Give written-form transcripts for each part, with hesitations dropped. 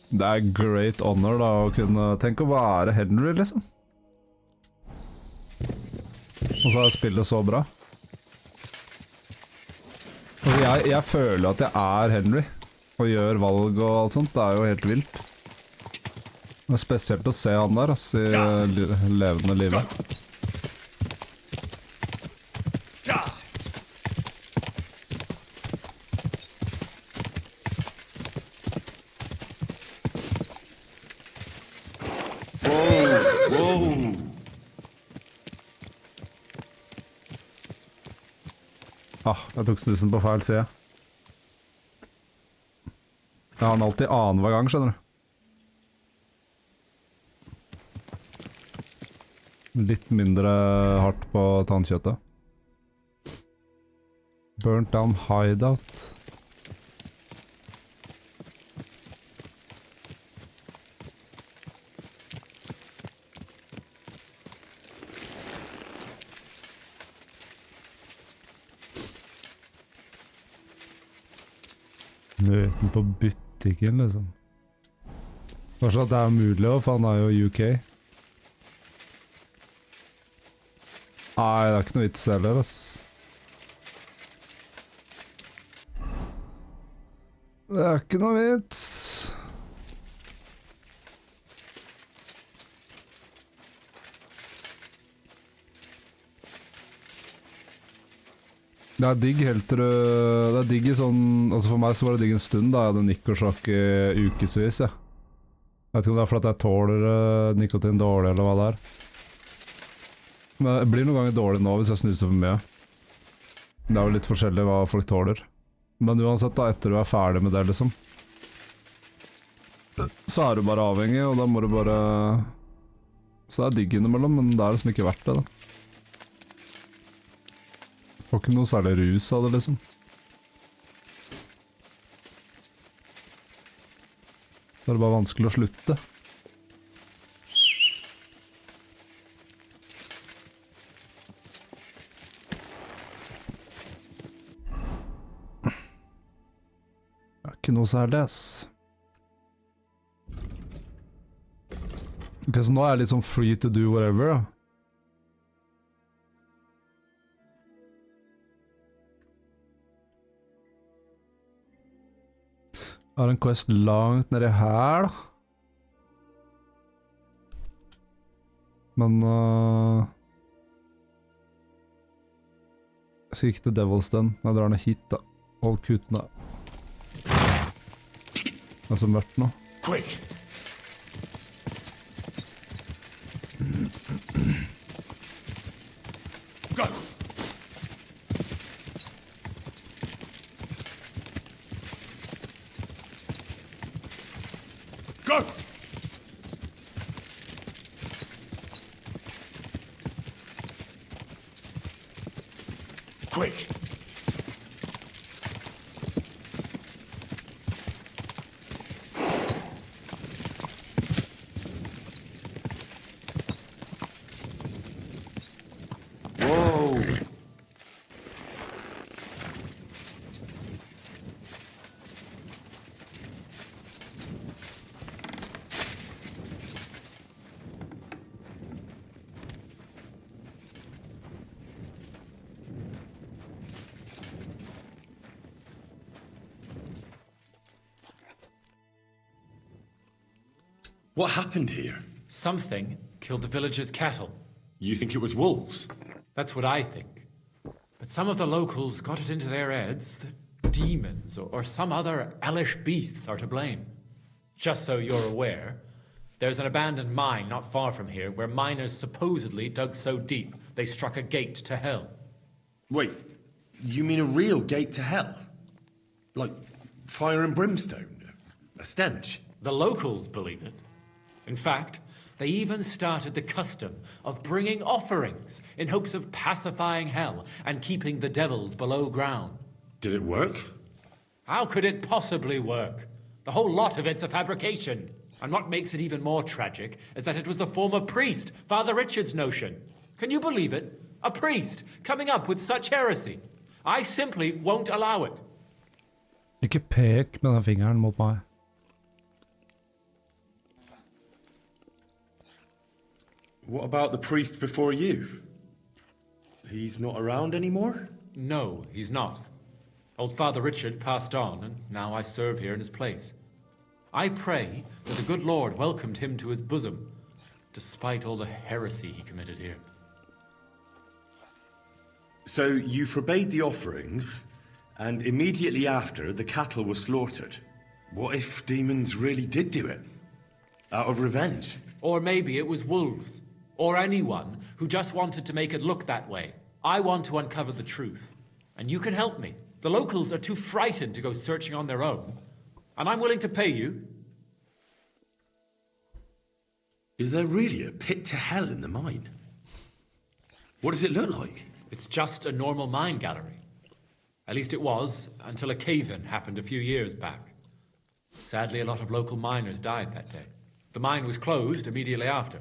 Det great honor da å kunne tenke å være Henry, liksom. Og så er spillet så bra. Og jeg føler at jeg er Henry, og gjør valg og alt sånt. Det er jo helt vilt. Det er spesielt å se han der, ass, i levende livet. Jeg tok snusen på feil side. Jeg har den alltid annen hver gang, skjønner du. Litt mindre hardt på tannkjøttet. Burnt down hideout. Møten på butikken, liksom. Kanskje at det er mulig, for han er jo UK. Nei, det er ikke noe vits heller, ass. Det er ikke noe vits. Det er digg helt til det er digg i sånn, altså for meg så var det digg en stund da jeg hadde nikosjokk i ukesvis, ja. Jeg vet ikke om det er fordi jeg tåler nikotin dårlig eller hva det er. Men det blir noen ganger dårlig nå hvis jeg snuser for mye. Det er jo litt forskjellig hva folk tåler. Men uansett da, etter du er ferdig med det liksom, så er du bare avhengig, og da må du bare... Så det er digg innimellom, men det er liksom ikke verdt det da. Får ikke noe særlig rus av det, liksom. Så er det bare vanskelig å slutte. Det er ikke noe særlig, ass. Ok, så nå er jeg litt sånn free to do whatever, da. Jeg har en quest langt nedi her, da. Men jeg skal ikke til Devil's Den. Jeg drar ned hit, da. Hold kutene. Det er så mørkt nå. Quick! Go! Go! Quick! Whoa! What happened here? Something killed the villagers' cattle. You think it was wolves? That's what I think. But some of the locals got it into their heads that demons or some other hellish beasts are to blame. Just so you're aware, there's an abandoned mine not far from here where miners supposedly dug so deep they struck a gate to hell. Wait, you mean a real gate to hell? Like fire and brimstone? A stench? The locals believe it. In fact, they even started the custom of bringing offerings in hopes of pacifying hell and keeping the devils below ground. Did it work? How could it possibly work? The whole lot of it's a fabrication. And what makes it even more tragic is that it was the former priest, Father Richard's notion. Can you believe it? A priest coming up with such heresy. I simply won't allow it. Ikke pek med den fingeren mot meg. What about the priest before you? He's not around anymore? No, he's not. Old Father Richard passed on, and now I serve here in his place. I pray that the good Lord welcomed him to his bosom, despite all the heresy he committed here. So you forbade the offerings, and immediately after, the cattle were slaughtered. What if demons really did do it? Out of revenge? Or maybe it was wolves, or anyone who just wanted to make it look that way. I want to uncover the truth, and you can help me. The locals are too frightened to go searching on their own, and I'm willing to pay you. Is there really a pit to hell in the mine? What does it look like? It's just a normal mine gallery. At least it was, until a cave-in happened a few years back. Sadly, a lot of local miners died that day. The mine was closed immediately after.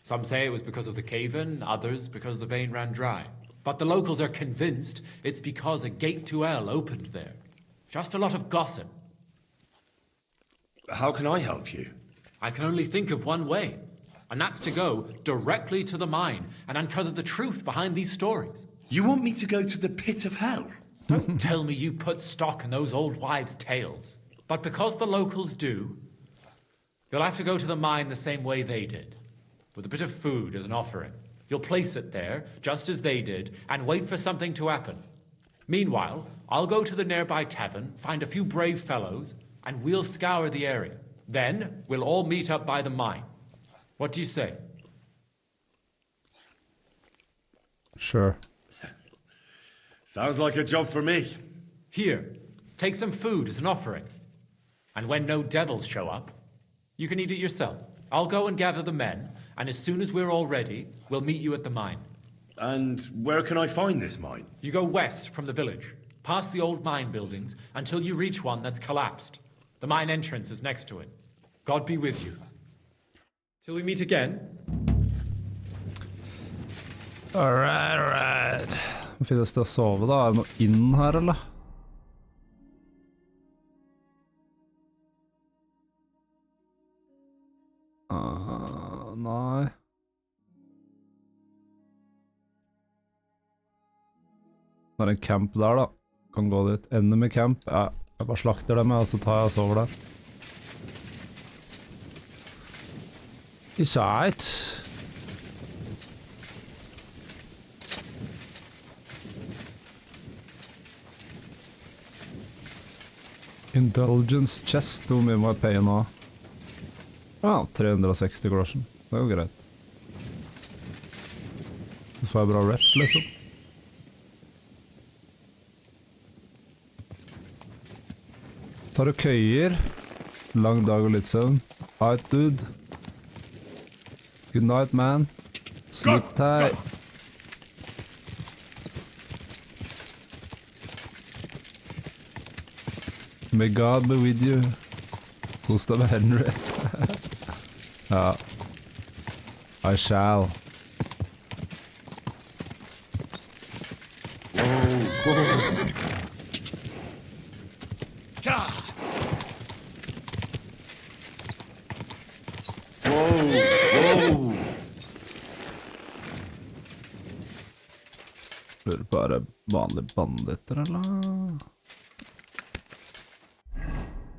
Some say it was because of the cave-in, others because the vein ran dry. But the locals are convinced it's because a gate to hell opened there. Just a lot of gossip. How can I help you? I can only think of one way, and that's to go directly to the mine and uncover the truth behind these stories. You want me to go to the pit of hell? Don't tell me you put stock in those old wives' tales. But because the locals do, you'll have to go to the mine the same way they did, with a bit of food as an offering. You'll place it there, just as they did, and wait for something to happen. Meanwhile, I'll go to the nearby tavern, find a few brave fellows, and we'll scour the area. Then, we'll all meet up by the mine. What do you say? Sure. Sounds like a job for me. Here, take some food as an offering. And when no devils show up, you can eat it yourself. I'll go and gather the men, and as soon as we're all ready, we'll meet you at the mine. And where can I find this mine? You go west from the village, past the old mine buildings, until you reach one that's collapsed. The mine entrance is next to it. God be with you. Till we meet again. Alright, alright. Finnes det å sove da? Er det noe inn her, eller? Nei. Det er en camp der da. Kan gå dit. Enemy camp. Ja, jeg bare slakter dem, og så tar jeg og sover der. Ikke eit. Intelligence chest, hvor mye må jeg paye nå? Ja, 360 groschen. Det er jo greit. Så får jeg bra rep, liksom. Tar du køyer? Lang dag og litt søvn. Alright, dude. Good night, man. Sleep tight. May God be with you. Kos deg med Henry. Ja. I shall. Lurer på, er det vanlige banditter, eller?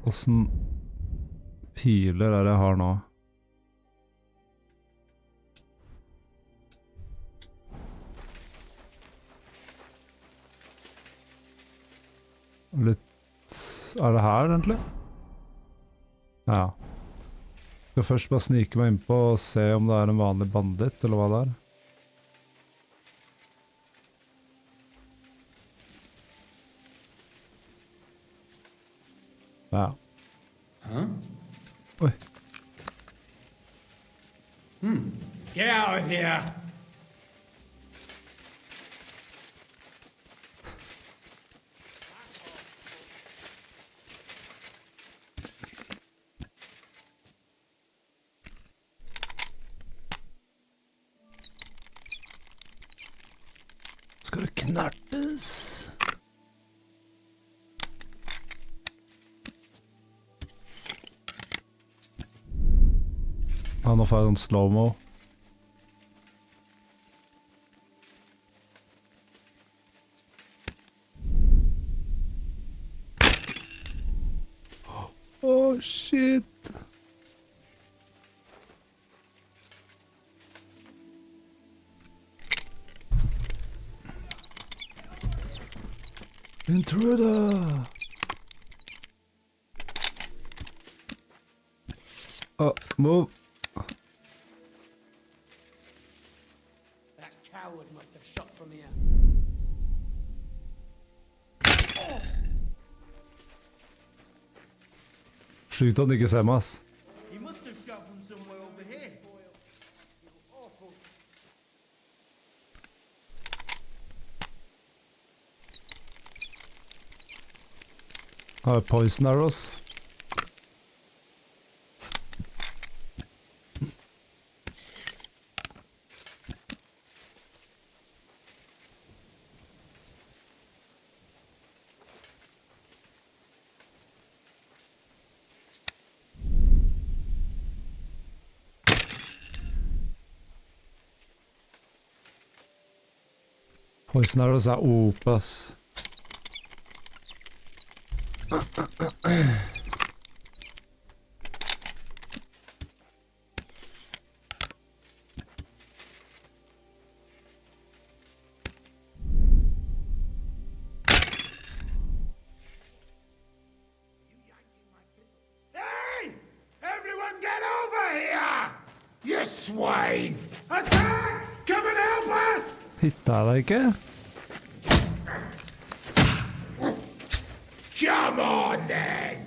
Hvordan piler er det jeg har nå? Litt... Er det her, egentlig? Ja. Skal først bare snike meg inn på og se om det er en vanlig bandit, eller hva det er. Ja. Huh? Oi. Get out of here! Skal det knertes? Ja, nå får jeg en slow-mo. shit. Intruder. Move. That coward must have shot from here. Sjukt at han ikke ser meg, ass. He must have shot from somewhere over here. Har jeg poison arrows? Poison arrows er OP, ass. Hey! Everyone get over here! You swine! Attack! Come and help us! Hitta jeg deg ikke? Come on then!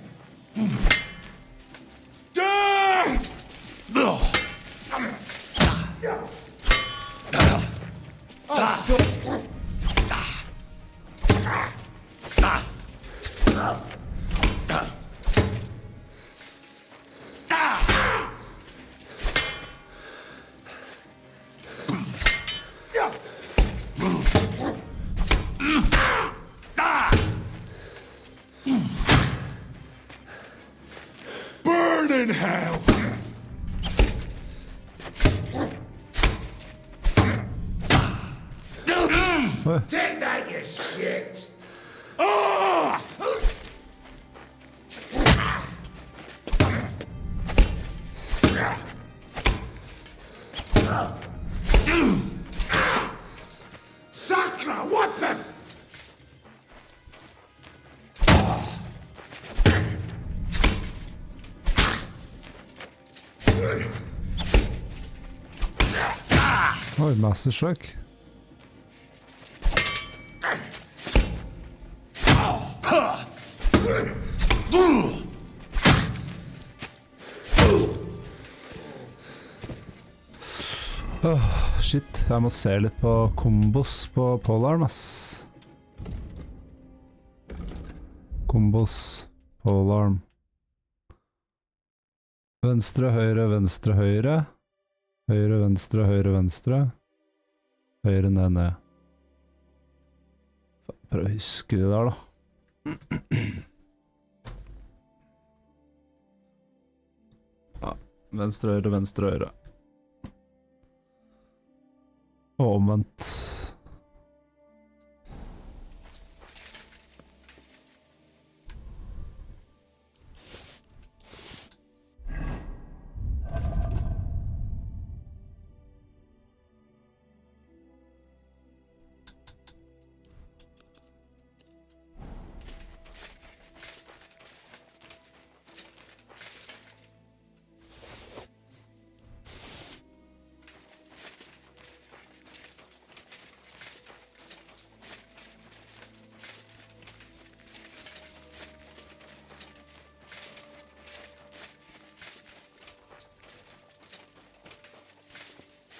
Burn in hell! Take that, you shit! Oh! Sakra, what the? Oi, masse sjøk. Shit, jeg må se litt på kombos på polarm, ass. Kombos, polarm. Venstre, høyre, venstre, høyre. Høyre, venstre, høyre, venstre. Høyre, ned, ned. Prøv å huske det der, da. Ja, venstre, høyre, venstre, høyre. Og omvendt.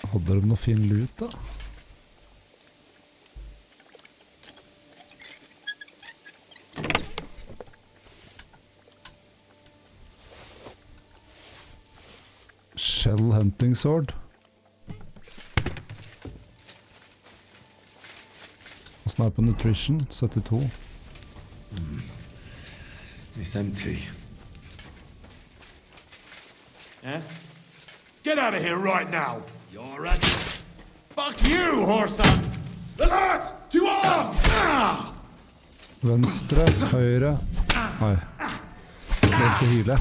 Hadde de noe fin lut, da? Shell hunting sword. Og sniper nutrition, 72. It's empty. Eh? Get out of here right now! You're a... Fuck you, whoreson! Alert! To arms! Venstre, høyre. Nei. Glemte å hyle.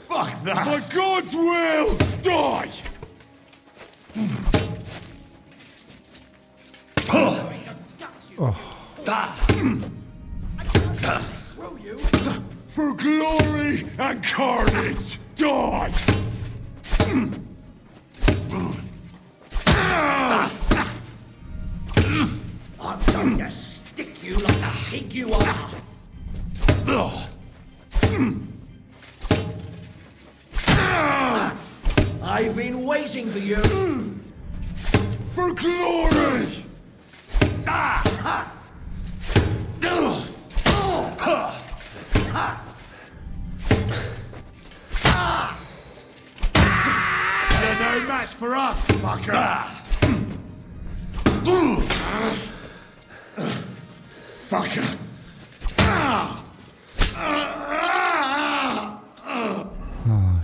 Fuck that! By God's will, die! For glory and carnage, die! I'm going to stick you like a pig you are. I've been waiting for you. For glory! You're no match for us, fucker! Fucker!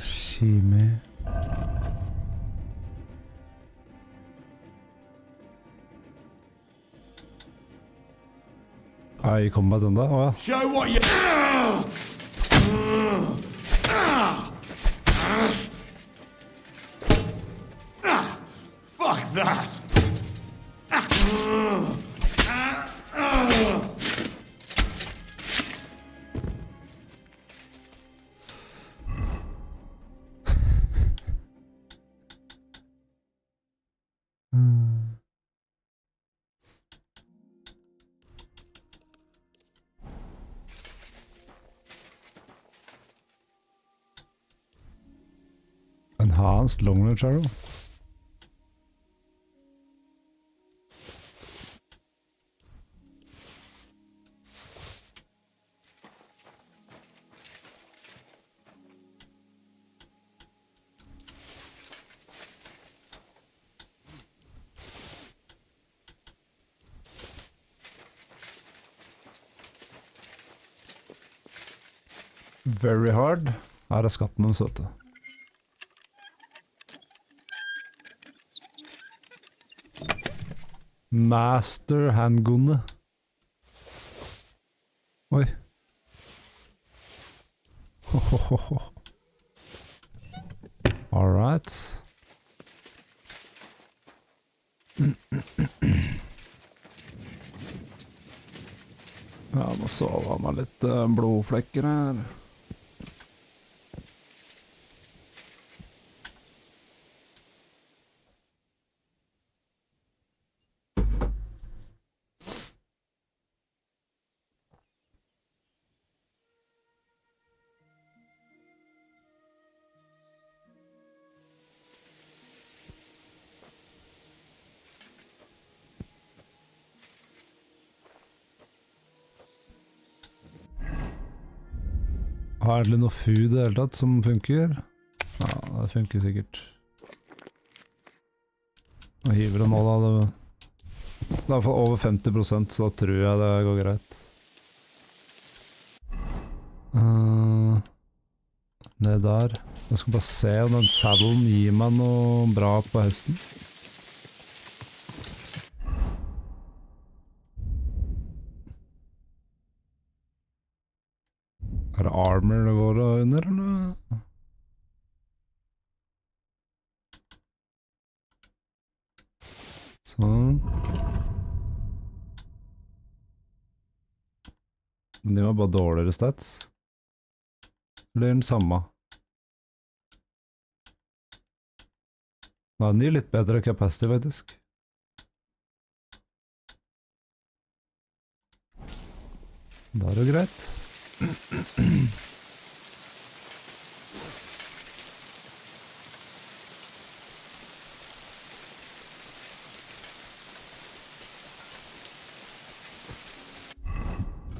Shime. I combat enda? Åja. Show what you... Fuck that! Enhanced long range arrow. Very hard. Her er skatten deres, vet du. Master handgunne. Oi. All right. Ja, nå sover han meg litt blodflekker her. Har det noe food i det hele tatt som funker? Ja, det funker sikkert. Nå hiver det nå da, det er i hvert fall over 50%, så da tror jeg det går greit. Det der. Jeg skal bare se om den saddlen gir meg noe bra på hesten. Er det armor det går under, eller? Sånn. Men de var bare dårligere stats. Eller den samme? Nei, den gir litt bedre capacity, faktisk. Da er det greit.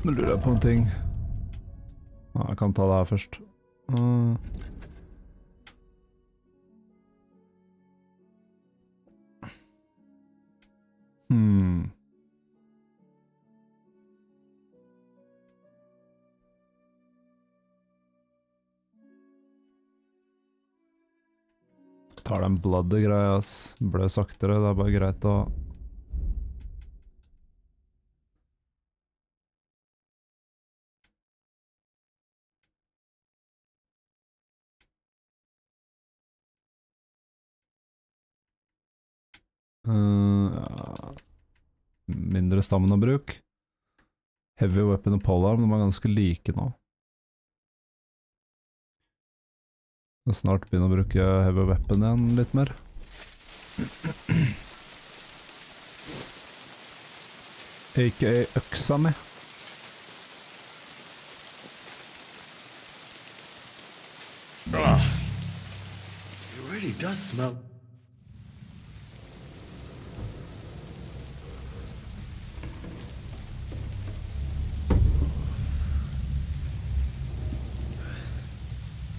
Nå lurer jeg på en ting. Ja, jeg kan ta det her først. Tar den blood-greia, ass. Blød saktere, det er bare greit å... Ja. Mindre stamina-bruk. Heavy weapon og polearm, de er ganske like nå. Og snart begynner å bruke heavy weapon igjen litt mer. A.k.a. øksa mi. It really does smell.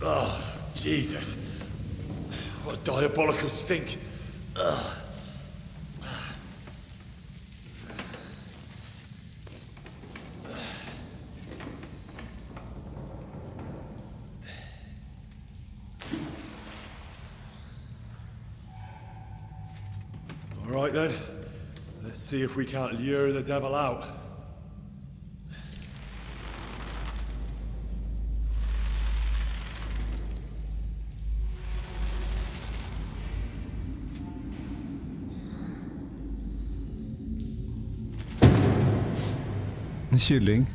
Oh, Jesus. What a diabolical stink. Ugh. All right then. Let's see if we can't lure the devil out. Kylling.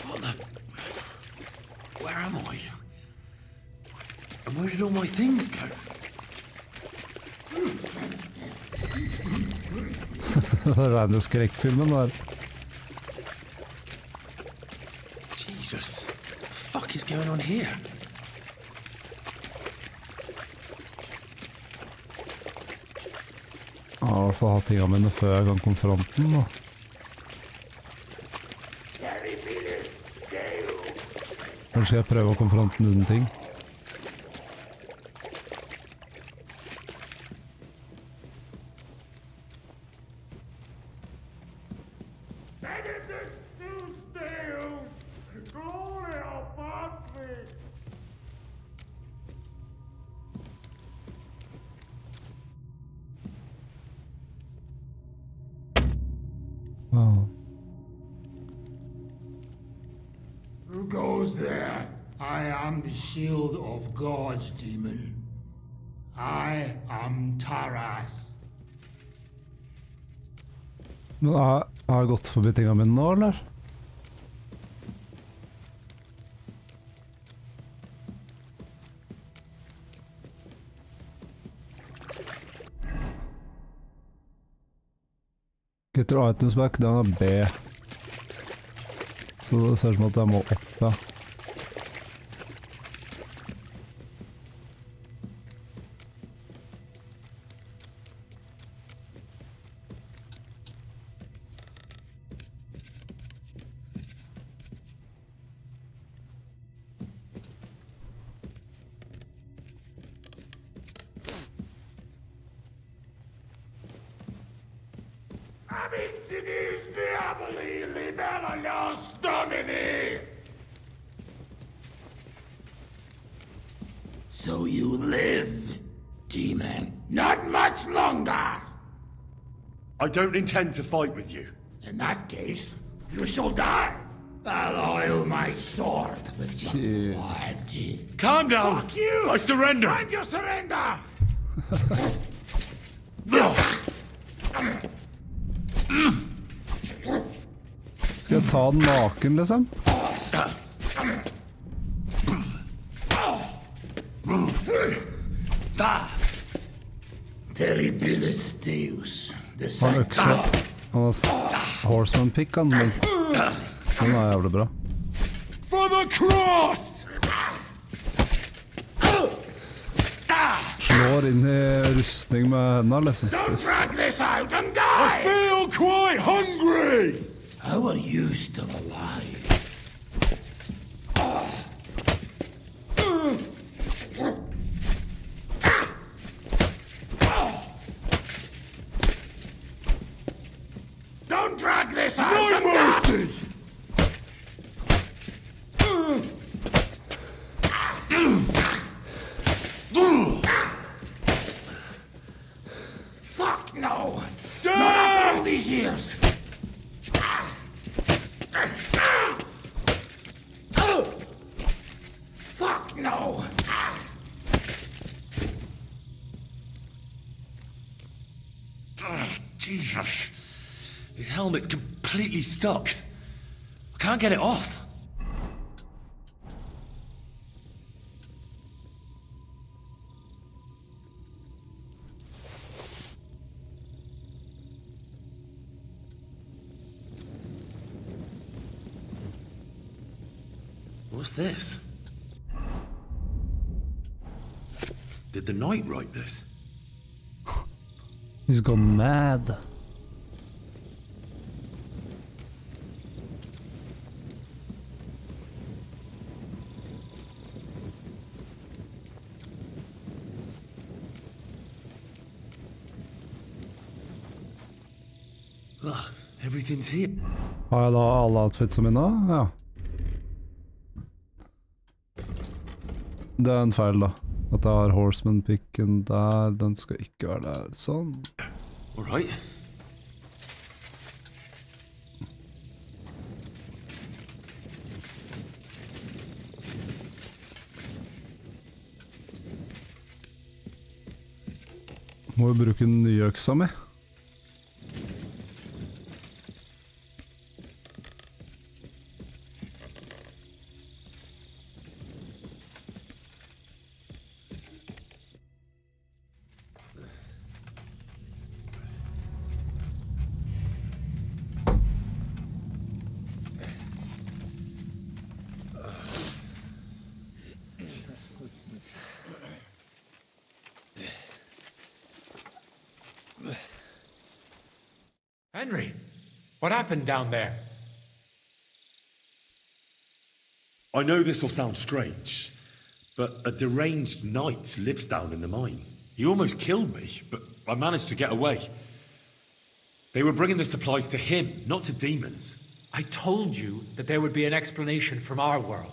What the... Where am I? And where did all my things go? Det er den skrekkfilmen der. Jesus, what the fuck is going on here? Jeg har i hvert fall hatt tingene mine før jeg kan konfronte den da. Kanskje jeg prøver å konfronte den uten ting. Wow. Who goes there? I am the shield of gods, demon. I am Taras. Men har jeg gått forbi tingene mine nå, eller? Get your items back, den er B. Så det ser ut som at jeg må opp, ja. So you live, demon. Not much longer. I don't intend to fight with you. In that case, you shall die. I'll oil my sword with your blood. Calm down! Fuck you! I surrender! And you surrender! Skal jeg ta den naken, liksom? Terribilis Deus. Han har økse. Han har horseman pick, han. Men den er jævlig bra. For the cross! Slår inn i rustning med hendene, liksom. Don't drag this out and I die! feel quite hungry! How are you still alive? Don't drag this out No and die! mercy! Fuck no! Not after all these years! Fuck no! Jesus. His helmet's completely stuck. I can't get it off. What's this? Did the knight write this? He's gone mad. Ah, everything's here. Har jeg da alle outfitsa mine? Ja. Det er en feil, da. At jeg har horseman-picken der. Den skal ikke være der. Sånn. All right. Må jo bruke den nye øksa mi. Henry, what happened down there? I know this will sound strange, but a deranged knight lives down in the mine. He almost killed me, but I managed to get away. They were bringing the supplies to him, not to demons. I told you that there would be an explanation from our world.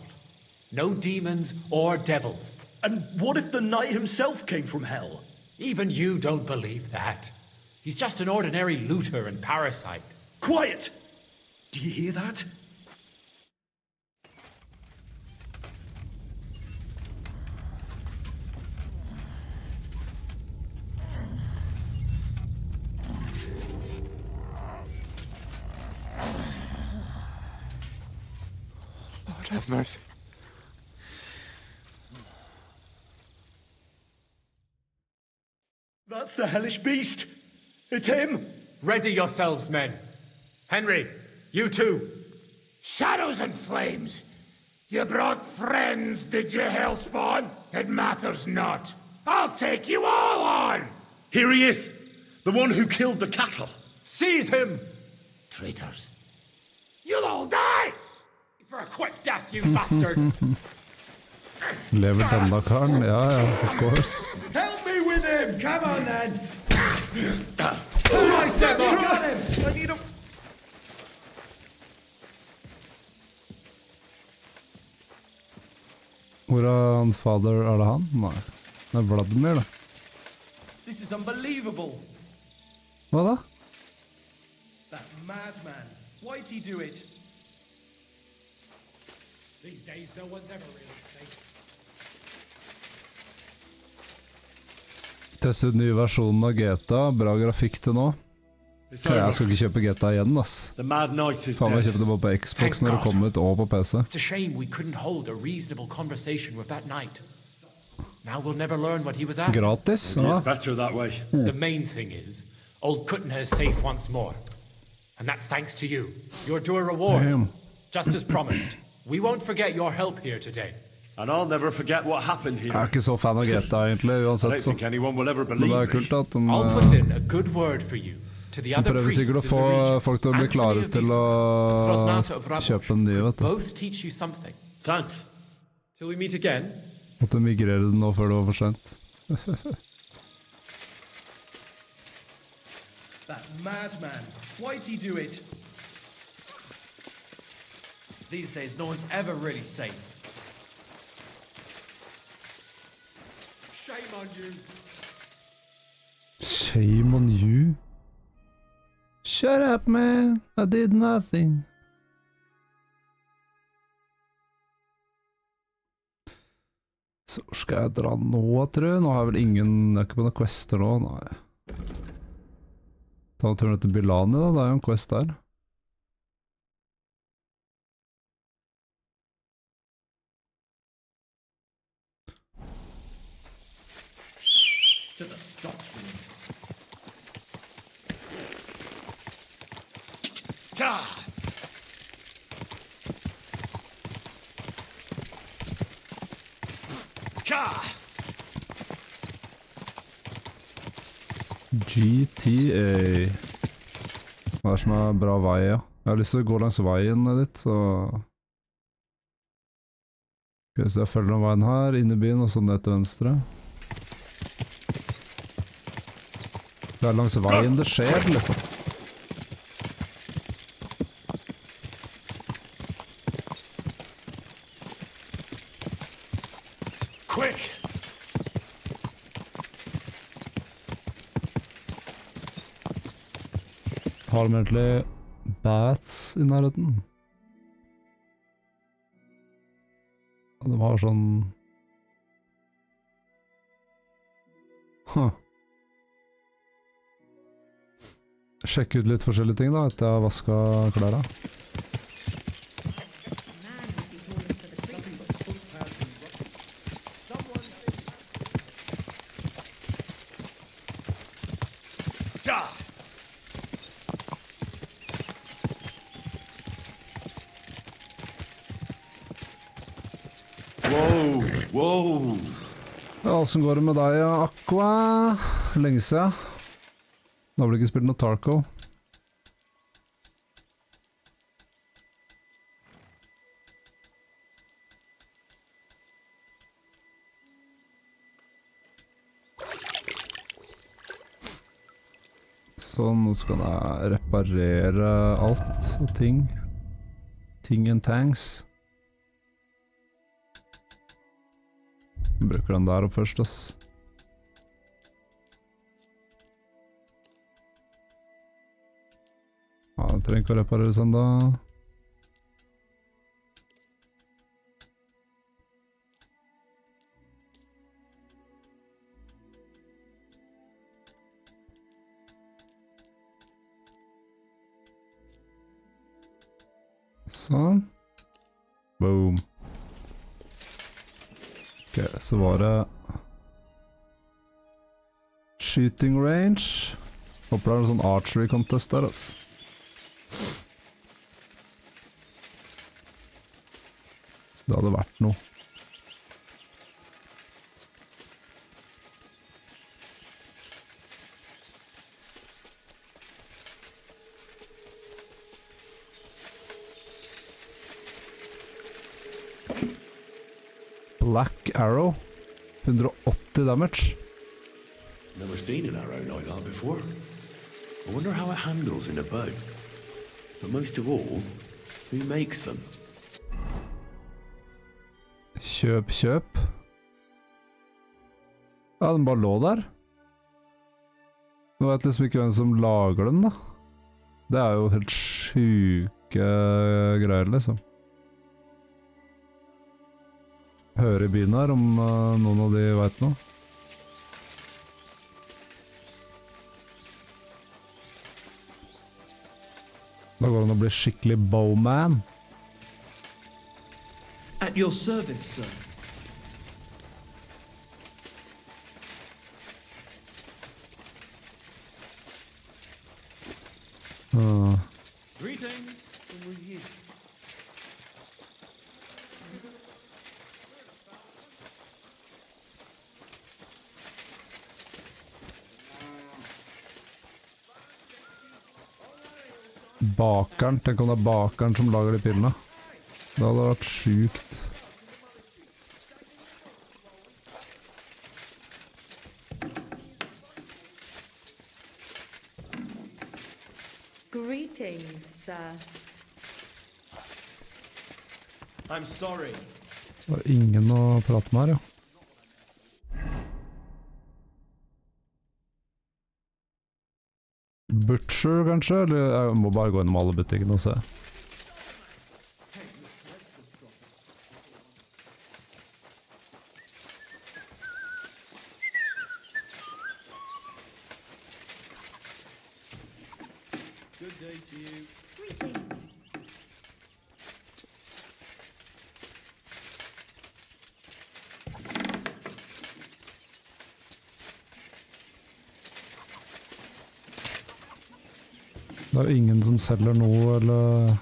No demons or devils. And what if the knight himself came from hell? Even you don't believe that. He's just an ordinary looter and parasite. Quiet! Do you hear that? Lord have mercy. That's the hellish beast! It's him! Ready yourselves, men. Henry, you too. Shadows and flames! You brought friends, did you, Hellspawn? It matters not. I'll take you all on! Here he is! The one who killed the cattle! Seize him! Traitors. You'll all die! For a quick death, you bastard! Lever denne karen? Ja, ja, of course. Help me with him! Come on then! I said You got him! I need a... Hvor er han fader? Er det han? Nei. Det er Vladimir, det. This is unbelievable. Hva da? That madman. Why'd he do it? These days, no one's ever really safe. Testet ut nye versjonen av GTA. Bra grafikk til nå. It's Ok, jeg over. skal ikke kjøpe GTA igjen, ass. The Mad Knight is Faen, jeg dead. kjøpte det bare på Xbox Thank når det God. kom ut, og på PC. It's a shame we couldn't hold a reasonable conversation with that knight. Now we'll never learn what he was after. Gratis? Maybe Ja. it's better that way. The main thing is, old Kutna is safe once more. And that's thanks to you. You're due a reward. Damn. Just as promised. We won't forget your help here today. And I'll never forget what happened Jeg here. er ikke så fan av GTA egentlig, I uansett don't så. think anyone will ever Men det er believe kult me. at de I'll put in a good word for you to the other prøver priests sikkert å in the få region. folk til å bli Anthony klare of til å Visa, Rosnata of Rabosh kjøpe en ny, could vet du. both teach you something. Thanks. Till we meet again. Måtte migrere den nå før det var for sent. That madman. Why'd he do it? These days, no one's ever really safe. Shame on you. Shame on you. Shut up, man. I did nothing. Så skal jeg dra nå, tror jeg. Nå har jeg vel ingen... Jeg er ikke på noen quester nå, nei. Ta turen til Bilani da, det er jo en quest der. To the stocks room. Gah! Gah! GTA. Hva er det som er bra vei, ja? Jeg har lyst til å gå langs veien dit, så... Ok, så jeg følger den veien her, inn i byen, og så ned til venstre. Det er langs veien det skjer, liksom. Quick! Har de egentlig bats i nærheten? Ja, de har sånn... Huh. Sjekk ut litt forskjellige ting da, etter jeg har vasket klærne. Gah! Whoa! Whoa! Ja, hvordan går det med deg, Aqua? Lenge siden. Da har vel ikke spilt noe Tarko. Sånn, nå skal jeg reparere alt og ting. Ting and tanks. Jeg bruker den der opp først, ass. Ja, den trenger ikke å repareres enda. Sånn. Boom. Ok, så var det shooting range. Håper det er en sånn archery contest der, ass. Det hadde vært noe. Black Arrow. 180 damage. Never seen an arrow like that before. I wonder how it handles in a bow. But most of all, who makes them? Kjøp, kjøp. Ja, den bare lå der. Jeg vet liksom ikke hvem som lager dem da. Det er jo helt syke greier liksom. Hører i byen her om noen av de vet noe. Da går det an å bli skikkelig bowman. At your service, sir. Greetings from you. Bakeren, tenk om det er bakeren som lager de pillene. Det hadde vært sykt. Greetings, sir. I'm sorry. Det er ingen å prate med her, ja. Butcher, kanskje? Eller jeg må bare gå innom alle butikkene og se. Good day to you. Det er jo ingen som selger noe, eller...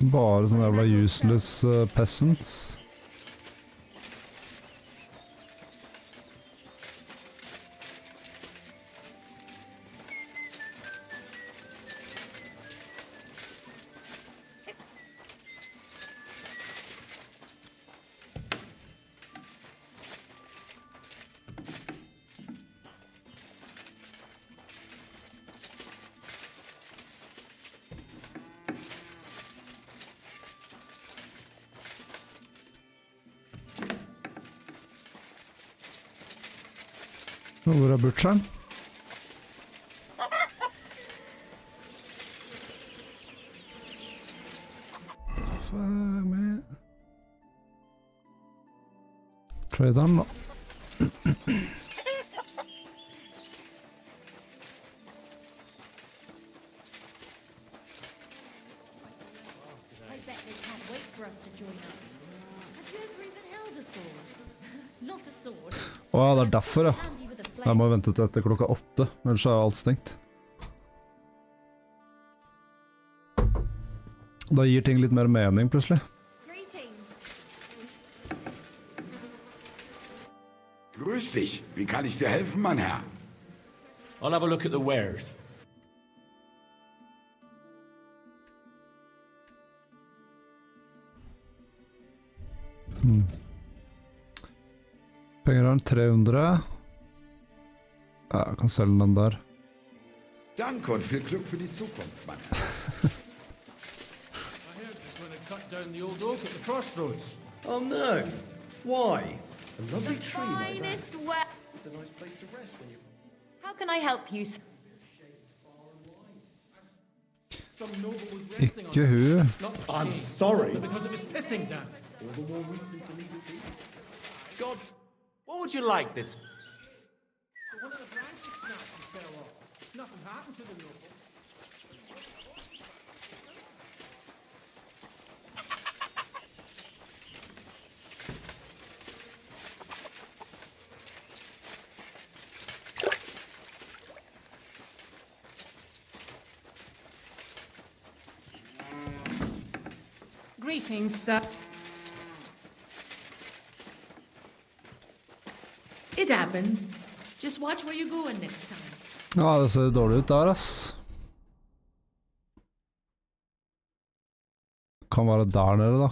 Bare sånne jævla useless peasants. Hvor er butcheren? Traderen da. Åh, det er derfor, ja. Jeg må vente til etter klokka 8, ellers er alt stengt. Da gir ting litt mer mening, plutselig. Grüß dich. Wie kann ich dir helfen, mein Herr? I'll have a look at the wares. Penger har 300. Ja, jeg kan selge den der. Danke und viel Glück für die Zukunft, mein Herr. I heard they're going to cut down the old oak at the crossroads. Oh no. Why? A lovely tree like that. Finest way. It's a nice place to rest when you... How can I help you, sir? Some noble was resting on Ikke hun. not I'm sorry. because it was pissing down. All the more reason to leave it be. God, what would you like this? One of the branches snapped and fell off. Nothing happened to the noble. Greetings, sir. It happens. Just watch where you're going next time. Ja, det ser dårlig ut der, ass. Kan være der nede, da.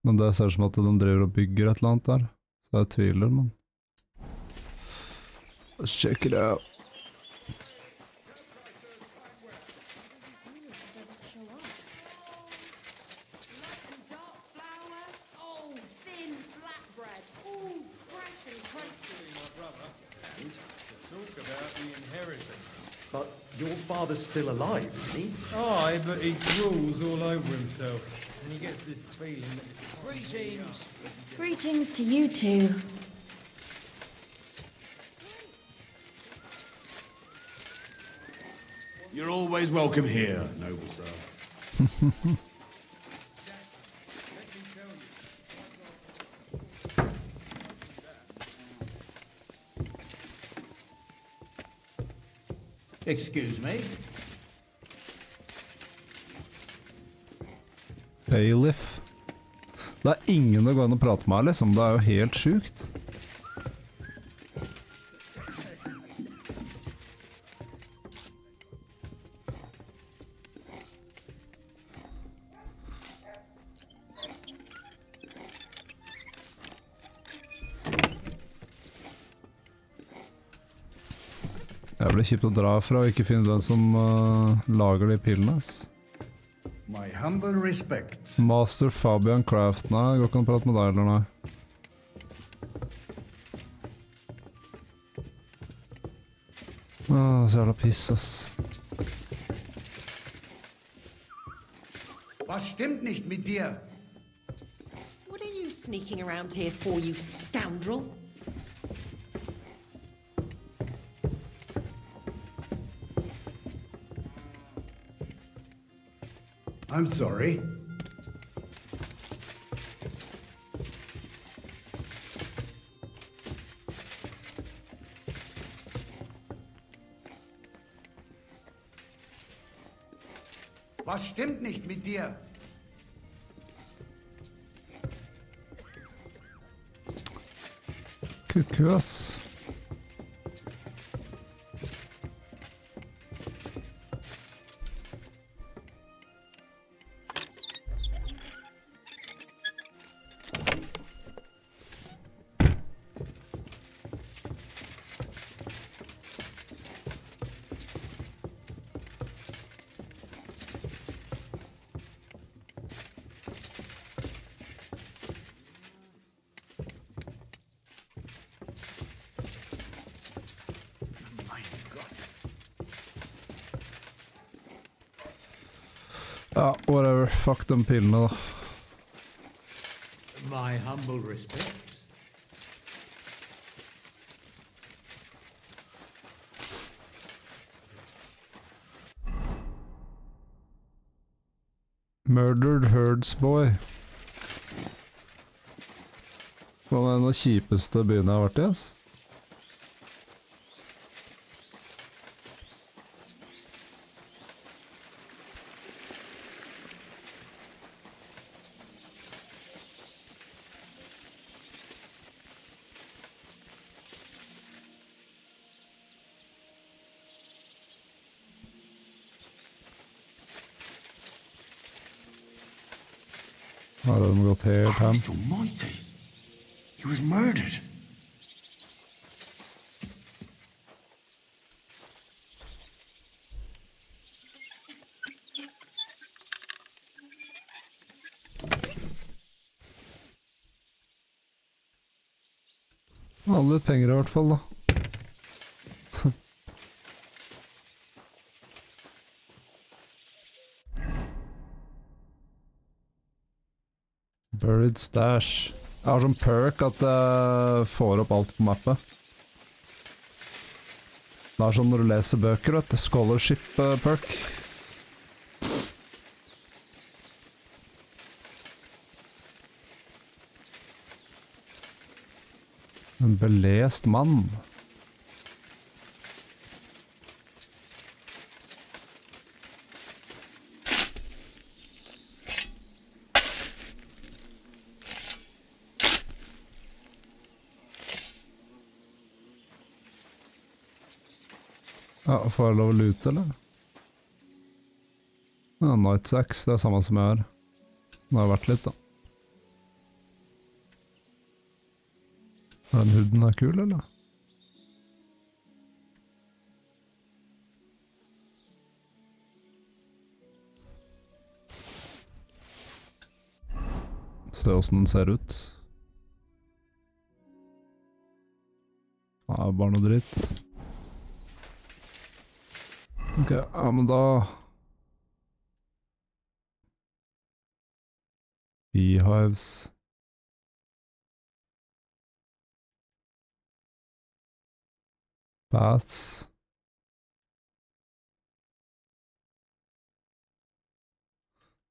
Men det ser ut som at de driver og bygger et eller annet der. Så jeg tviler, men... Let's check it out. father's still alive, isn't he? Aye, but he drools all over himself. And he gets this feeling that it's... Greetings. Greetings to you two. You're always welcome here, noble sir. Excuse me. Bailiff. Det ingen det går an å prate med, liksom. Det jo helt sjukt. Det blir kjipt å dra fra og ikke finne den som lager de pillene. My humble respects. Master Fabian Craft. Nei, jeg går ikke an å prate med deg eller nei. Så jævla piss, ass. Was stimmt nicht mit dir? What are you sneaking around here for, you scoundrel? I'm sorry. Was stimmt nicht mit dir? Kuku, ass. Ja, whatever. Fuck de pillene, da. My humble respects. Murdered Herdsboy. Det var en av de kjipeste byene jeg har vært i, ass. Ja, det har gått helt hem. Christ almighty. He was murdered. Alle litt penger i hvert fall, da. Buried stash. Jeg har sånn perk at jeg får opp alt på mappet. Det er sånn når du leser bøker, vet du. Scholarship perk. En belest mann. Ja, får jeg lov å lute, eller? Ja, Night Axe, det er samme som jeg har. Det har vært litt, da. Den huden er kul, eller? Se hvordan den ser ut. Ja, bare noe dritt. Ok, ja, men da... Beehives... Bats...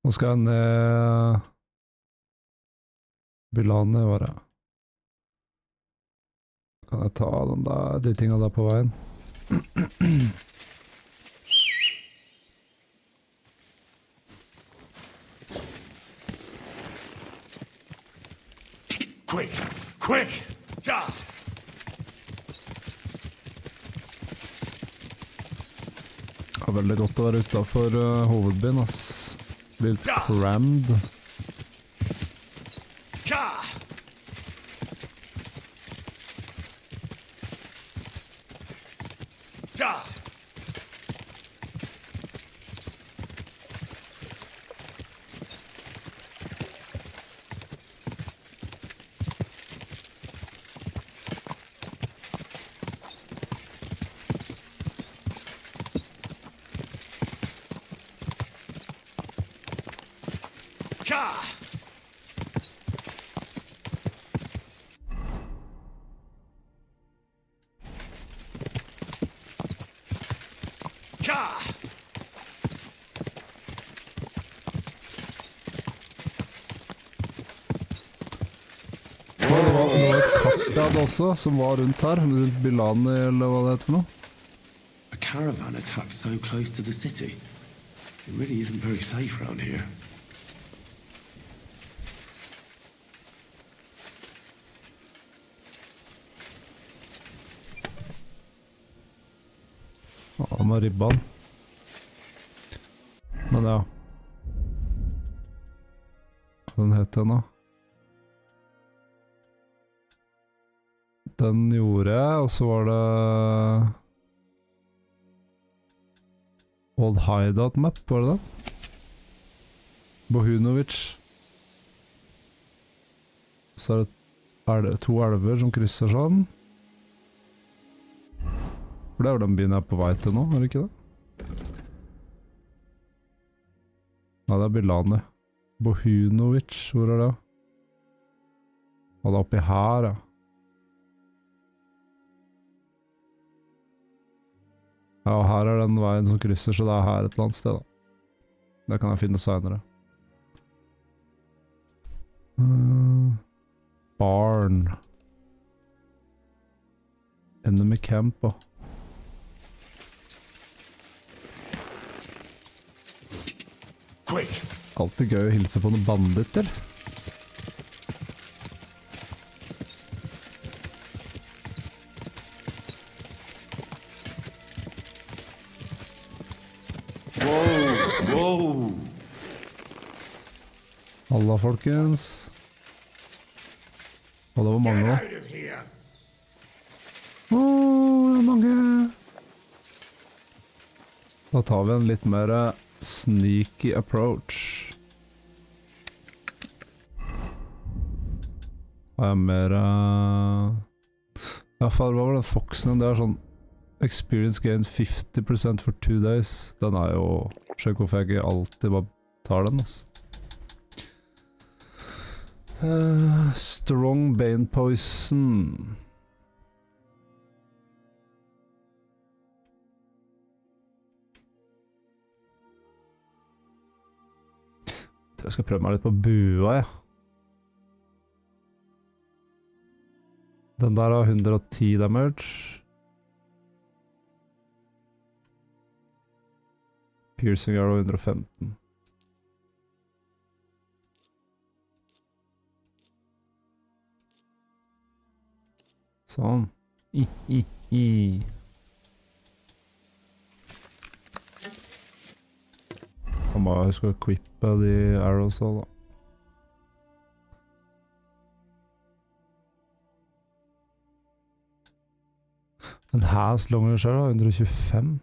Nå skal jeg ned... Bilane var det. Kan jeg ta den der, de tingene der på veien? Quick! Quick! Ja! Det er veldig godt å være utenfor hovedbyen, ass. Blir litt crammed. Ja! Ja! Ja! Ja! Det var et kart jeg hadde også, som var rundt her, rundt Bilani, eller hva det heter for noe. A caravan attacked so close to the city. It really isn't very safe around here. Ja, med ribban. Men ja. Hva den heter den da? Den gjorde jeg, og så var det... Old Hideout Map, var det den? Bohunovic. Så er det to elver som krysser sånn. For det er jo den byen jeg er på vei til nå, er det ikke det? Nei, det er Bilani. Bohunovic, hvor er det? Og det er oppi her, ja. Ja, og her er den veien som krysser, så det er her et eller annet sted da. Det kan jeg finne senere. Barn. Enemy camp, da. Alltid gøy å hilse på noen banditter. Whoa! Halla, folkens. Og det var mange da. Det er mange. Da tar vi en litt mer sneaky approach. Har jeg mer... Ja, faen, hva var den Foxen? Det er sånn... Experience gained 50% for 2 days. Den er jo... Sjekk hvorfor jeg ikke alltid bare tar den, altså. Strong Bane Poison. Jeg tror jeg skal prøve meg litt på bua, ja. Den der har 110 damage. Piercing arrow 115. Sånn. Jeg må huske å equippe de arrows også, da. En has longer shell da, 125.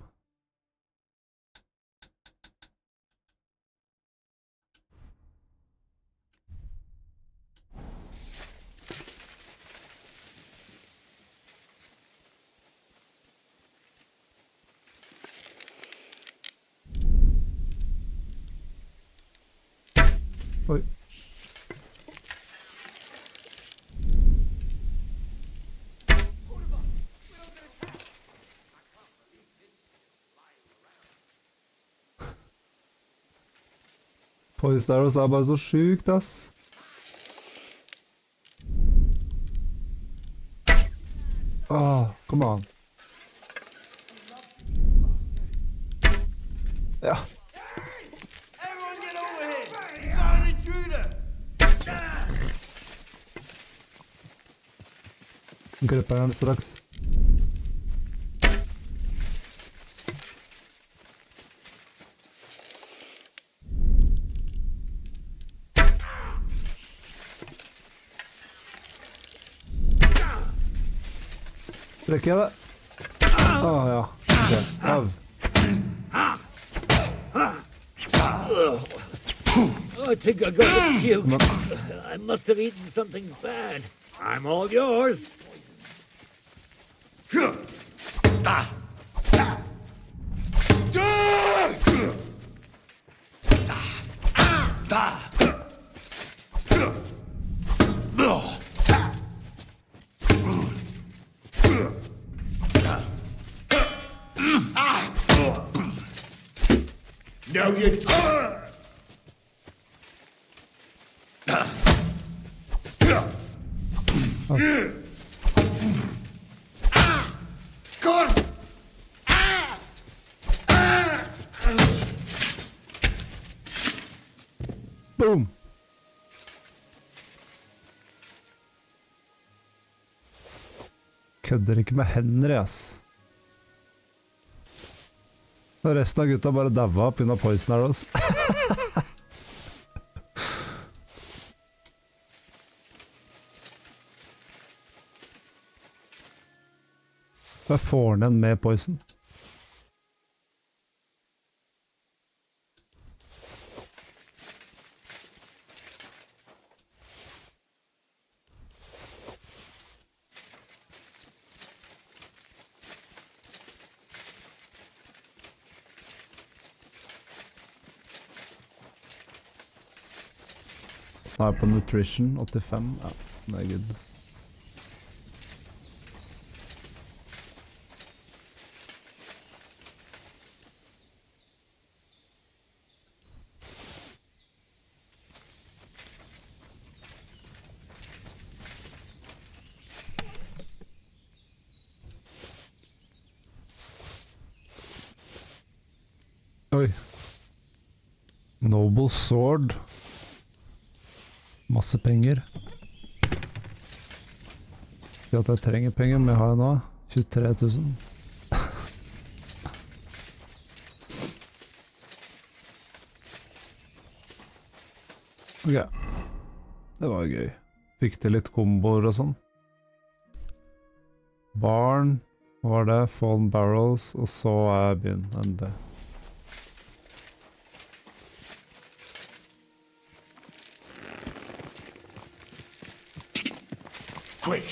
Oi. Poison arrows er bare så sjukt, ass. Come on. Ja. Everyone get over here! You got an intruder! Grepper den straks. Rekker jeg det? Ja. Okay. Av. I think I got a puke. I must have eaten something bad. I'm all yours. No, you... God! Boom! Kødder ikke med hender, ass. Og resten av gutta bare daua på grunn av poison arrows. Hva får han en med poison? Sniper nutrition 85. Ja, det er good. Oi. Noble sword. Masse penger. Ikke at jeg trenger penger, men jeg har nå 23 000. Ok. Det var gøy. Fikk til litt komboer og sånn. Barn, hva var det? Fallen barrels, og så er jeg begynt endelig. Quick!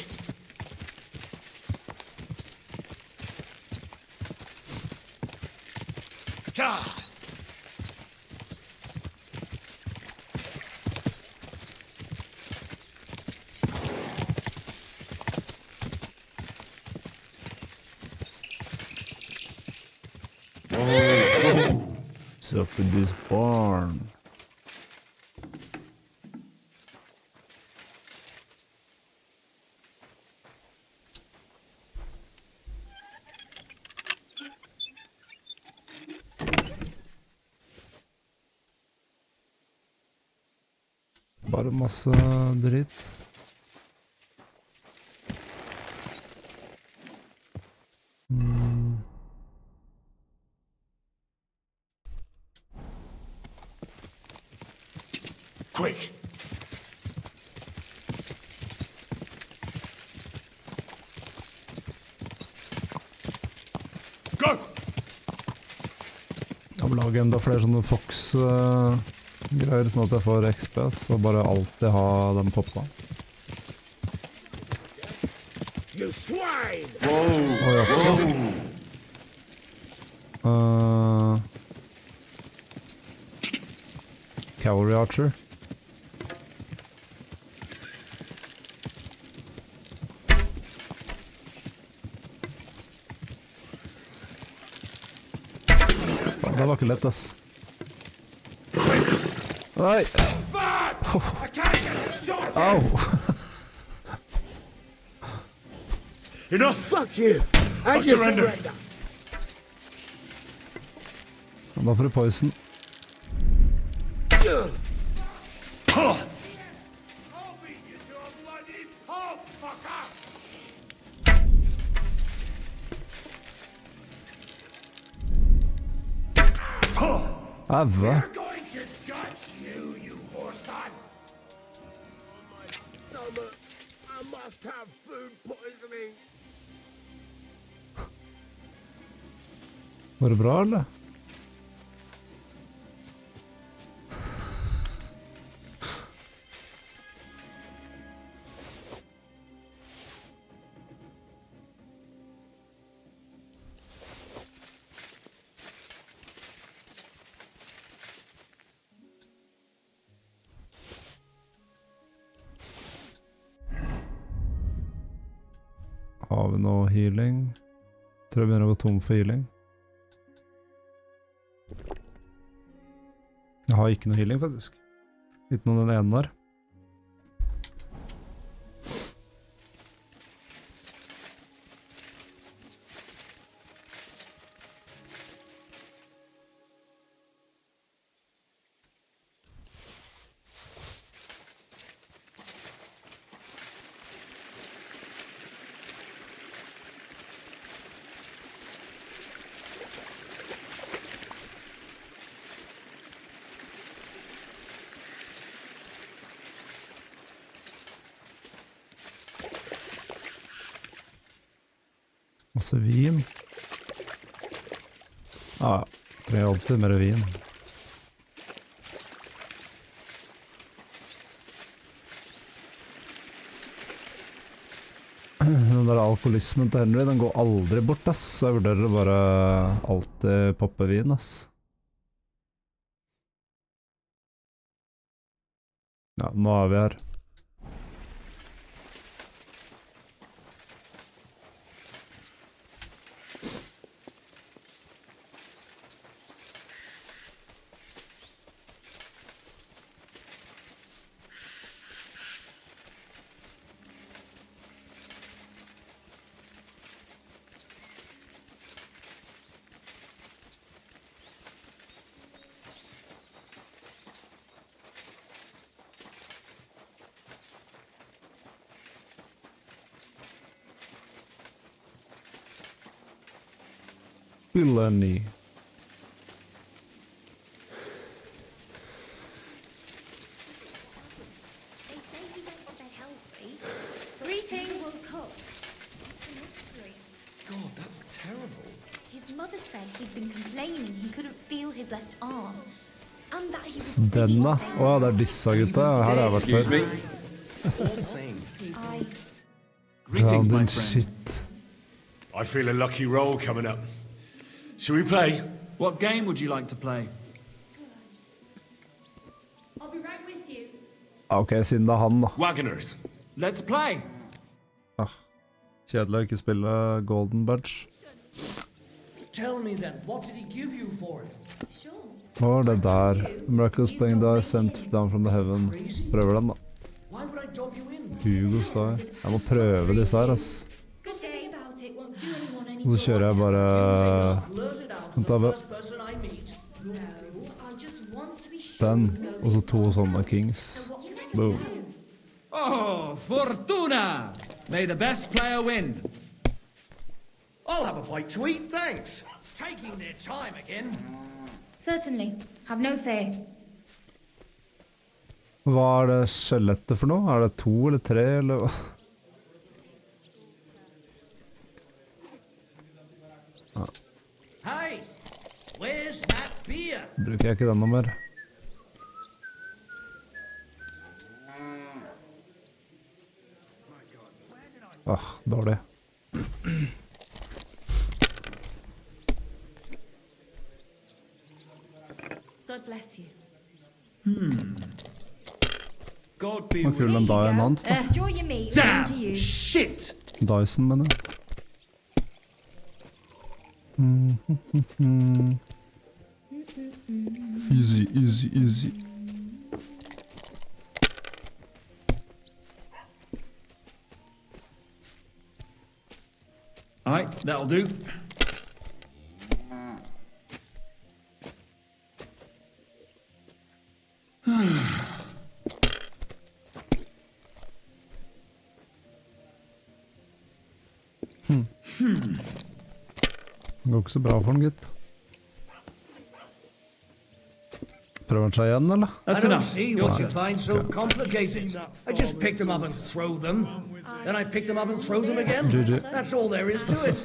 So for this barn. Bare masse dritt. Quick! Go! Jeg må lage enda flere sånne Fox-greier, sånn at jeg får XPS, og bare alltid ha den poppa. You swine! Oi, altså. Cavalry Archer. skelett, ass. Nei! Au! Enough! Fuck you! I surrender! Da får du poison. Ævve. Var det bra, eller? Har vi noe healing? Tror jeg begynner å gå tom for healing. Jeg har ikke noe healing, faktisk. Ikke noe den ene der. Masse vin. Ja, trenger alltid mer vin. Den der alkoholismen til Henry, den går aldri bort, ass. Så jeg vurderer å bare alltid poppe vin, ass. Ja, nå er vi her. Villainy. They say he went to bed healthy. Greetings. Woke up. God, that's terrible. His mother said he'd been complaining he couldn't feel his left arm. And that he was Den da? Åja, det er disse gutta. Her har jeg vært før. Poor thing. Drowned in shit. I feel a lucky roll coming up. Shall we play? What game would you like to play? I'll be right with you. Ok, siden det er han da. Wagoners. Let's play. Kjedelig å ikke spille Golden Badge. Tell me then, what did he give you for it? Sure. Hva var det der? Miraculous playing die sent down from the heaven. Prøver den da. Why would I dob you in? Hugos der. Jeg må prøve disse her, ass. Good day about it won't do anyone any Og så kjører jeg bare... Blurt it out Vent to da, the first person I meet. No, I just want to be sure. den. Og så to sånne kings. Boom. Oh, Fortuna! May the best player win. I'll have a bite to eat, thanks. Taking their time again. Certainly. Have no fear. Hva er det skjelettet for noe? Er det 2 eller 3 eller hva? Hey, where's that beer? Bruker jeg ikke den noe mer. Dårlig. God bless you. God be Hva with kul den dien hans da. Enjoy your meat. Same to you. Shit! Dyson, mener jeg. Easy, easy, easy. Alright, that'll do. Det går ikke så bra for han, gitt. Prøver han seg igjen, eller? I don't see what you find so complicated. I just pick them up and throw them. Then I pick them up and throw them again. GG. That's all there is to it.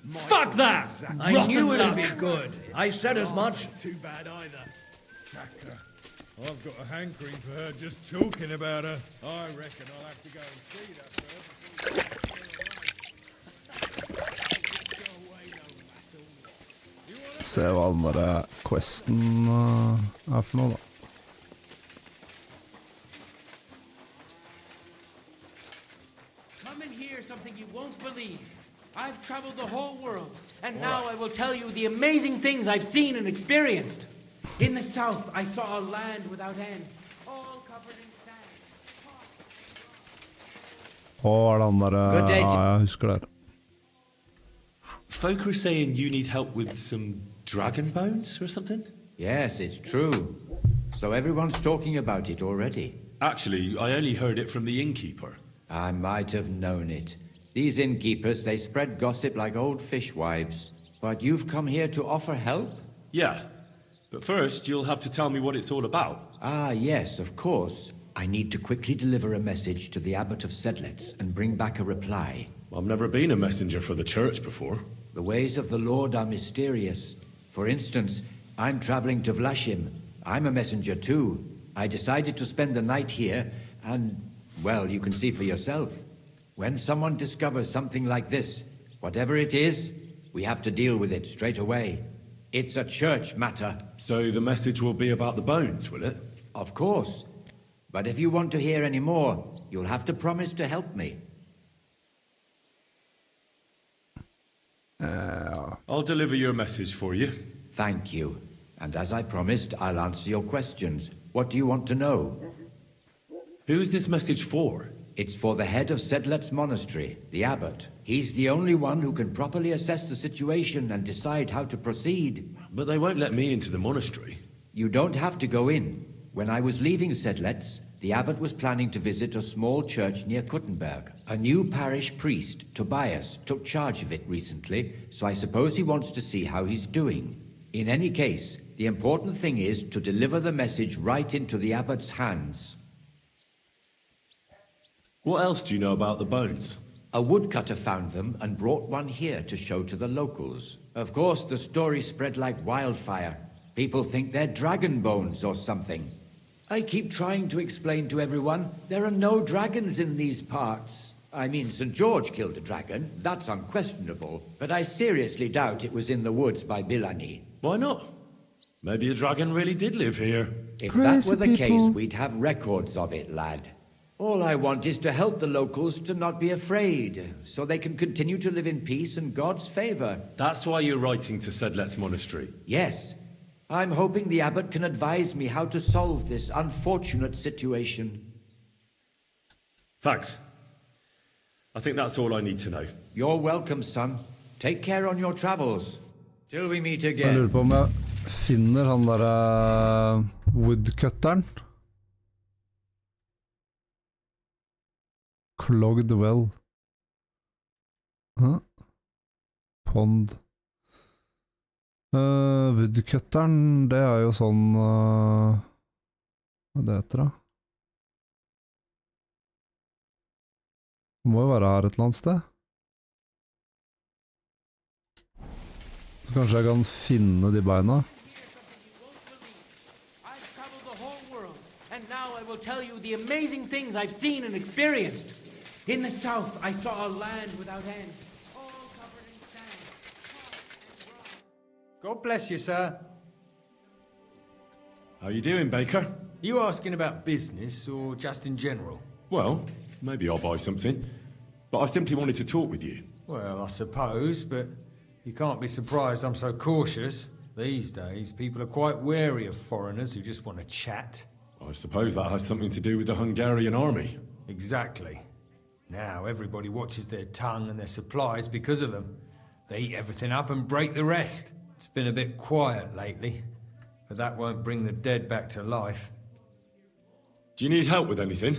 Fuck that! I knew it'd be good. I said as much. Too bad either. Sacker. I've got a hankering for her just talking about her. I reckon I'll have to go and see that first. Se hva den der questen er for noe, da. Come and hear something you won't believe. I've traveled the whole world, and now I will tell you the amazing things I've seen and experienced. In the south, I saw a land without end, all covered in sand. Er det han der... Good day. Ja, jeg husker det. Folk are saying you need help with some dragon bones or something? Yes, it's true. So everyone's talking about it already. Actually, I only heard it from the innkeeper. I might have known it. These innkeepers, they spread gossip like old fishwives. But you've come here to offer help? Yeah, but first you'll have to tell me what it's all about. Ah, yes, of course. I need to quickly deliver a message to the Abbot of Sedlitz and bring back a reply. I've never been a messenger for the church before. The ways of the Lord are mysterious. For instance, I'm traveling to Vlashim. I'm a messenger too. I decided to spend the night here, and, well, you can see for yourself. When someone discovers something like this, whatever it is, we have to deal with it straight away. It's a church matter. So the message will be about the bones, will it? Of course. But if you want to hear any more, you'll have to promise to help me. I'll deliver your message for you. Thank you. And as I promised, I'll answer your questions. What do you want to know? Who's this message for? It's for the head of Sedlet's monastery, the abbot. He's the only one who can properly assess the situation and decide how to proceed. But they won't let me into the monastery. You don't have to go in. When I was leaving Sedlet's, the abbot was planning to visit a small church near Kuttenberg. A new parish priest, Tobias, took charge of it recently, so I suppose he wants to see how he's doing. In any case, the important thing is to deliver the message right into the abbot's hands. What else do you know about the bones? A woodcutter found them and brought one here to show to the locals. Of course, the story spread like wildfire. People think they're dragon bones or something. I keep trying to explain to everyone there are no dragons in these parts. I mean, St. George killed a dragon, that's unquestionable, but I seriously doubt it was in the woods by Bilani. Why not? Maybe a dragon really did live here. If that were the case, we'd have records of it, lad. All I want is to help the locals to not be afraid, so they can continue to live in peace and God's favor. That's why you're writing to Sedlet's monastery? Yes. I'm hoping the abbot can advise me how to solve this unfortunate situation. Thanks. I think that's all I need to know. You're welcome, son. Take care on your travels. Till we meet Jeg again. lurer på om jeg finner han der woodcutteren. Clogged well. Huh? Pond. Woodcutteren, det er jo sånn... hva det heter da? Det må jo være her et eller annet sted. Så kanskje jeg kan finne de beina. I've traveled the whole world, and now I will tell you the amazing things I've seen and experienced. In the south, I saw a land without end, all covered in sand. God bless you, sir. How you doing, Baker? You asking about business or just in general? Well, maybe I'll buy something. But I simply wanted to talk with you. Well, I suppose, but You can't be surprised I'm so cautious. These days, people are quite wary of foreigners who just want to chat. I suppose that has something to do with the Hungarian army. Exactly. Now everybody watches their tongue and their supplies because of them. They eat everything up and break the rest. It's been a bit quiet lately, but that won't bring the dead back to life. Do you need help with anything?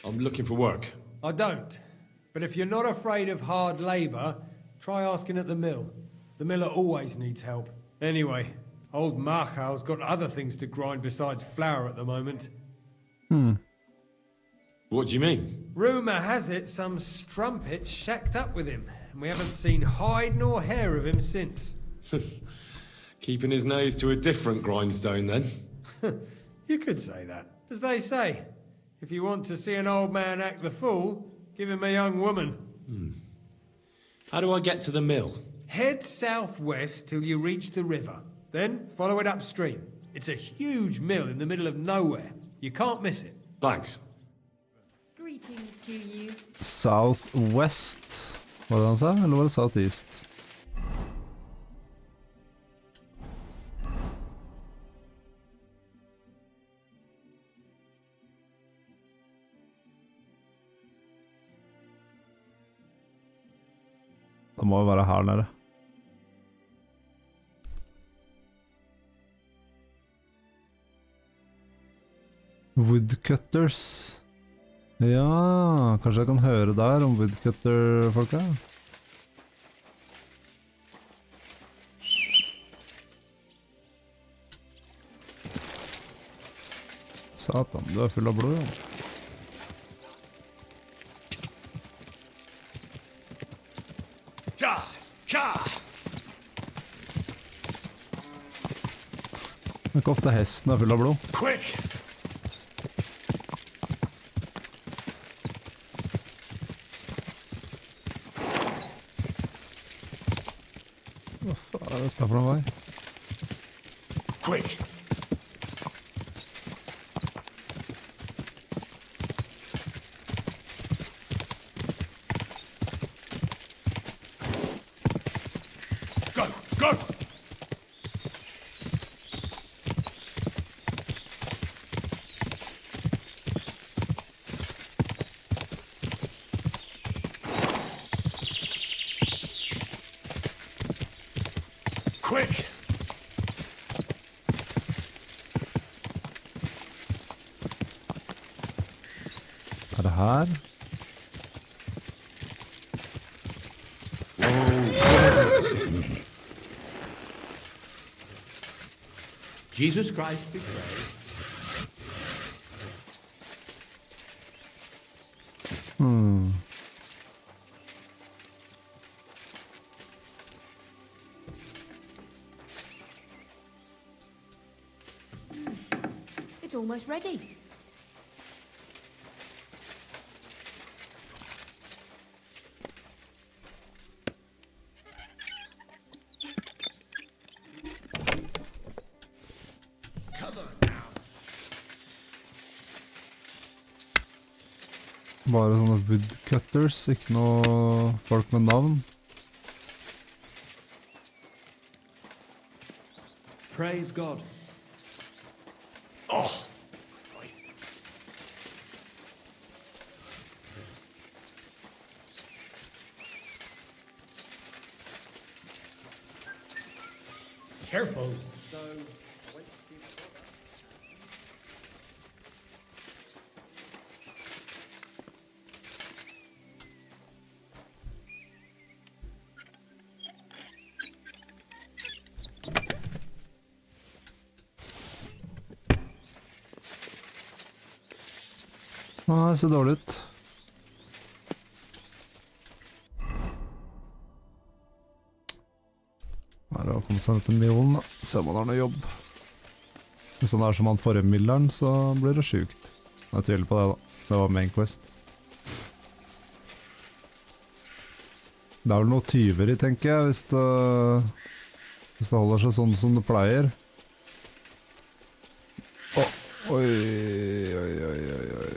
I'm looking for work. I don't. But if you're not afraid of hard labour, try asking at the mill. The miller always needs help. Anyway, old Marchal's got other things to grind besides flour at the moment. What do you mean? Rumour has it some strumpet shacked up with him, and we haven't seen hide nor hair of him since. Keeping his nose to a different grindstone, then? You could say that. As they say, if you want to see an old man act the fool, give him a young woman. How do I get to the mill? Head southwest till you reach the river. Then follow it upstream. It's a huge mill in the middle of nowhere. You can't miss it. Thanks. Greetings to you. Southwest, var det han sa? Eller var det southeast? Det må jo være her nede. Woodcutters. Ja, kanskje jeg kan høre der om woodcutter-folka? Satan, du er full av blod, ja. Det er ikke ofte hesten er full av blod. Quick! Hva faen er dette for noe vei? Quick! Go! Go! Quick! Er det her? Jesus Christ be praised. It's almost ready. Bare sånne woodcutters, ikke noe folk med navn. Praise God. Oh! Christ. Careful. Det ser dårlig ut. Her er det å komme seg ned til millen da. Se om han har noe jobb. Hvis han er som han forrige milleren, så blir det sjukt. Jeg tviler på det da. Det var main quest. Det er vel noe tyveri, tenker jeg, hvis det holder seg sånn som det pleier. Oi, oi, oi, oi, oi.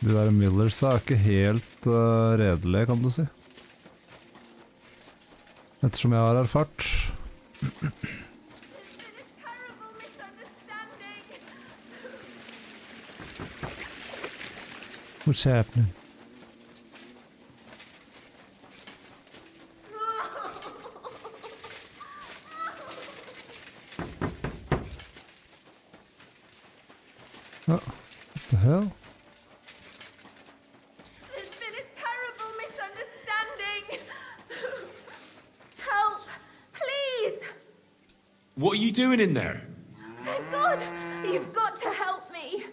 Du De der Millersa ikke helt redelige, kan du si. Ettersom jeg har erfart. What's happening? Oh, what the hell? There's been a terrible misunderstanding. Help, please. What are you doing in there? Thank God, you've got to help me.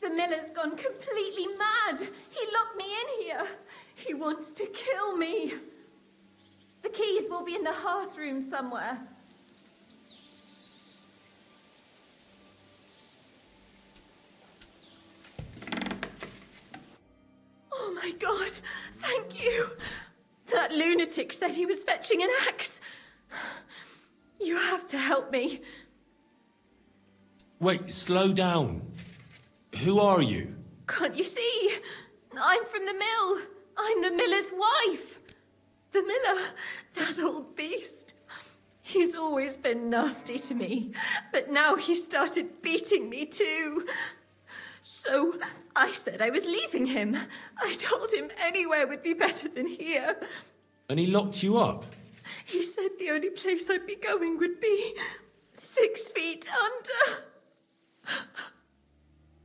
The miller's gone completely mad. He locked me in here. He wants to kill me. The keys will be in the hearth room somewhere. Oh my God, thank you. That lunatic said he was fetching an axe. You have to help me. Wait, slow down. Who are you? Can't you see? I'm from the mill. I'm the miller's wife. The miller, that old beast. He's always been nasty to me, but now he started beating me too. So I said I was leaving him. I told him anywhere would be better than here. And he locked you up? He said the only place I'd be going would be 6 feet under.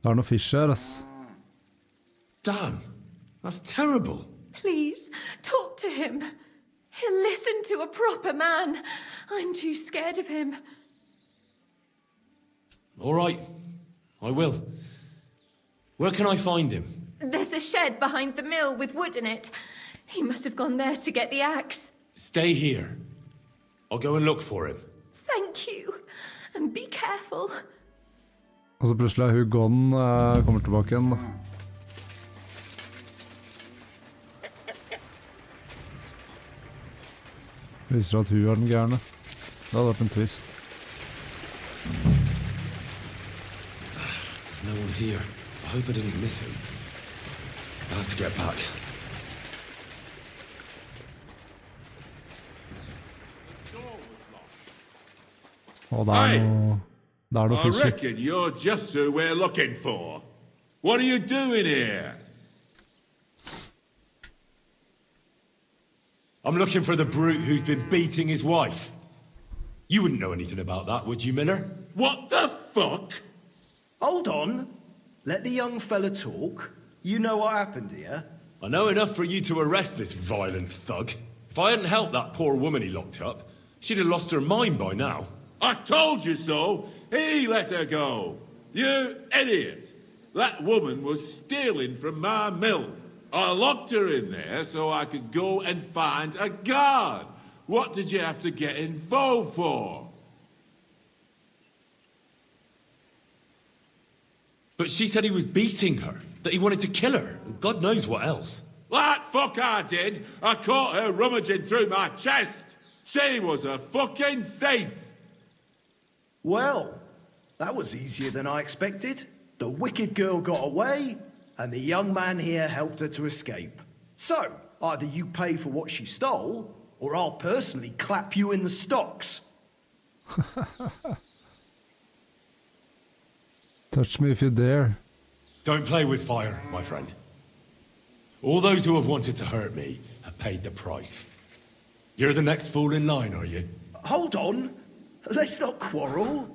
Det noe fish her, ass. Damn, that's terrible. Please, talk to him. He'll listen to a proper man. I'm too scared of him. All right, I will. Where can I find him? There's a shed behind the mill with wood in it. He must have gone there to get the axe. Stay here. I'll go and look for him. Thank you. And be careful. Og så plutselig er hun gone, kommer tilbake igjen da. Viser at hun er den gærne. Det hadde vært en twist. There's no one here. I hope I didn't miss him. I have to get back. Og det er noe... Det er noe I fish. reckon you're just who we're looking for. What are you doing here? I'm looking for the brute who's been beating his wife. You wouldn't know anything about that, would you, Miller? What the fuck? Hold on. Let the young fella talk. You know what happened here? I know enough for you to arrest this violent thug. If I hadn't helped that poor woman he locked up, she'd have lost her mind by now. I told you so. He let her go. You idiot. That woman was stealing from my mill. I locked her in there so I could go and find a guard. What did you have to get involved for? But she said he was beating her, that he wanted to kill her, and God knows what else. That fuck I did. I caught her rummaging through my chest. She was a fucking thief. Well, that was easier than I expected. The wicked girl got away, and the young man here helped her to escape. So, either you pay for what she stole, or I'll personally clap you in the stocks. Touch me if you dare. Don't play with fire, my friend. All those who have wanted to hurt me have paid the price. You're the next fool in line, are you? Hold on. Let's not quarrel.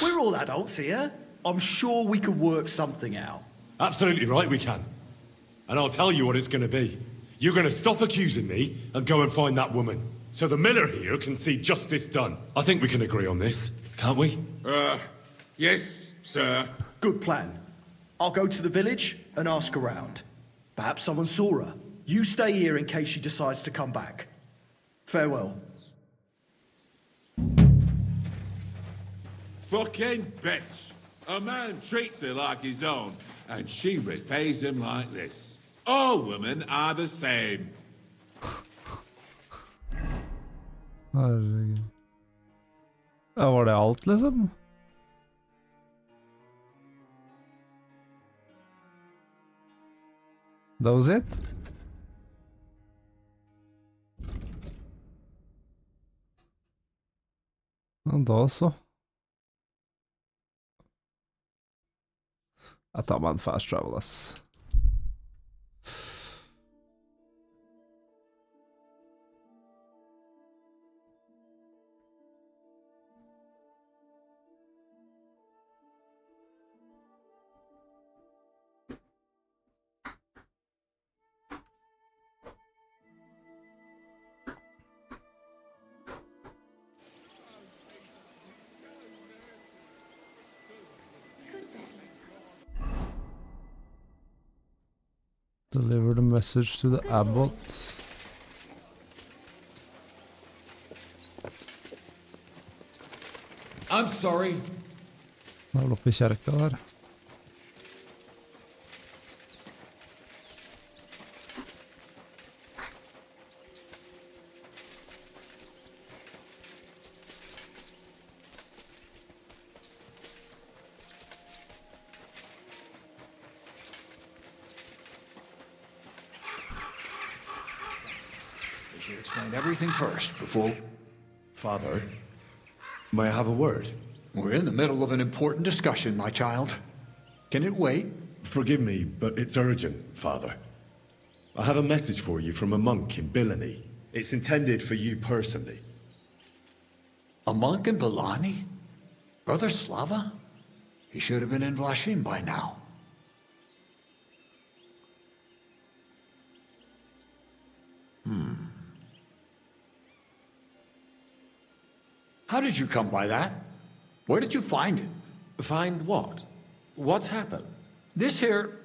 We're all adults here. I'm sure we can work something out. Absolutely right, we can. And I'll tell you what it's going to be. You're going to stop accusing me and go and find that woman. So the miller here can see justice done. I think we can agree on this, can't we? Yes, sir. Good plan. I'll go to the village and ask around. Perhaps someone saw her. You stay here in case she decides to come back. Farewell. Fucking bitch. A man treats her like his own, and she repays him like this. All women are the same. Herregud. Ja, var det alt, liksom? That was it? Ja, da så. Jeg tar meg en fast travel, ass. Deliver the message to the abbot. I'm sorry. Det er vel oppe i kjerka der. Everything first, before... Father, may I have a word? We're in the middle of an important discussion, my child. Can it wait? Forgive me, but it's urgent, Father. I have a message for you from a monk in Bilani. It's intended for you personally. A monk in Bilani? Brother Slava? He should have been in Vlashim by now. How did you come by that? Where did you find it? Find what? What's happened? This here,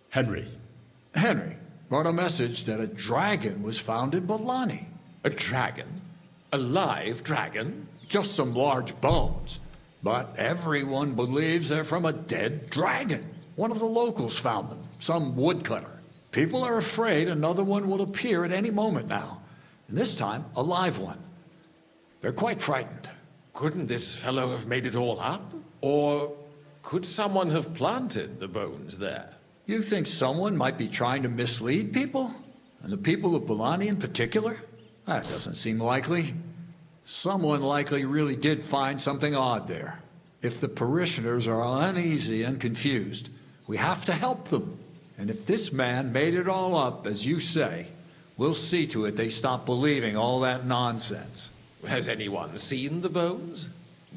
Henry. Henry brought a message that a dragon was found in Bilani. A dragon? A live dragon? Just some large bones. But everyone believes they're from a dead dragon. One of the locals found them, some woodcutter. People are afraid another one will appear at any moment now. And this time, a live one. They're quite frightened. Couldn't this fellow have made it all up? Or could someone have planted the bones there? You think someone might be trying to mislead people? And the people of Bilani in particular? That doesn't seem likely. Someone likely really did find something odd there. If the parishioners are uneasy and confused, we have to help them. And if this man made it all up, as you say, we'll see to it they stop believing all that nonsense. Has anyone seen the bones?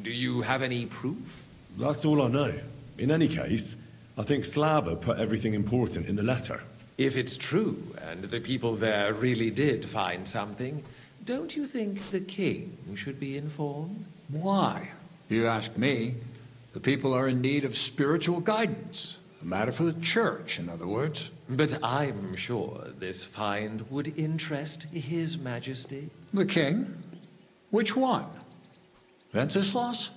Do you have any proof? That's all I know. In any case, I think Slava put everything important in the letter. If it's true, and the people there really did find something, don't you think the king should be informed? Why? You ask me. The people are in need of spiritual guidance. A matter for the church, in other words. But I'm sure this find would interest His Majesty. The king? Which one? Wenceslas?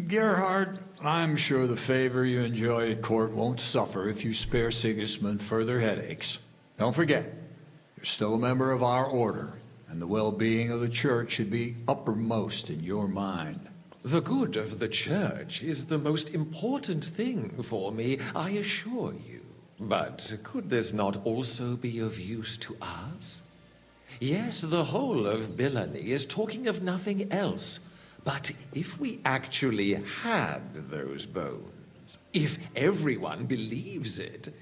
Gerhard, I'm sure the favor you enjoy at court won't suffer if you spare Sigismund further headaches. Don't forget, you're still a member of our order, and the well-being of the church should be uppermost in your mind. The good of the church is the most important thing for me, I assure you. But could this not also be of use to us? Yes, the whole of Bilani is talking of nothing else. But if we actually had those bones, if everyone believes it,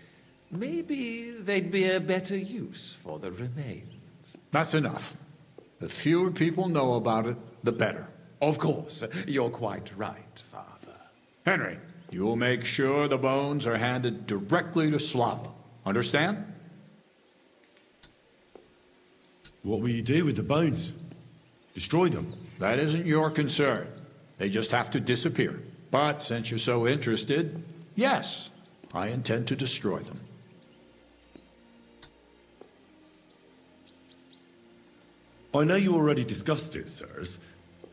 maybe they'd be a better use for the remains. That's enough. The fewer people know about it, the better. Of course, you're quite right, Father. Henry, you will make sure the bones are handed directly to Slava. Understand? What will you do with the bones? Destroy them? That isn't your concern. They just have to disappear. But since you're so interested, yes, I intend to destroy them. I know you already discussed it, sirs,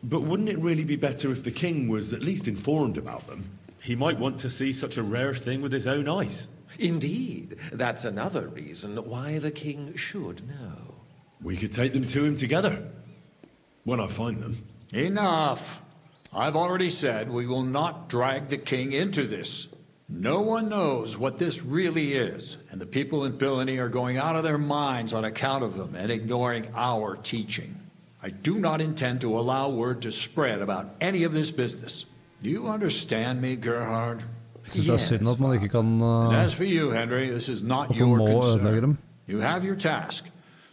but wouldn't it really be better if the king was at least informed about them? He might want to see such a rare thing with his own eyes. Indeed, that's another reason why the king should know. We could take them to him together. When I find them. Enough. I've already said we will not drag the king into this. No one knows what this really is, and the people in Billany are going out of their minds on account of them and ignoring our teaching. I do not intend to allow word to spread about any of this business. Do you understand me, Gerhard? Jeg synes det er synd at man ikke kan And as for you, Henry, this is not at man your må ødelegge concern. dem. You have your task,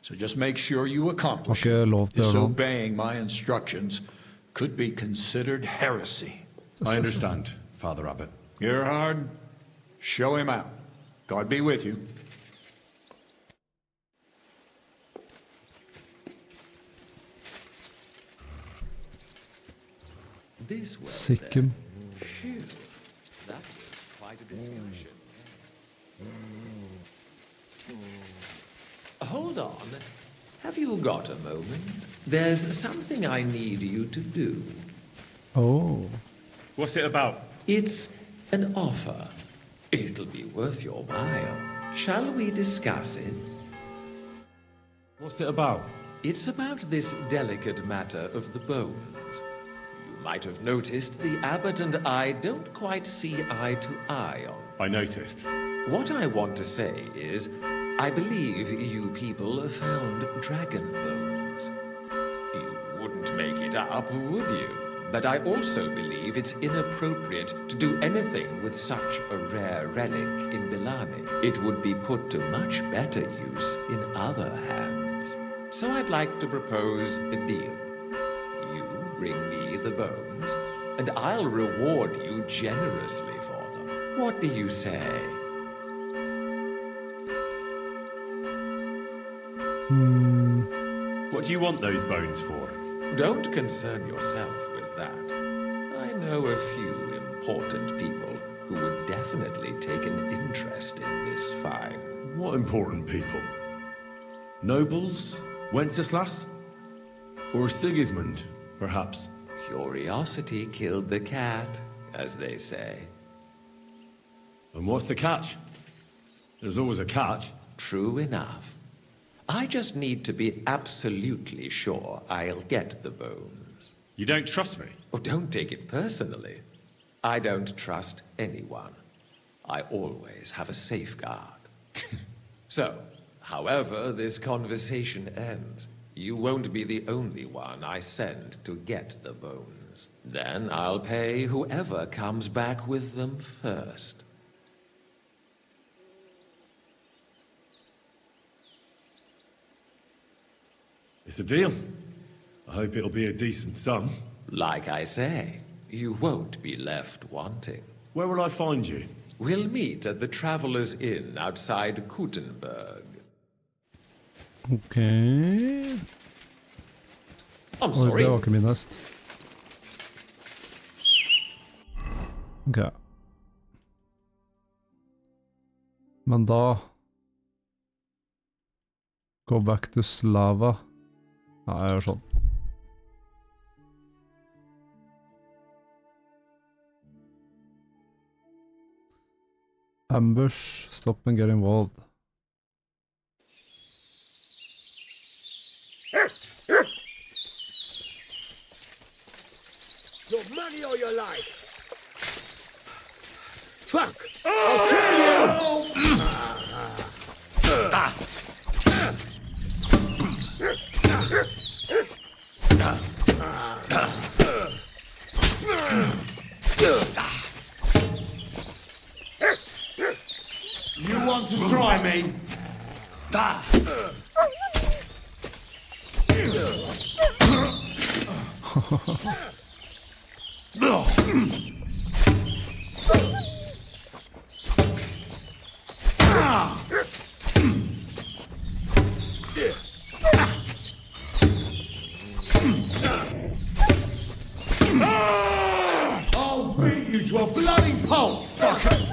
so just make sure you Har accomplish ikke it. lov til å gjøre noe annet. Disobeying my instructions could be considered heresy. I understand, Father Abbot. Gerhard, show him out. God be with you. Sikkim. Phew, that was quite a discussion. Hold on. Have you got a moment? There's something I need you to do. Oh. What's it about? It's an offer. It'll be worth your while. Shall we discuss it? What's it about? It's about this delicate matter of the bones. You might have noticed the abbot and I don't quite see eye to eye on. I noticed. What I want to say is, I believe you people have found dragon bones. You wouldn't make it up, would you? But I also believe it's inappropriate to do anything with such a rare relic in Billani. It would be put to much better use in other hands. So I'd like to propose a deal. You bring me the bones, and I'll reward you generously for them. What do you say? What do you want those bones for? Don't concern yourself with that. I know a few important people who would definitely take an interest in this find. What important people? Nobles? Wenceslas? Or Sigismund, perhaps? Curiosity killed the cat, as they say. And what's the catch? There's always a catch. True enough. I just need to be absolutely sure I'll get the bones. You don't trust me? Oh, don't take it personally. I don't trust anyone. I always have a safeguard. So, however this conversation ends, you won't be the only one I send to get the bones. Then I'll pay whoever comes back with them first. It's a deal. I hope it'll be a decent sum. Like I say, you won't be left wanting. Where will I find you? We'll meet at the Traveller's Inn outside Kuttenberg. Okay. I'm Oi, sorry. det var ikke min hest. Ok. Men da... Go back to Slava. Ja, jeg gjør sånn. Ambush, stop and get involved. Your money or your life? Fuck! I'll kill you! You want to try me? I'll beat you to a bloody pulp, fucker!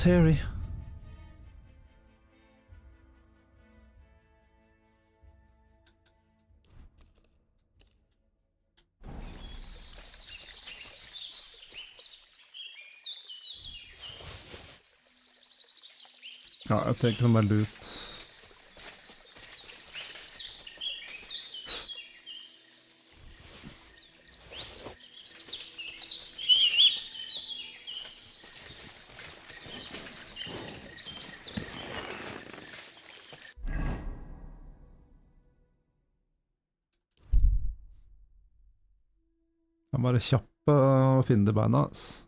Terry. Ja, jeg tenker noe mer lut. Jeg må være kjappe og finne de beina, ass.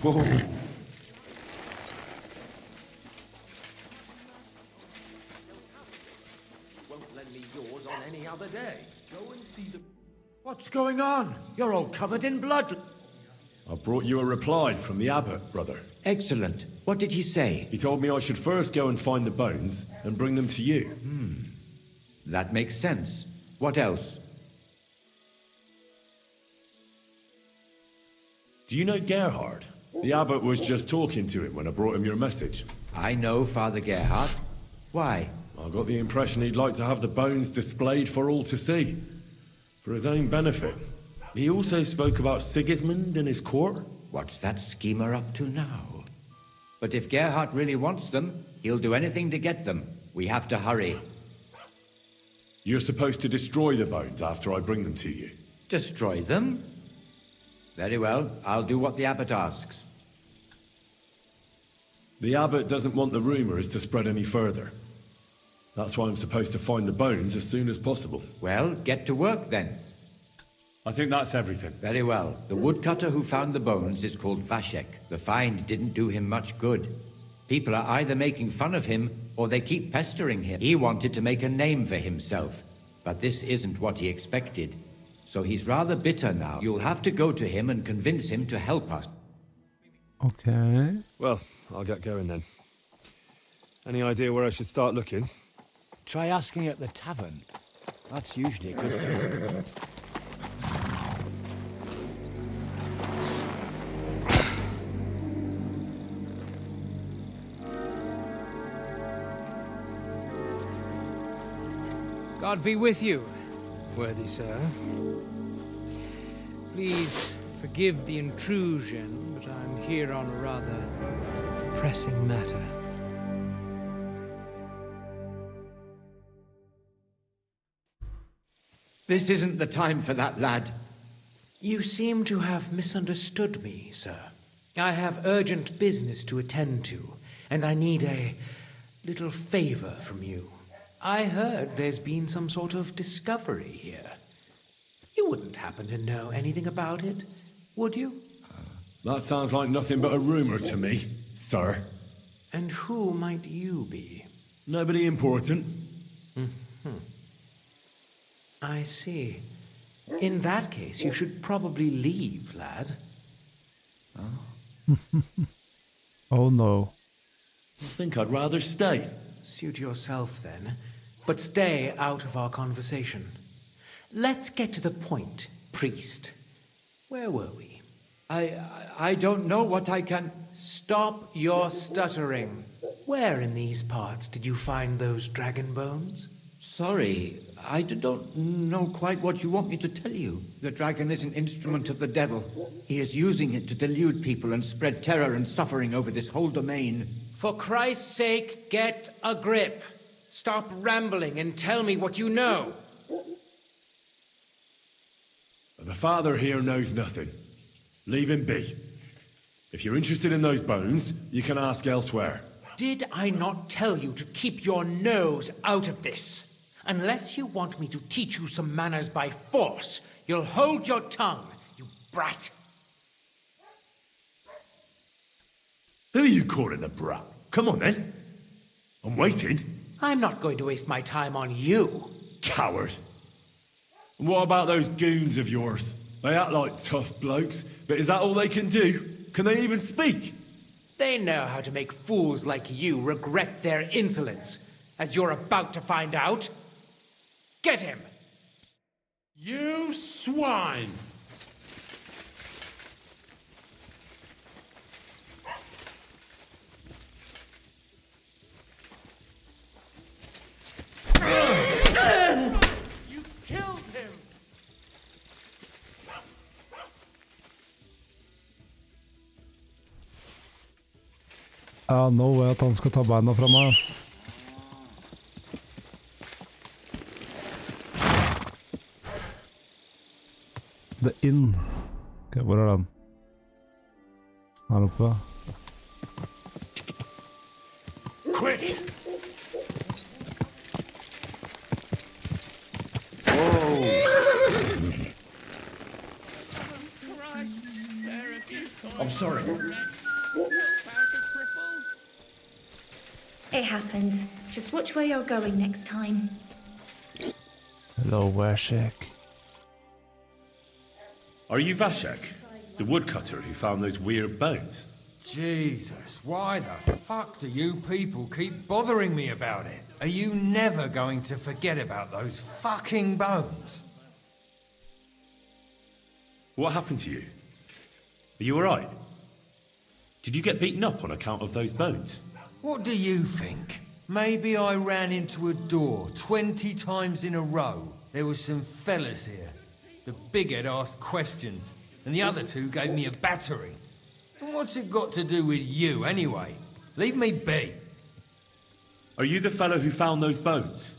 Whoa. Won't lend me yours on any other day. Go and see the... What's going on? You're all covered in blood. I brought you a reply from the abbot, brother. Excellent. What did he say? He told me I should first go and find the bones and bring them to you. That makes sense. What else? Do you know Gerhard? The abbot was just talking to him when I brought him your message. I know Father Gerhard. Why? I got the impression he'd like to have the bones displayed for all to see, for his own benefit. He also spoke about Sigismund and his court. What's that schemer up to now? But if Gerhard really wants them, he'll do anything to get them. We have to hurry. You're supposed to destroy the bones after I bring them to you. Destroy them? Very well, I'll do what the abbot asks. The abbot doesn't want the rumors to spread any further. That's why I'm supposed to find the bones as soon as possible. Well, get to work then. I think that's everything. Very well. The woodcutter who found the bones is called Vashek. The find didn't do him much good. People are either making fun of him, or they keep pestering him. He wanted to make a name for himself, but this isn't what he expected. So he's rather bitter now. You'll have to go to him and convince him to help us. Okay. Well, I'll get going then. Any idea where I should start looking? Try asking at the tavern. That's usually a good place. God be with you, worthy sir. Please forgive the intrusion, but I'm here on a rather pressing matter. This isn't the time for that, lad. You seem to have misunderstood me, sir. I have urgent business to attend to, and I need a little favor from you. I heard there's been some sort of discovery here. You wouldn't happen to know anything about it, would you? That sounds like nothing but a rumor to me, sir. And who might you be? Nobody important. I see. In that case, you should probably leave, lad. Oh no. I think I'd rather stay. Suit yourself, then. But stay out of our conversation. Let's get to the point, priest. Where were we? I don't know what I can... Stop your stuttering. Where in these parts did you find those dragon bones? Sorry, I don't know quite what you want me to tell you. The dragon is an instrument of the devil. He is using it to delude people and spread terror and suffering over this whole domain. For Christ's sake, get a grip. Stop rambling and tell me what you know. The father here knows nothing. Leave him be. If you're interested in those bones, you can ask elsewhere. Did I not tell you to keep your nose out of this? Unless you want me to teach you some manners by force, you'll hold your tongue, you brat. Who are you calling a brat? Come on then. I'm waiting. I'm not going to waste my time on you. Coward. And what about those goons of yours? They act like tough blokes, but is that all they can do? Can they even speak? They know how to make fools like you regret their insolence, as you're about to find out. Get him! You swine! You killed him! Ja, nå vet jeg at han skal ta beina fra meg, ass. The Inn. Ok, hvor er den? Her oppe. Quick! I'm sorry. It happens. Just watch where you're going next time. Hello, Vashek. Are you Vashek? The woodcutter who found those weird bones? Jesus, why the fuck do you people keep bothering me about it? Are you never going to forget about those fucking bones? What happened to you? Are you alright? Did you get beaten up on account of those bones? What do you think? Maybe I ran into a door 20 times in a row. There were some fellas here. The bighead asked questions, and the other two gave me a battering. And what's it got to do with you, anyway? Leave me be. Are you the fellow who found those bones?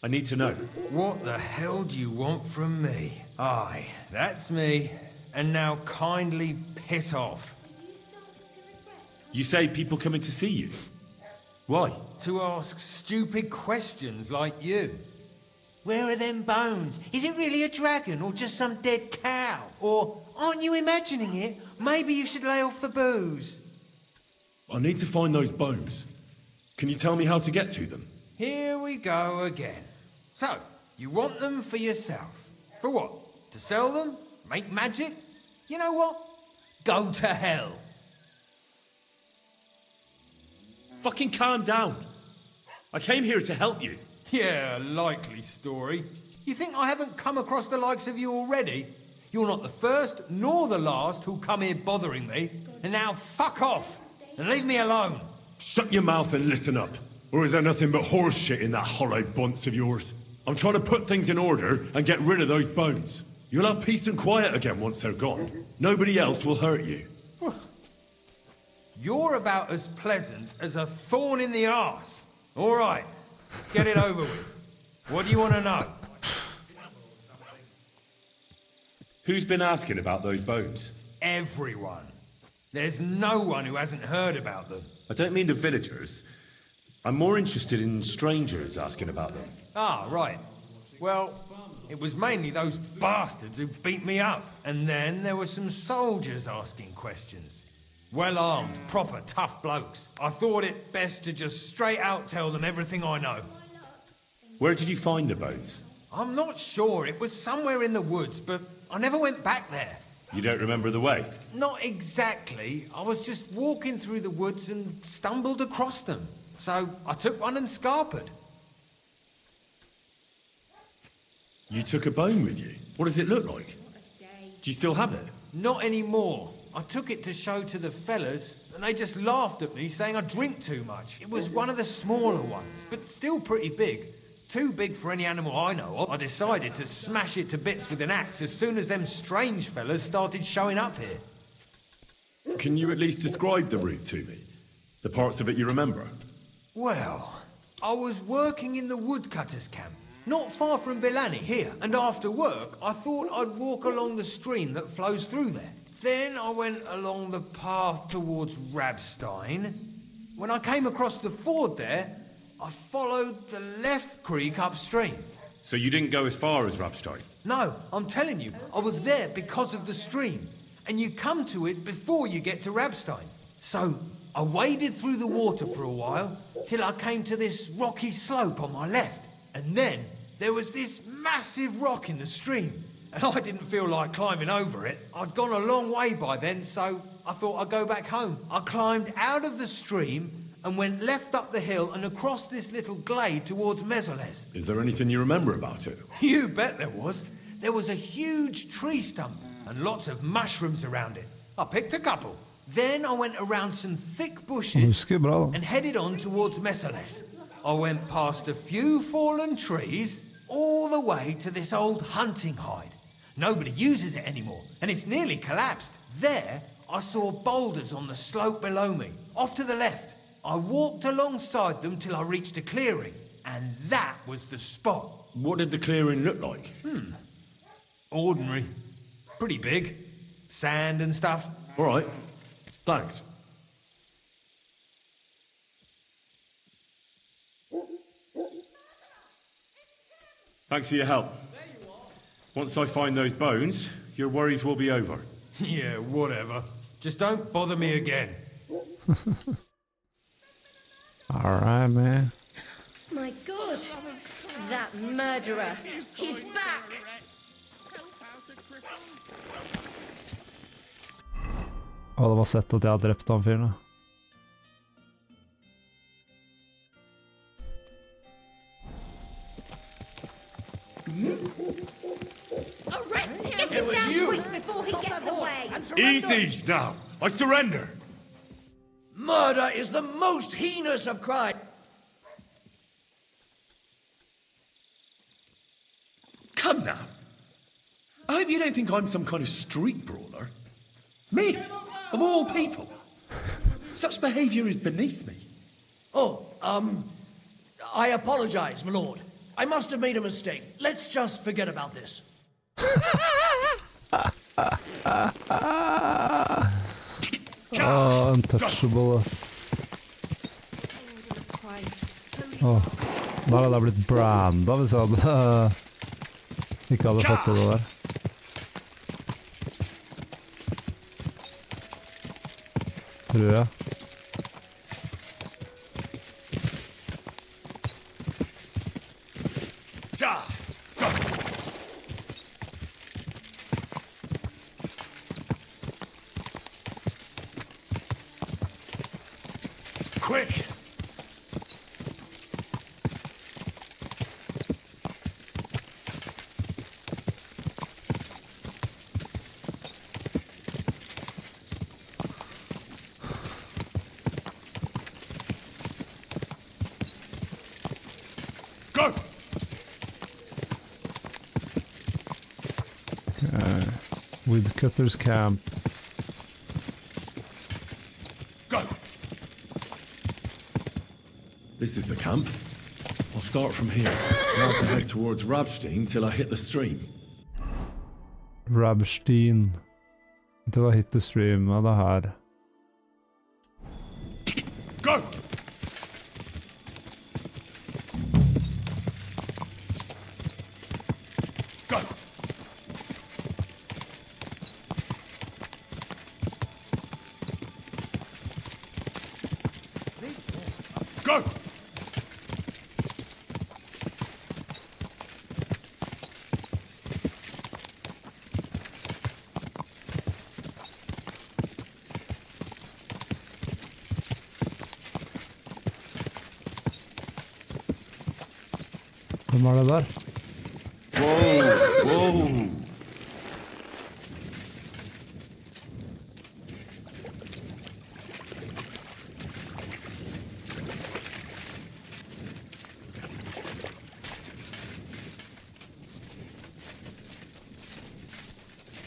I need to know. What the hell do you want from me? Aye, that's me. And now kindly piss off. You say people come in to see you? Why? To ask stupid questions like you. Where are them bones? Is it really a dragon or just some dead cow? Or aren't you imagining it? Maybe you should lay off the booze. I need to find those bones. Can you tell me how to get to them? Here we go again. So, you want them for yourself. For what? To sell them? Make magic? You know what? Go to hell. Fucking calm down. I came here to help you. Yeah, likely story. You think I haven't come across the likes of you already? You're not the first nor the last who'll come here bothering me. And now fuck off and leave me alone. Shut your mouth and listen up. Or is there nothing but horse shit in that hollow bunce of yours? I'm trying to put things in order and get rid of those bones. You'll have peace and quiet again once they're gone. Nobody else will hurt you. You're about as pleasant as a thorn in the arse. All right, let's get it over with. What do you want to know? Who's been asking about those bones? Everyone. There's no one who hasn't heard about them. I don't mean the villagers. I'm more interested in strangers asking about them. Ah, right. Well, it was mainly those bastards who beat me up. And then there were some soldiers asking questions. Well-armed, proper tough blokes. I thought it best to just straight out tell them everything I know. Where did you find the bones? I'm not sure. It was somewhere in the woods, but I never went back there. You don't remember the way? Not exactly. I was just walking through the woods and stumbled across them. So I took one and scarpered. You took a bone with you? What does it look like? Do you still have it? Not anymore. I took it to show to the fellas, and they just laughed at me, saying I drink too much. It was one of the smaller ones, but still pretty big. Too big for any animal I know of. I decided to smash it to bits with an axe as soon as them strange fellas started showing up here. Can you at least describe the route to me? The parts of it you remember? Well, I was working in the woodcutters' camp, not far from Bilani here, and after work, I thought I'd walk along the stream that flows through there. Then I went along the path towards Rabstein. When I came across the ford there, I followed the left creek upstream. So you didn't go as far as Rabstein? No, I'm telling you, I was there because of the stream. And you come to it before you get to Rabstein. So I waded through the water for a while, till I came to this rocky slope on my left. And then there was this massive rock in the stream. and I didn't feel like climbing over it. I'd gone a long way by then, so I thought I'd go back home. I climbed out of the stream and went left up the hill and across this little glade towards Mesoles. Is there anything you remember about it? You bet there was. There was a huge tree stump and lots of mushrooms around it. I picked a couple. Then I went around some thick bushes and headed on towards Mesoles. I went past a few fallen trees all the way to this old hunting hide. Nobody uses it anymore, and it's nearly collapsed. There, I saw boulders on the slope below me, off to the left. I walked alongside them till I reached a clearing, and that was the spot. What did the clearing look like? Ordinary. Pretty big. Sand and stuff. All right. Thanks. Thanks for your help. Once I find those bones, your worries will be over. Yeah, whatever. Just don't bother me again. Alright, man. My God! That murderer! He's back! Alle har sett at jeg har drept han fyren. Get him down quick before he gets away! Easy now! I surrender! Murder is the most heinous of crimes. Come now. I hope you don't think I'm some kind of street brawler. Me, of all people. Such behaviour is beneath me. Oh, I apologize, my lord. I must have made a mistake. Let's just forget about this. Untouchable, ass. Da hadde jeg blitt branda hvis jeg hadde ikke hadde fått til det der. Tror jeg. Quick! Go! Woodcutter's camp. Go! This is the camp. I'll start from here. Now to head towards Rabstein till I hit the stream. Rabstein. Until I hit the stream. Ja, det her. Go! Go! Go! Hvem er det der? Whoa! Whoa!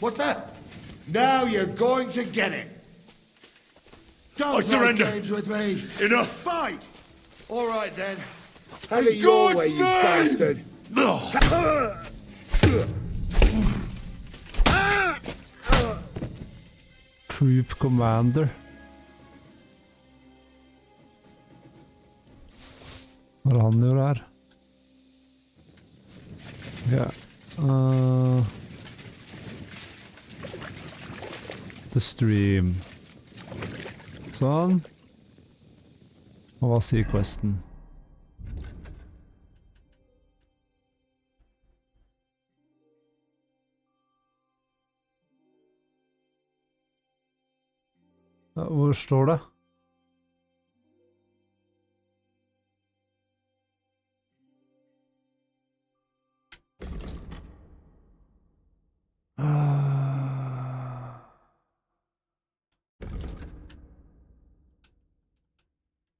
What's that? Now you're going to get it. Don't I surrender. play games with me. Enough! Fight! All right then. Have it your way, you bastard! Troop Commander. Hva er det han gjør her? Ja. The stream. Sånn. Og hva sier questen? Ja, hvor står det?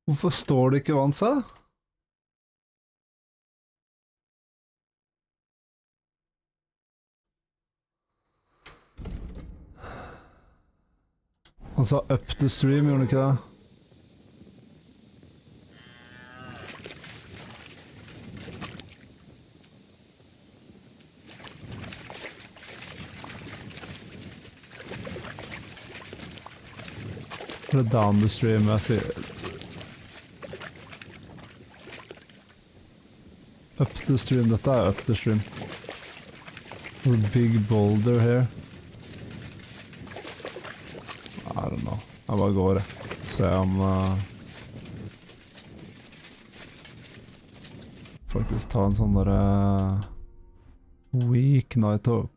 Hvorfor står det ikke hva han sa? Han sa up the stream, gjorde han ikke det? Eller down the stream, jeg sier... Up the stream, dette up the stream. A big boulder here. I don't know. Jeg bare går det. Se om... faktisk ta en sånn der... weak night talk.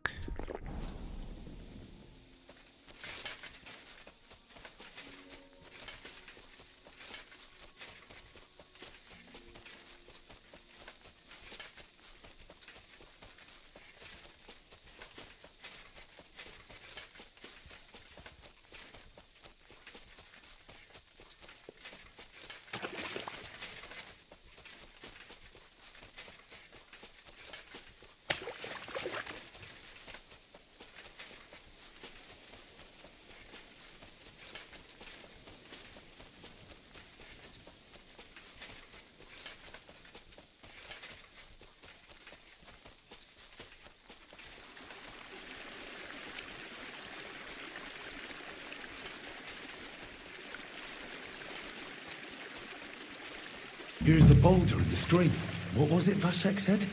Here's the boulder in the stream. What was it Vashek said?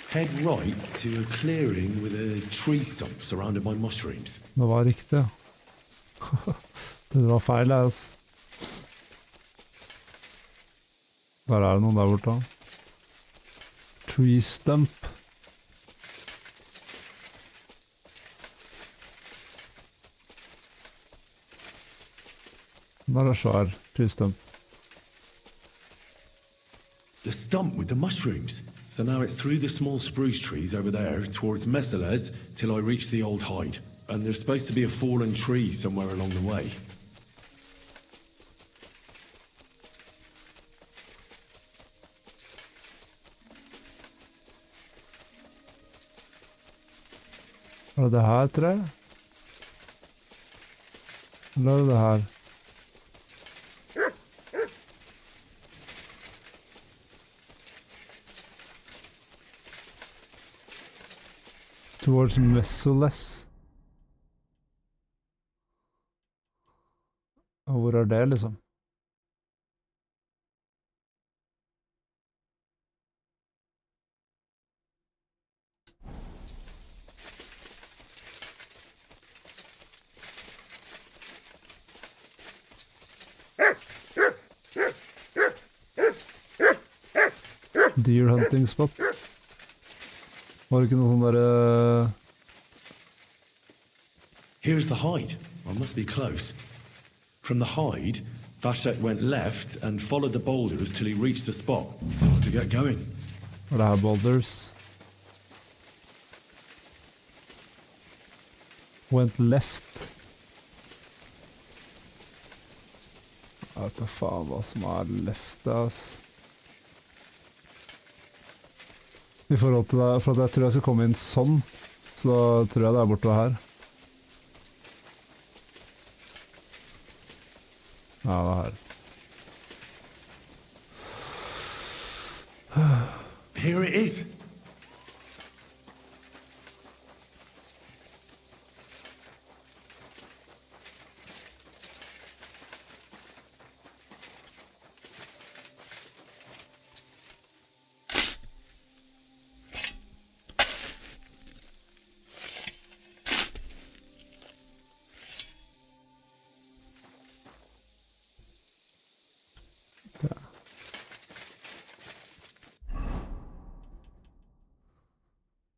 Head right to a clearing with a tree stump surrounded by mushrooms. Det var riktig. Det var feil, ass. Der det noen der borte. Tree stump. Der svær tree stump. The stump with the mushrooms. So now it's through the small spruce trees over there towards Messeles till I reach the old hide. And there's supposed to be a fallen tree somewhere along the way. Er det her, tror jeg? Eller er det her? Towards Messeles. Og hvor er det, liksom? Deer hunting spot. Var det ikke noe sånn der... Here's the hide. I must be close. From the hide, Vashek went left and followed the boulders till he reached the spot. Time to get going. Var det her boulders? Went left. Jeg vet da faen hva som er left, ass. I forhold til det, for at jeg tror jeg skal komme inn sånn, så da tror jeg det er bortover her. Ja, det er her. Here it is.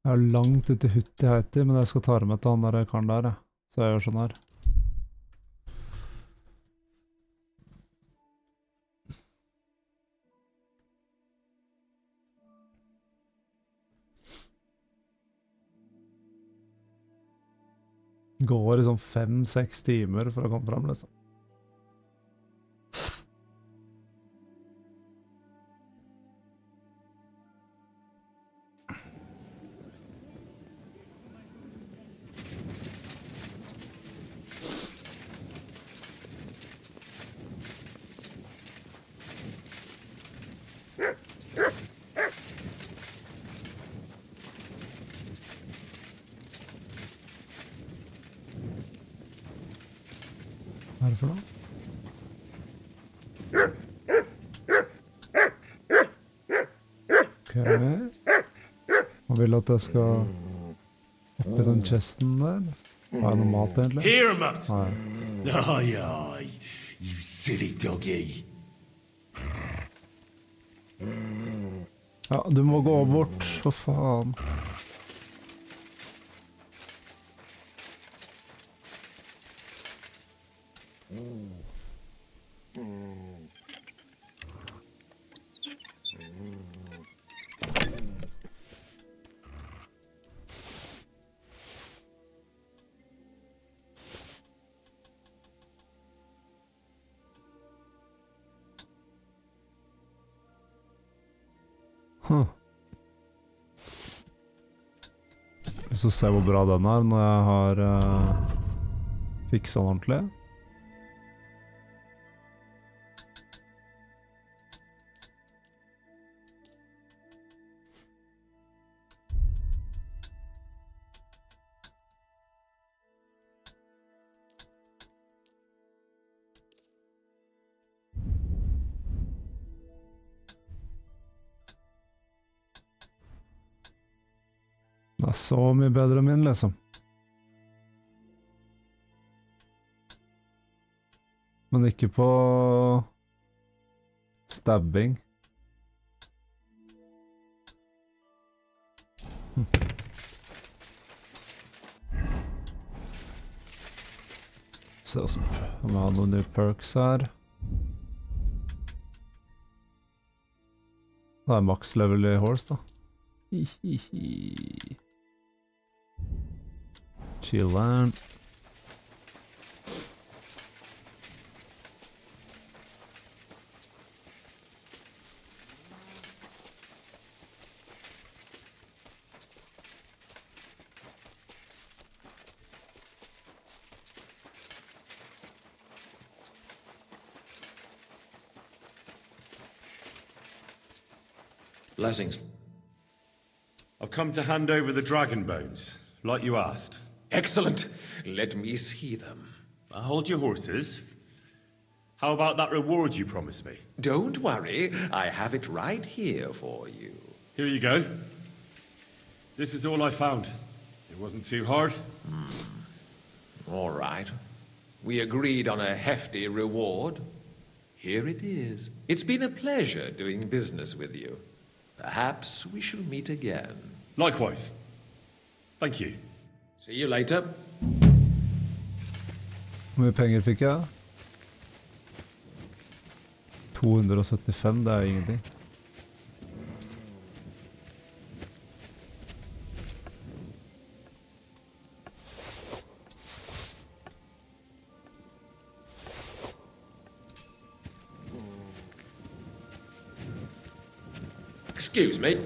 Jeg er langt ute i Hutti Heiti, men jeg skal ta med til han der karen der, så jeg gjør sånn her. Går i sånn 5-6 timer for å komme frem, liksom. Hva er det for noe? Ok. Han vil at jeg skal oppi den chesten der. Har jeg noe mat egentlig? Hear him out! Nei. Aye, aye, you silly doggy. Ja, du må gå bort, for faen. Så se hvor bra den er når jeg har fikset den ordentlig. Det er så mye bedre min, liksom. Men ikke på stabbing. Se om vi har noen nye perks her. Det er max level i horse, da. Hihihi. Chillern. Blessings. I've come to hand over the dragon bones, like you asked. Excellent. Let me see them. Hold your horses. How about that reward you promised me? Don't worry, I have it right here for you. Here you go. This is all I found. It wasn't too hard. All right. We agreed on a hefty reward. Here it is. It's been a pleasure doing business with you. Perhaps we shall meet again. Likewise. Thank you. See you later. Hvor mye penger fikk jeg? 275, det er ingenting. Excuse me.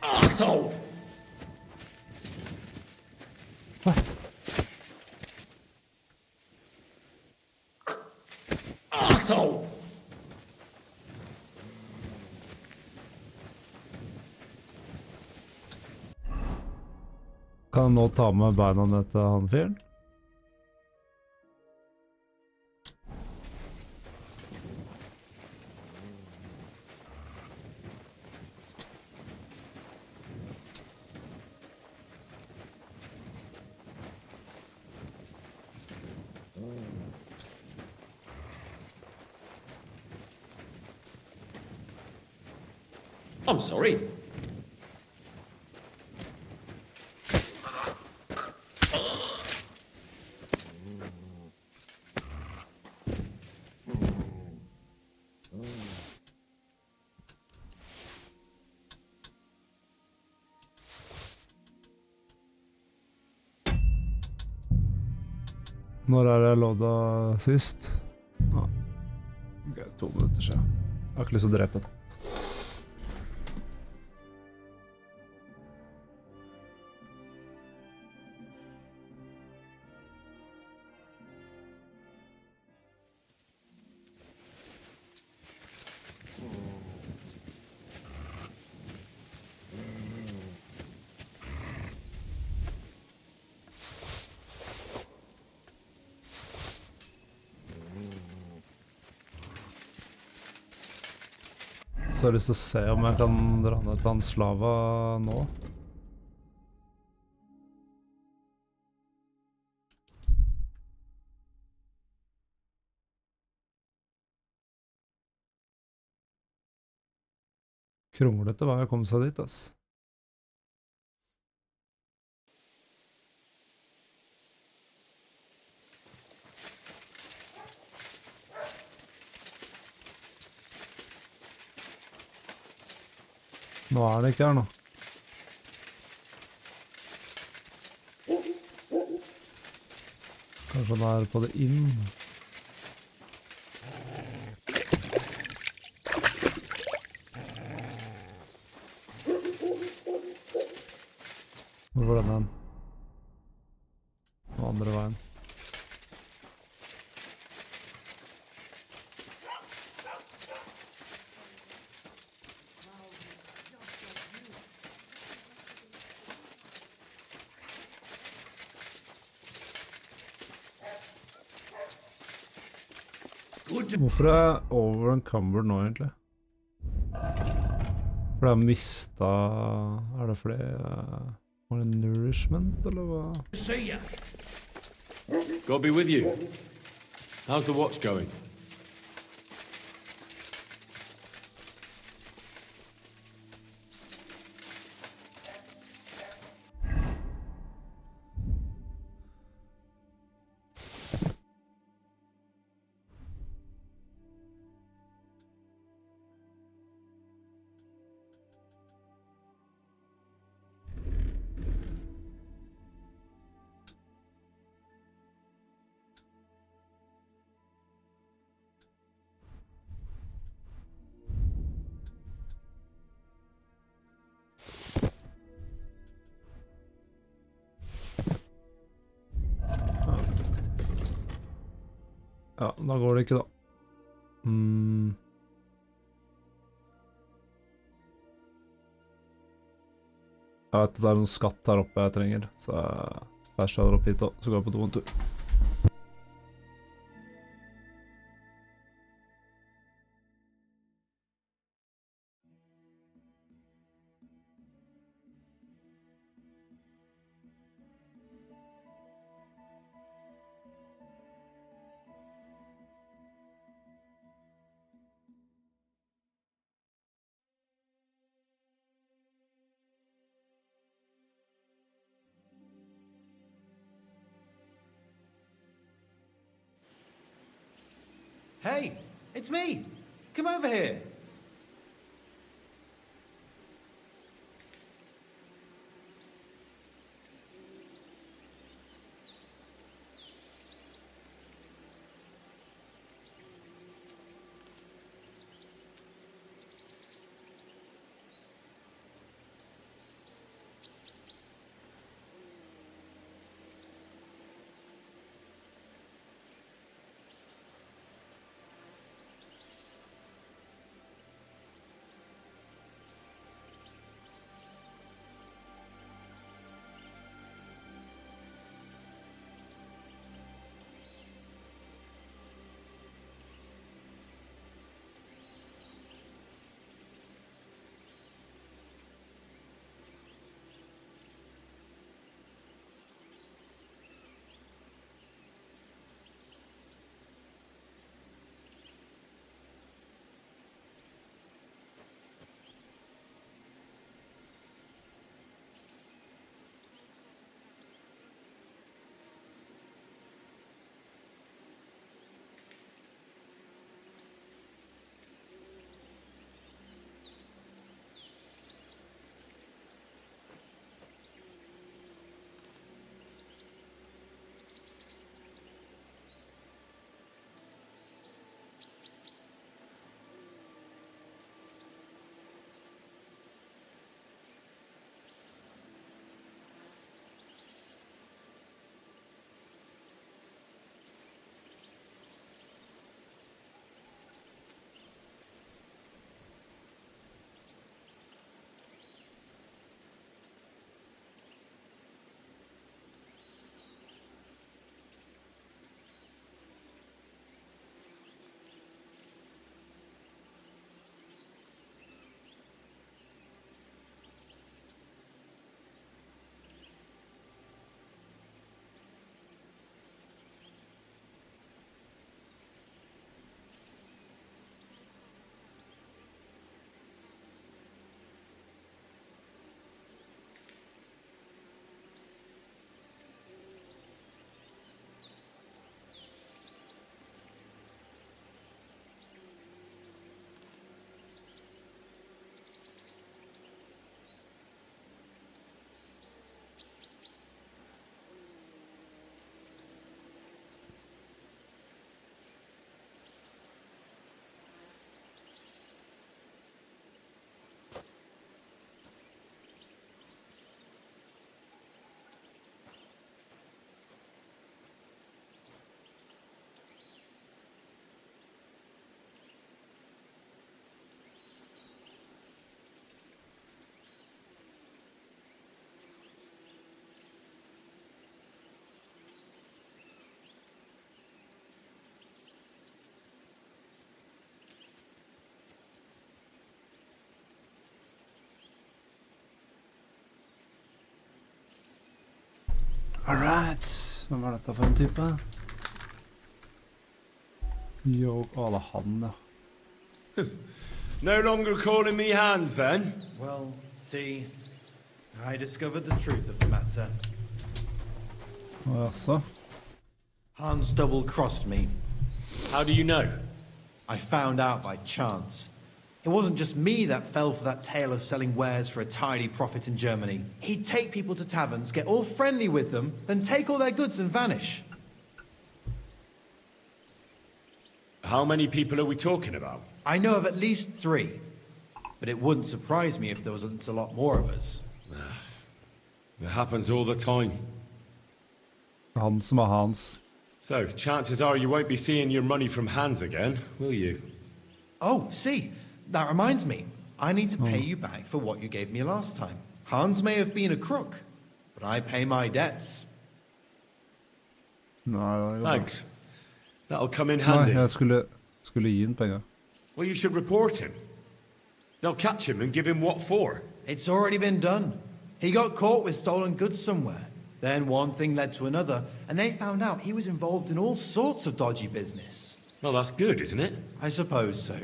Asshole! What? Asshole! Kan jeg nå ta med beina ned til han fyren? I'm sorry. Når er det jeg loada sist? Ja. Ok, 2 minutter siden. Jeg har ikke lyst til å drepe den. Så jeg har lyst til å se om jeg kan dra ned til hans slava nå. Kronglete vei å komme seg dit, ass. Nå er det ikke her nå. Kanskje han er på det inn. Hvor var den hen? Den andre veien. Hvorfor er jeg over encumbered nå, egentlig? For jeg har mistet... Er det fordi... Var det nourishment, eller hva? See ya. God be with you. How's the watch going? Ja, da går det ikke da. Jeg vet at det er noen skatt her oppe jeg trenger, så jeg skjønner opp hit da, så går jeg på do en tur. Hey, it's me. Come over here. Alright. Hvem var dette for en type? Jo, det er han, ja. No longer calling me Hans, then? Well, see, I discovered the truth of the matter. Jaså? Hans double-crossed me. How do you know? I found out by chance. It wasn't just me that fell for that tale of selling wares for a tidy profit in Germany. He'd take people to taverns, get all friendly with them, then take all their goods and vanish. How many people are we talking about? I know of at least 3. But it wouldn't surprise me if there wasn't a lot more of us. It happens all the time. Han som er Hans. So, chances are you won't be seeing your money from Hans again, will you? Oh, see, that reminds me. I need to pay you back for what you gave me last time. Hans may have been a crook, but I pay my debts. Nei, Thanks. That'll come in handy. Nei, jeg skulle gi den penger. Well, you should report him. They'll catch him and give him what for. It's already been done. He got caught with stolen goods somewhere. Then one thing led to another, and they found out he was involved in all sorts of dodgy business. Well, that's good, isn't it? I suppose so.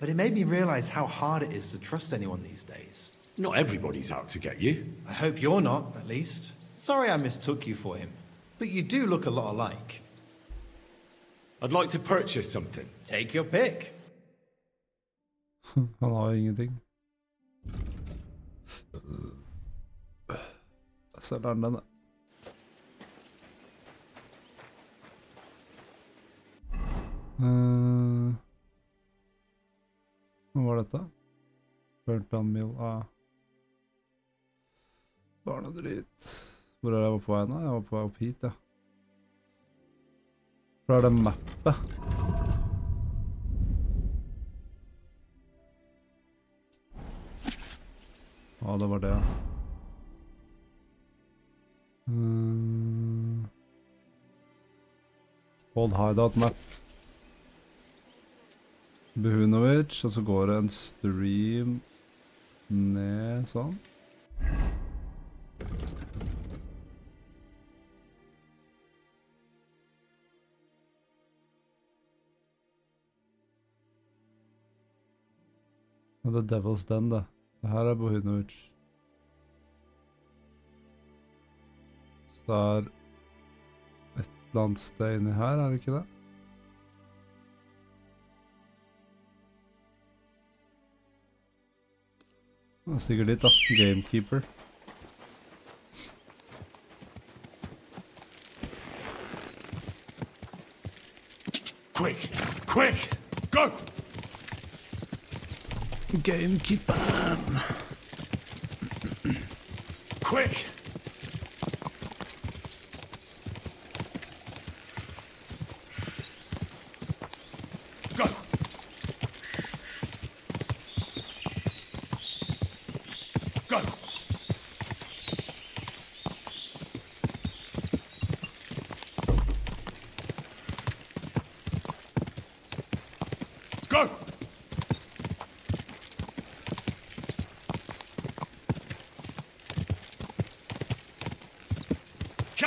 But it made me realize how hard it is to trust anyone these days. Not everybody's out to get you. I hope you're not, at least. Sorry I mistook you for him. But you do look a lot alike. I'd like to purchase something. Take your pick. Han har ingenting. Selger han denne. Hva var dette? Burnt on mill. Barnedrit. Hvor er jeg på vei nå? Jeg var på vei opp hit, ja. Hvor er det mappet? Ja, det var det. Old hideout map. Behunovic, og så går det en stream ned sånn. Og det er Devil's Den, det. Det her er Behunovic. Så det er et eller annet sted inni her, er det ikke det? Det er sikkert litt da, Gamekeeper. Quick! Quick! Go! Gamekeeper! Quick! Go! Go! Go!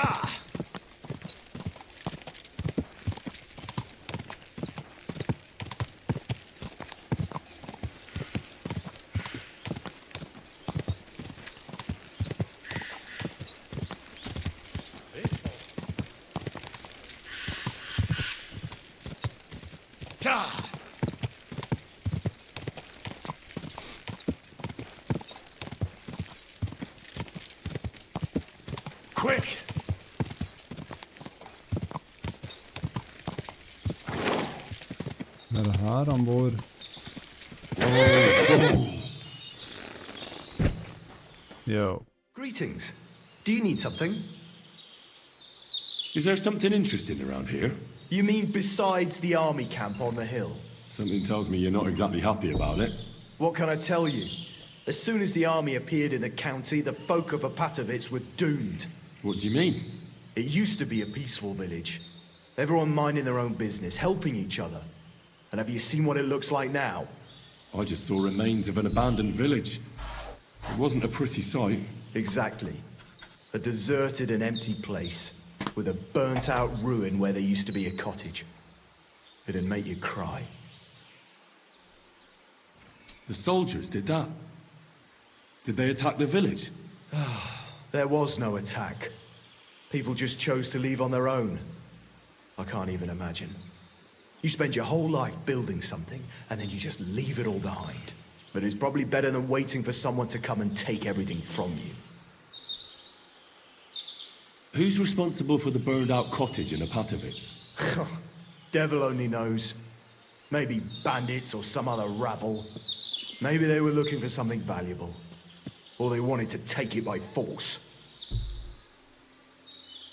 Ka! Ka! Quick! Det er det her han bor. Yo. Greetings. Do you need something? Is there something interesting around here? You mean besides the army camp on the hill? Something tells me you're not exactly happy about it. What can I tell you? As soon as the army appeared in the county, the folk of Apatovitz were doomed. What do you mean? It used to be a peaceful village. Everyone minding their own business, helping each other. And have you seen what it looks like now? I just saw remains of an abandoned village. It wasn't a pretty sight. Exactly. A deserted and empty place, with a burnt-out ruin where there used to be a cottage. It'd make you cry. The soldiers did that? Did they attack the village? There was no attack. People just chose to leave on their own. I can't even imagine. You spend your whole life building something, and then you just leave it all behind. But it's probably better than waiting for someone to come and take everything from you. Who's responsible for the burned-out cottage in Apatovitz? Devil only knows. Maybe bandits or some other rabble. Maybe they were looking for something valuable. Or they wanted to take it by force.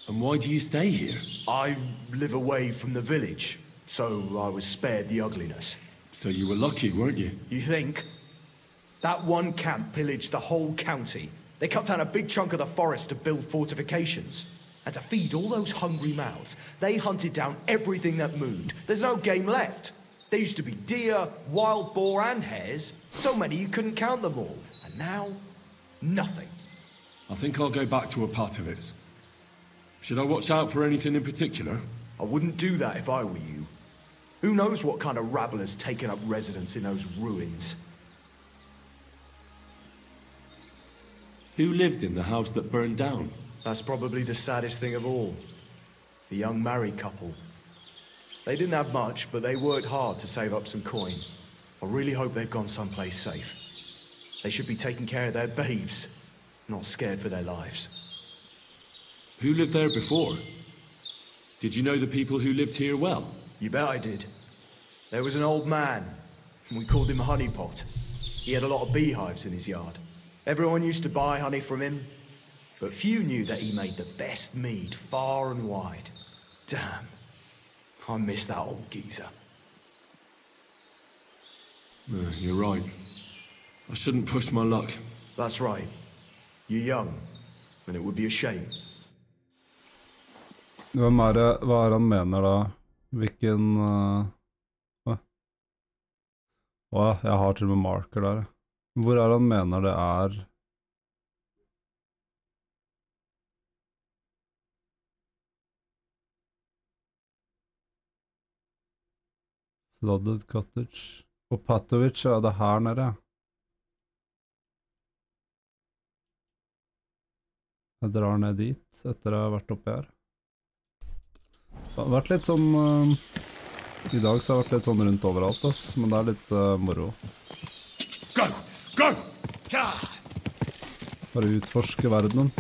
And why do you stay here? I live away from the village, so I was spared the ugliness. So you were lucky, weren't you? You think? That one camp pillaged the whole county. They cut down a big chunk of the forest to build fortifications. And to feed all those hungry mouths, they hunted down everything that moved. There's no game left. There used to be deer, wild boar, and hares. So many you couldn't count them all. And now, nothing. I think I'll go back to Apatovitz. Should I watch out for anything in particular? I wouldn't do that if I were you. Who knows what kind of rabble has taken up residence in those ruins? Who lived in the house that burned down? That's probably the saddest thing of all. The young married couple. They didn't have much, but they worked hard to save up some coin. I really hope they've gone someplace safe. They should be taking care of their babes, not scared for their lives. Who lived there before? Did you know the people who lived here well? You bet I did. There was an old man, and we called him Honeypot. He had a lot of beehives in his yard. Everyone used to buy honey from him, but few knew that he made the best mead far and wide. Damn, I miss that old geezer. You're right. I shouldn't push my luck. That's right. You're young, and it would be a shame. Hva er han mener da? Hvilken... jeg har til og med marker der. Hvor er han mener det er? Flooded Cottage. Og Patovic, ja, det er her nede. Jeg drar ned dit etter jeg har vært oppi her. Det har vært litt sånn... I dag så har det vært litt sånn rundt overalt, men det er litt moro. Go! Go! Bare utforske verdenen.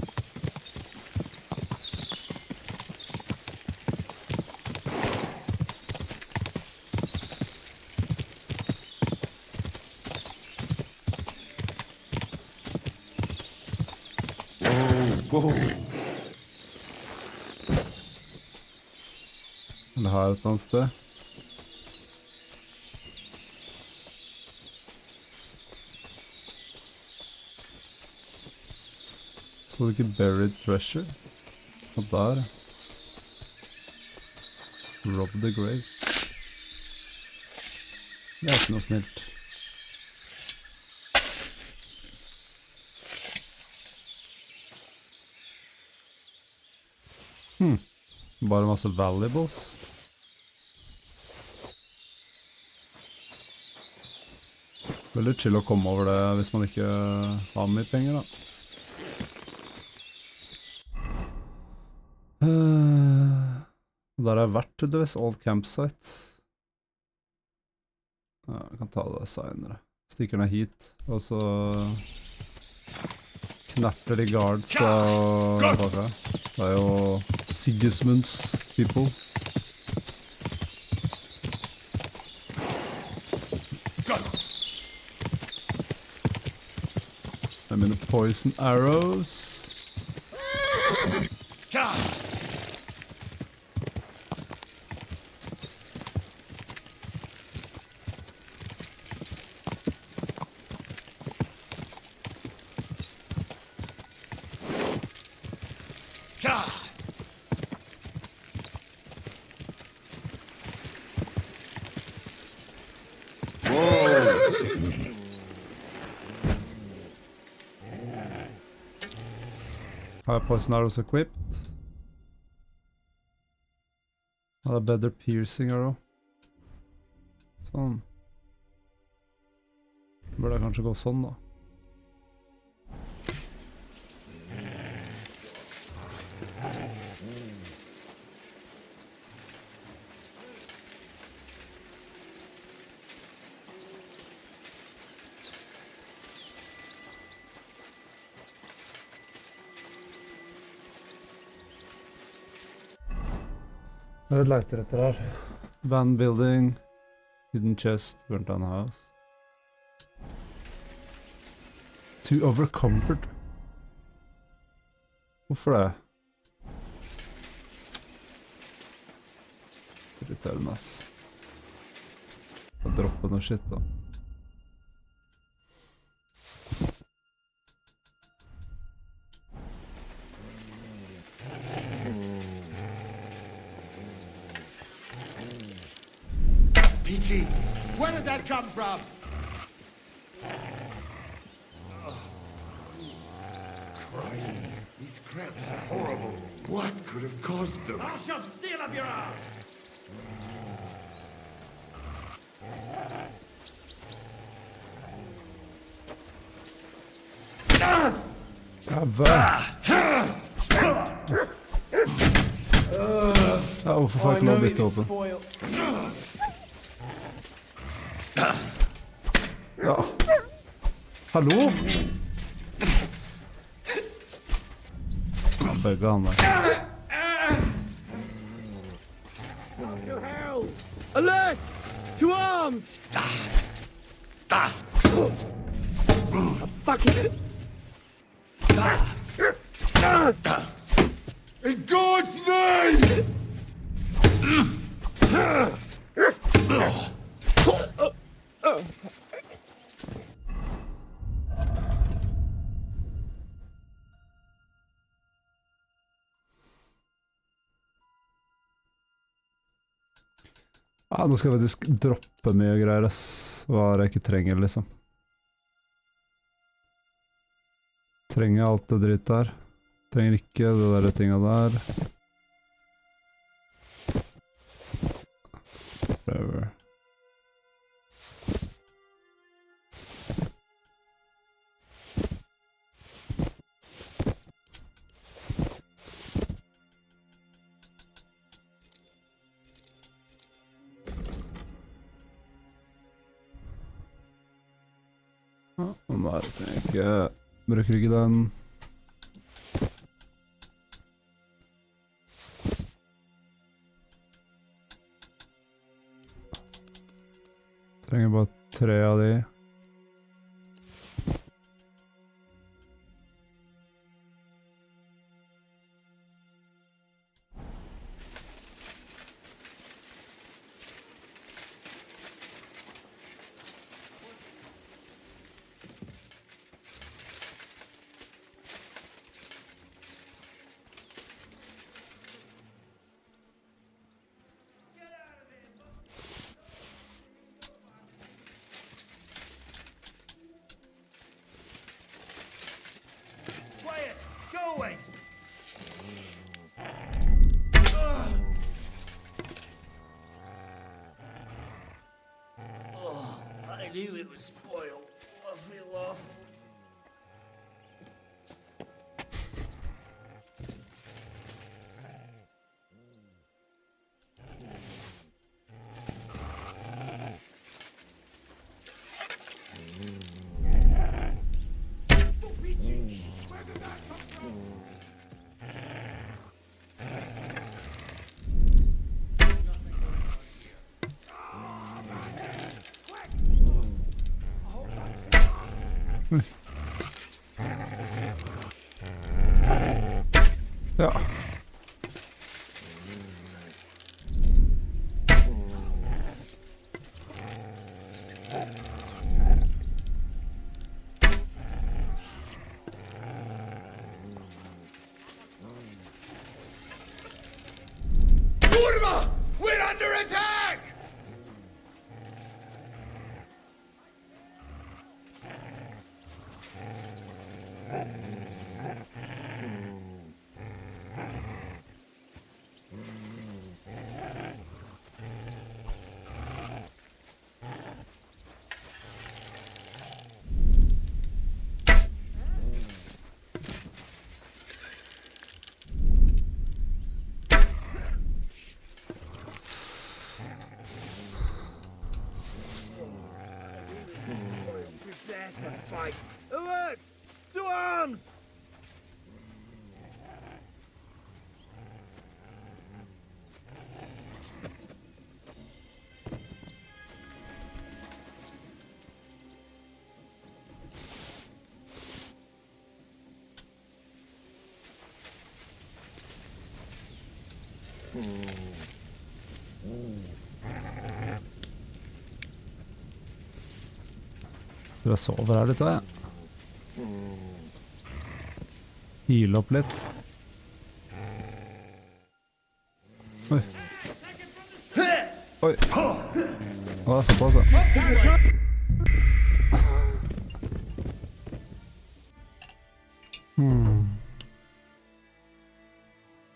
Eller her et eller annet sted. Så det ikke buried treasure. Og der. Rob the grave. Det er ikke noe snilt. Bare masse valuables. Veldig chill å komme over det hvis man ikke har mye penger da. Der har jeg vært til det, old campsite. Ja, jeg kan ta det senere. Stikker ned hit, og så knapper de guards og hva. Det er jo Sigismunds people. I mean poison arrows. Har jeg poison arrows equipped? Har jeg better piercing arrow? Sånn. Burde jeg kanskje gå sånn da. Jeg leiter etter her. Band building, hidden chest, burnt down house. Too overcomfort. Hvorfor det? Irriterende, ass. Jeg dropper noe shit da. PG, where did that come from? Christ, these crabs are horrible. What could have caused them? I'll shove steel up your ass! Hvorfor får jeg ikke lov å bytte åpen? Ja. Hallo? Begge han der. Alert! To arms! Fucking... In God's name! Ja, nå skal jeg faktisk droppe mye greier, ass. Hva jeg ikke trenger, liksom. Trenger alt det dritt der. Trenger ikke det der tinget der. Prøver. Nei, det trenger jeg ikke. Bruker ikke den. Trenger bare 3 av de. Quiet! Go away! Oh, I knew it was spoiled. I feel awful. Ja. Kurva! We're under attack! fight! Alert! To arms! Jeg sover her litt da, ja. Hile opp litt. Oi. Oi. Å, jeg så på, altså.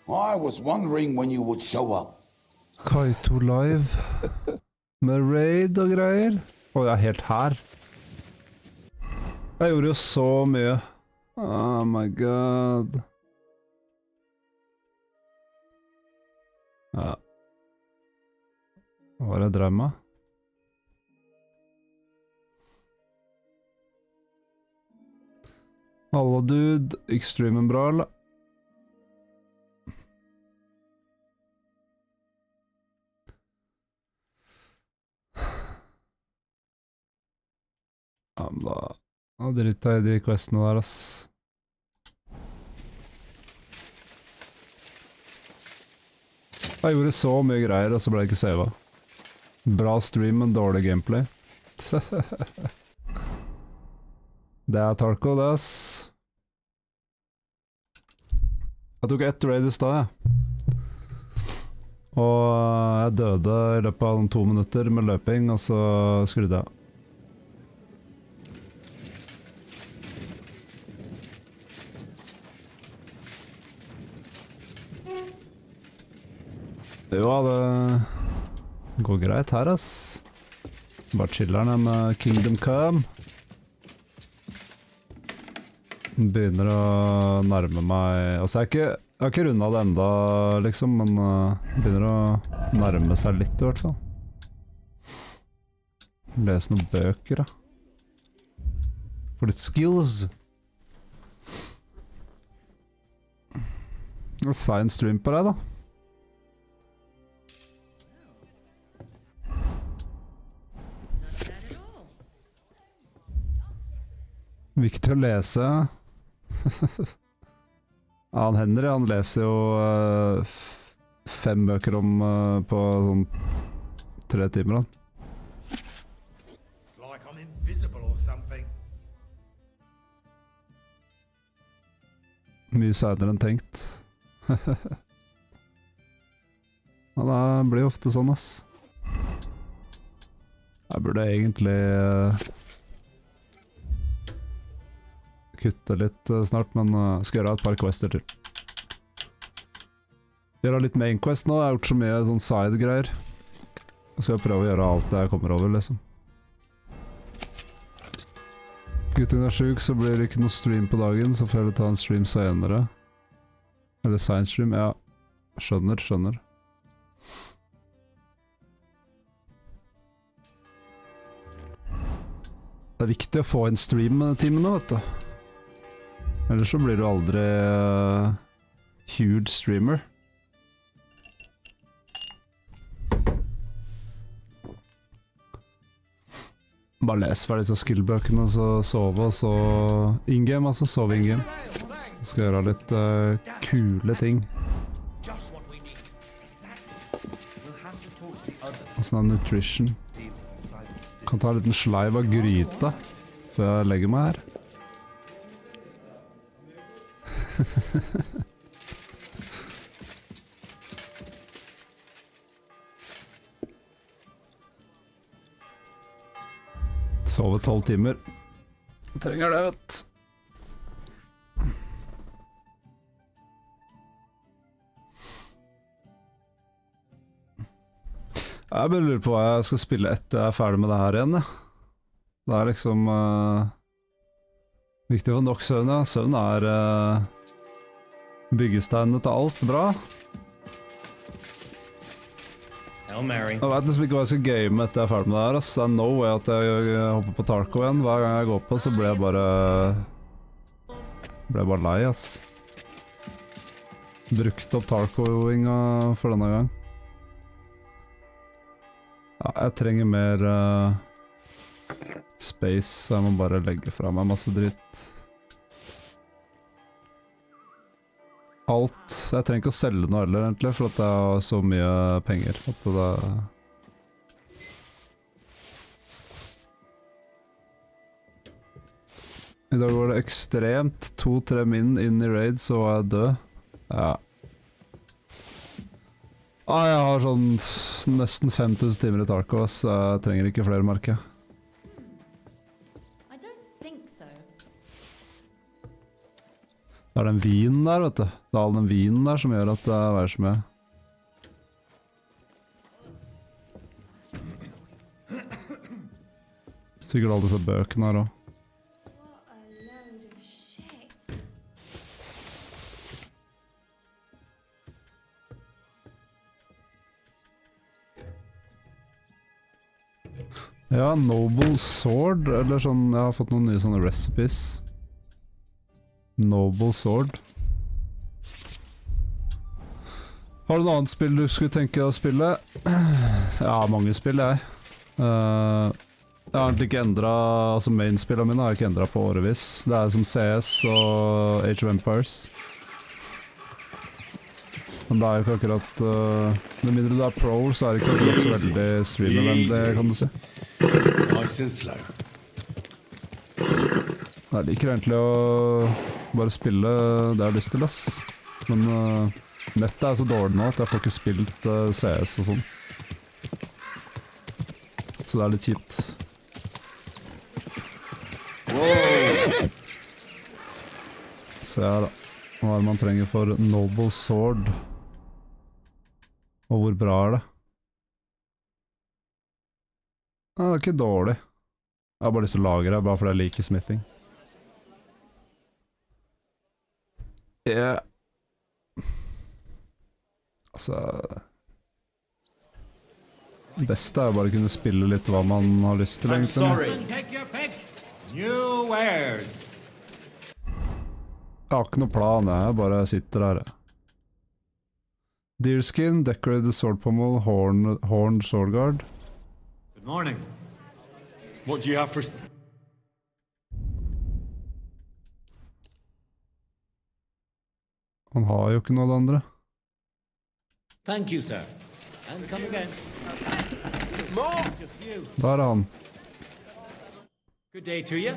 I was wondering when you would show up. Kaito live. Med raid og greier. Å, jeg er helt her. Jeg gjorde jo så mye. Oh my god. Ja. Hva var det jeg drev med? Hallo dude, ikke streamen bra, eller? Ja, men da driter jeg i de questene der, ass. Jeg gjorde så mye greier, og så ble jeg ikke savet. Bra stream, men dårlig gameplay. Det er Tarko, det, ass. Jeg tok ett raid i sted, jeg. Og jeg døde i løpet av 2 minutter med løping, og så skrudde jeg. Jo, det går greit her, ass. Bare chiller'n med Kingdom Come. Begynner å nærme meg... Altså, jeg har ikke rundet det enda, liksom, men begynner å nærme seg litt, i hvert fall. Lese noen bøker, da. For litt skills. Science stream på deg, da. Viktig å lese. Ja, han Henry, han leser jo 5 bøker om på sånn 3 timer, han. It's like I'm invisible or something. Mye senere enn tenkt. Ja, det blir ofte sånn, ass. Jeg burde egentlig... kutte litt snart, men skal gjøre et par quester til. Gjøre litt main quest nå, jeg har gjort så mye sånn side-greier. Jeg skal prøve å gjøre alt jeg kommer over, liksom. Guttungen er syk, så blir det ikke noe stream på dagen, så får jeg ta en stream senere. Eller science stream, ja. Skjønner. Det er viktig å få inn stream-timene, vet du. Ellers så blir du aldri huge streamer. Bare les ferdig så skill-bøkene, og så sove, og så in-game, altså sove in-game. Skal gjøre litt kule ting. Sånn er nutrition. Kan ta en liten sleiv av gryta før jeg legger meg her. Sove 12 timer. Trenger det, vet. Jeg bare lurer på hva jeg skal spille etter jeg er ferdig med det her igjen, ja. Det er liksom viktig å få nok søvn, ja. Søvn er byggesteinene til alt bra. Jeg vet liksom ikke hva jeg skal game etter jeg ferdig med det her, ass. Det no way at jeg hopper på Tarko igjen. Hver gang jeg går på, så blir jeg bare lei, ass. Brukt opp Tarko-winga for denne gang. Ja, jeg trenger mer space, så jeg må bare legge fra meg masse dritt. Alt. Jeg trenger ikke å selge noe heller, egentlig, for at jeg har så mye penger. At det I dag var det ekstremt 2-3 min inn i raid, så var jeg død. Ja. Jeg har sånn nesten 5000 timer i Tarko, så jeg trenger ikke flere merker. Det den vinen der, vet du. Det all den vinen der som gjør at det veier så mye. Sikkert alle disse bøkene her også. Ja, Noble Sword, eller sånn, jeg har fått noen nye sånne recipes. Noble Sword. Har du noe annet spill du skulle tenke å spille? Ja, mange spill jeg. Jeg har egentlig ikke endret, altså mainspillene mine har jeg ikke endret på årevis. Det som CS og Age of Empires. Men det jo ikke akkurat, med mindre du pro, så det ikke akkurat så veldig streamervennlig, kan du si. Jeg liker egentlig å bare spille det jeg har lyst til, ass. Men nettet så dårlig nå at jeg får ikke spilt CS og sånn. Så det litt kjipt. Se her da. Hva man trenger for Noble Sword? Og hvor bra det? Det ikke dårlig. Jeg har bare lyst til å lage det, bare fordi jeg liker smithing. Altså... Det beste bare å kunne spille litt hva man har lyst til, egentlig. Jeg har ikke noe plan, jeg bare sitter her. Deerskin, decorated sword pommel, horn sword guard. Good morning. What do you have for... Han har jo ikke noe av det andre. Thank you, sir. And come again. Der han. Good day to you.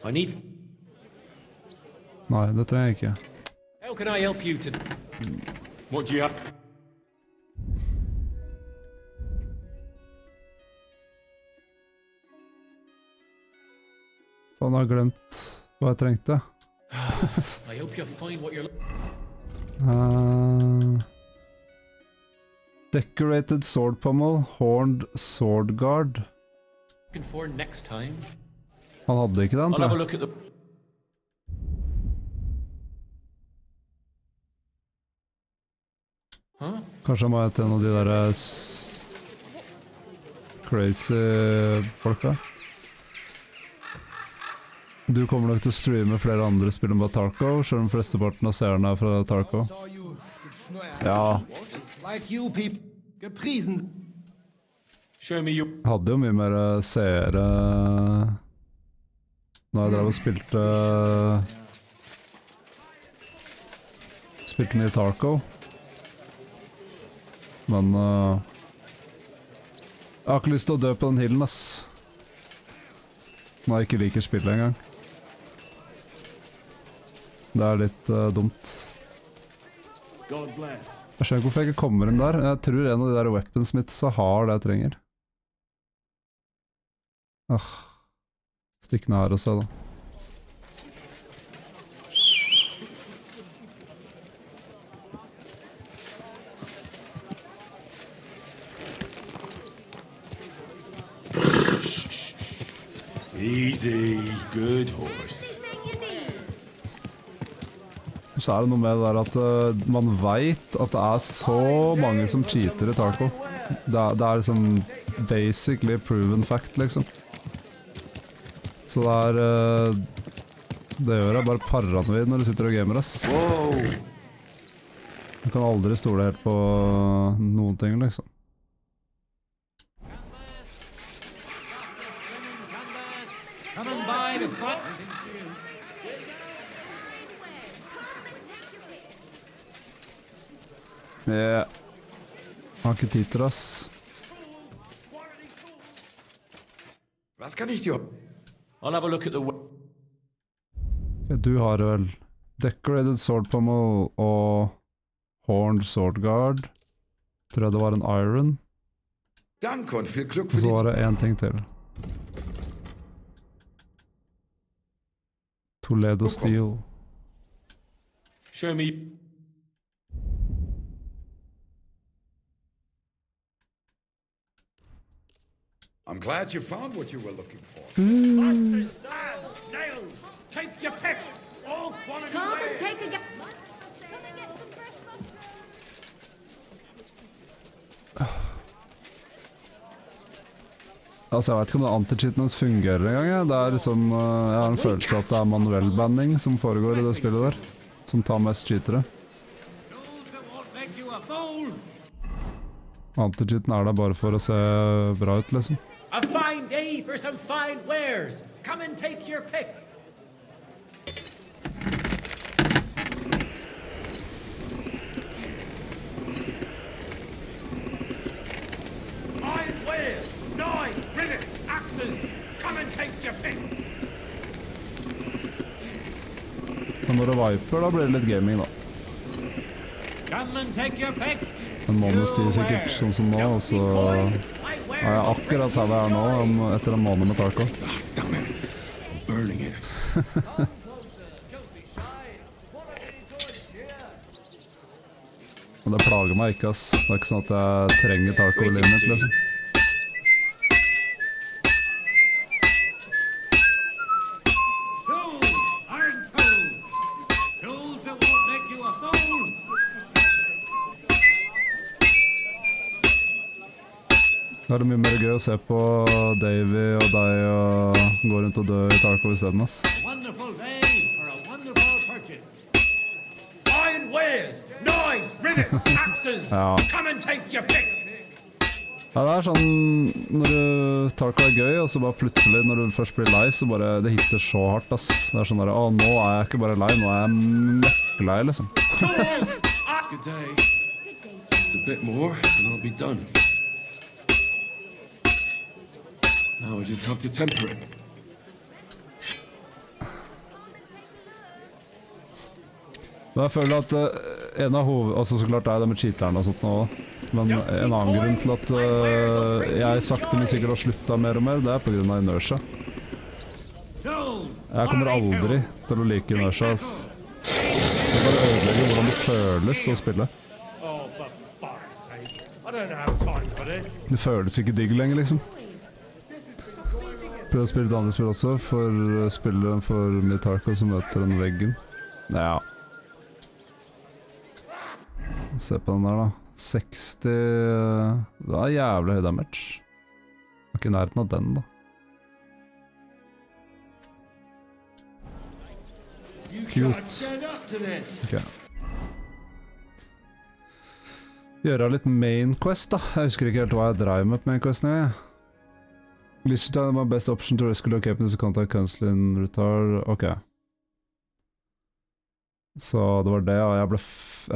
I need... Nei, det trenger jeg ikke. How can I help you today? What do you have? Han har glemt hva jeg trengte. I hope you find what you're Decorated sword pommel, horned sword guard. looking for next time. Han hadde ikke den, I'll have a tror look jeg. at the... Huh? Kanskje han må til en av de der crazy folka. Du kommer nok til å streame flere andre spill enn bare Tarko, selv om flesteparten av seerne fra Tarko. Ja. Like you people. Gepriesen. Show me you... Jeg hadde jo mye mer seere når jeg drev og spilte mye Tarko. Men jeg har ikke lyst til å dø på den hillen, ass. Når jeg ikke liker spillet engang. Det litt dumt. God bless. Jeg skjønner ikke hvorfor jeg ikke kommer inn der. Jeg tror en av de der weaponsmitsa har det jeg trenger. Stikk nær og se da. Easy, good horse. Så det noe med det der at man vet at det så mange som cheater i Tarko. Det er liksom basically proven fact, liksom. Så det gjør jeg bare paranoid når du sitter og gamer, ass. Du kan aldri stole helt på noen ting, liksom. Come and buy the front. Jeg har ikke tid til, ass. Was kann ich dir? I'll have a look at the... Du har vel Decorated Sword Pommel og Horned Sword Guard. Tror jeg det var en Iron. Danke und viel Glück Og für så die... var det en ting til. Toledo Steel. Show me... I'm glad you found what you were looking for. Nails, take your pick. All quality Come and wares. take a guess. Altså, jeg vet ikke om det anti-cheaten fungerer engang. Ja. Det er liksom, jeg har en følelse at det er manuell banding som foregår i det spillet der. Som tar mest cheatere. Anti-cheaten er der bare for å se bra ut, liksom. A fine day for some fine wares. Come and take your pick. Fine wares, knives, rivets, axes. Come and take your pick. Men når det viper, da blir det litt gaming, da. Come and take your pick. En måneds tid sikkert, sånn som nå, og så er jeg akkurat her vi er nå, etter en måned med taco. Burning it. Men det plager meg ikke, ass. Det er ikke sånn at jeg trenger taco i livet mitt, liksom. Tools, iron tools. Tools that won't make you a fool. Det er mye mer gøy å se på Davy og deg og gå rundt og dø i taco i stedet, ass. Wonderful day for a wonderful purchase. Fine wares, knives, rivets, axes. Ja. Come and take your pick. Ja, det er sånn, når taco er gøy, og så bare plutselig, når du først blir lei, så bare, det hitter så hardt, ass. Det er sånn der, nå er jeg ikke bare lei, nå er jeg møkkelei, liksom. Good day. Just a bit more, and I'll be done. Now I just have to temper it. Men jeg føler at en av altså så klart er det med cheateren og sånt nå, men en annen grunn til at jeg sakte men sikkert har sluttet mer og mer, det er på grunn av inertia. Jeg kommer aldri til å like inertia, ass. Det bare ødelegger hvordan det føles å spille. Oh, for fuck's sake. I don't have time for this. Det føles ikke digg lenger, liksom. Prøv å spille et annet spill også, for spilleren for mye taco som møter den veggen. Ja. Se på den der, da. 60... Det er jævlig høy damage. Jeg er ikke i nærheten av den, da. Cute. Ok. Gjøre litt main quest, da. Jeg husker ikke helt hva jeg drev med på main quest nå, jeg. Liechtenstein var best option to rescue locations to contact council in retard. Ok. Så det var det, og jeg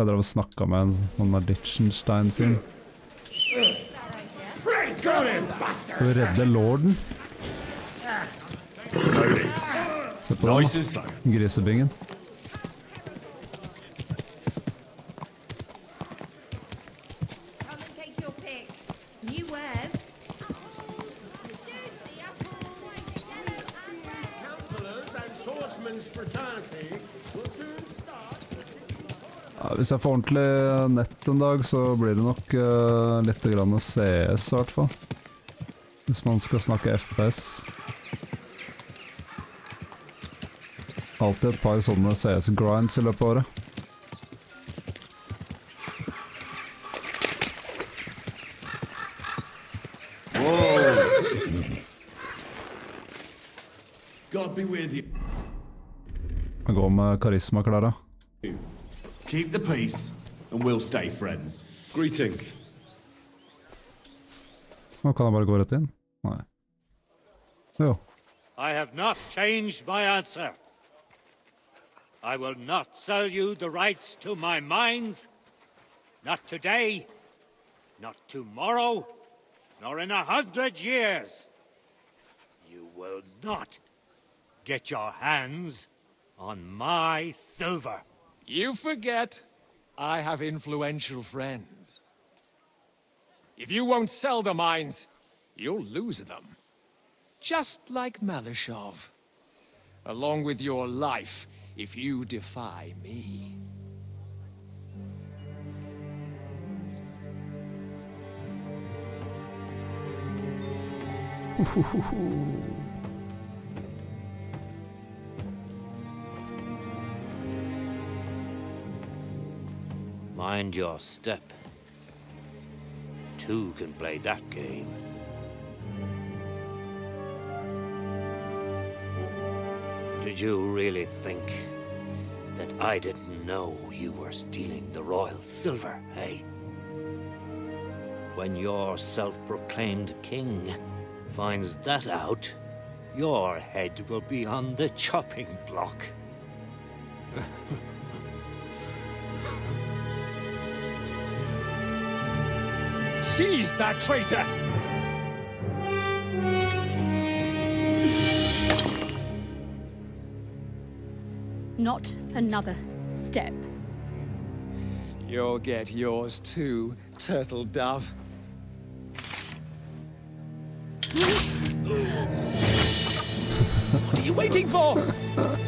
drev og snakket med en Liechtenstein-film. Skal vi redde lorden? Se på den, da. Grisebingen. Ja, hvis jeg får ordentlig nett en dag, så blir det nok litt grann CS i hvert fall. Hvis man skal snakke FPS. Alltid et par sånne CS-grinds i løpet av året. God be with you. Jeg går med karisma, Clara. Keep the peace, and we'll stay friends. Greetings. Nå kan jeg bare gå rett inn? Nei. Jo. I have not changed my answer. I will not sell you the rights to my mines. Not today, not tomorrow, nor in 100 years. You will not get your hands on my silver. You forget I have influential friends. If you won't sell the mines, you'll lose them. Just like Malishov. Along with your life, if you defy me. Mind your step. Two can play that game. Did you really think that I didn't know you were stealing the royal silver, eh? When your self-proclaimed king finds that out, your head will be on the chopping block. Seize that traitor! Not another step. You'll get yours too, turtle dove. What are you waiting for?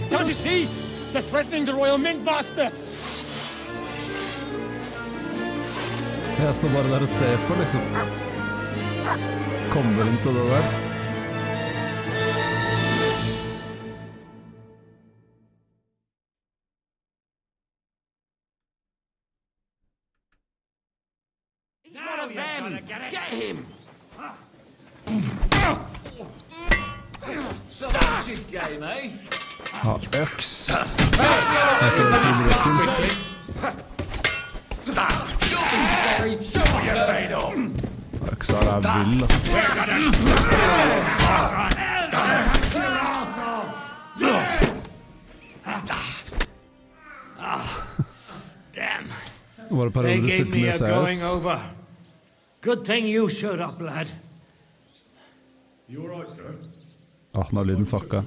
Can't you see? They're threatening the Royal Mint Master! Jeg står bare der og ser på, liksom. Kommer inn til det der. He's one of them! Get him! So that's your game, eh? Ha, øks. Er ikke det fibretten? Øksa er vill, ass. Damn. Var det They perioder gave spilte me med a going CS? over. Good thing you showed up, lad. You all right, sir? Ah, nå er lyden fucka.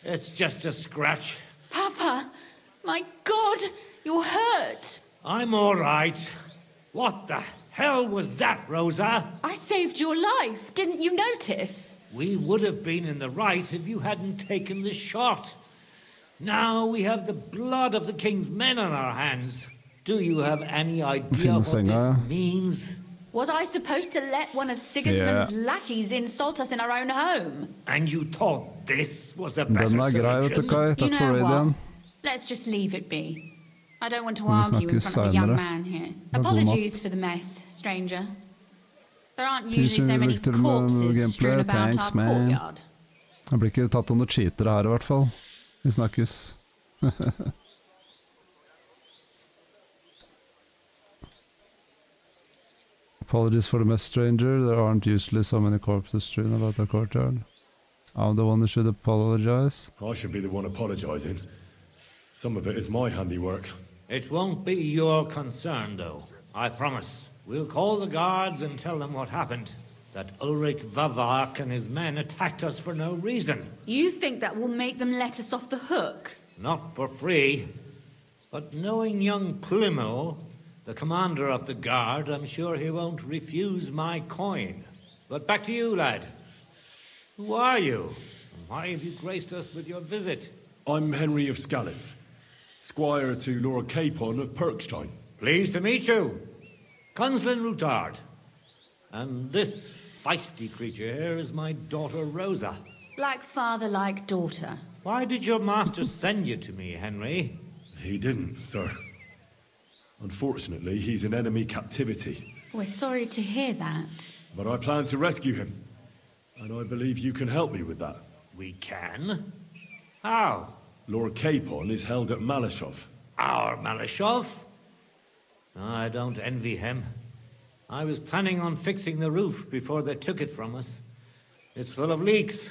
It's just a scratch. Papa, my God, you're hurt. I'm all right. What the hell was that, Rosa? I saved your life. Didn't you notice? We would have been in the right if you hadn't taken the shot. Now we have the blood of the king's men on our hands. Do you have any idea what this means? Was I supposed to let one of Sigismund's lackeys insult us in our own home? And you thought this was a better Den grei, vet du, Kai. Takk for raiden. Let's just leave it be. I don't want to Vi argue in snakkes front of a young senere. man here. God Apologies for the mess, stranger. There aren't usually so Tusen many viktig med corpses strewn gameplay. about Thanks, our man. courtyard. Jeg blir ikke tatt av noen cheatere her i hvert fall. Vi snakkes. Apologies for the mess, stranger. There aren't usually so many corpses strewn about the courtyard. I'm the one who should apologize. I should be the one apologising. Some of it is my handiwork. It won't be your concern, though. I promise. We'll call the guards and tell them what happened. That Ulrich Vavak and his men attacked us for no reason. You think that will make them let us off the hook? Not for free. But knowing young Plimo, the commander of the guard, I'm sure he won't refuse my coin. But back to you, lad. Who are you? And why have you graced us with your visit? I'm Henry of Skalitz, squire to Lord Capon of Perkstein. Pleased to meet you. Conslin Routard. And this feisty creature here is my daughter Rosa. Like father, like daughter. Why did your master send you to me, Henry? He didn't, sir. Unfortunately, he's in enemy captivity. We're sorry to hear that. But I plan to rescue him. And I believe you can help me with that. We can? How? Lord Capon is held at Malashov. Our Malashov? I don't envy him. I was planning on fixing the roof before they took it from us. It's full of leaks.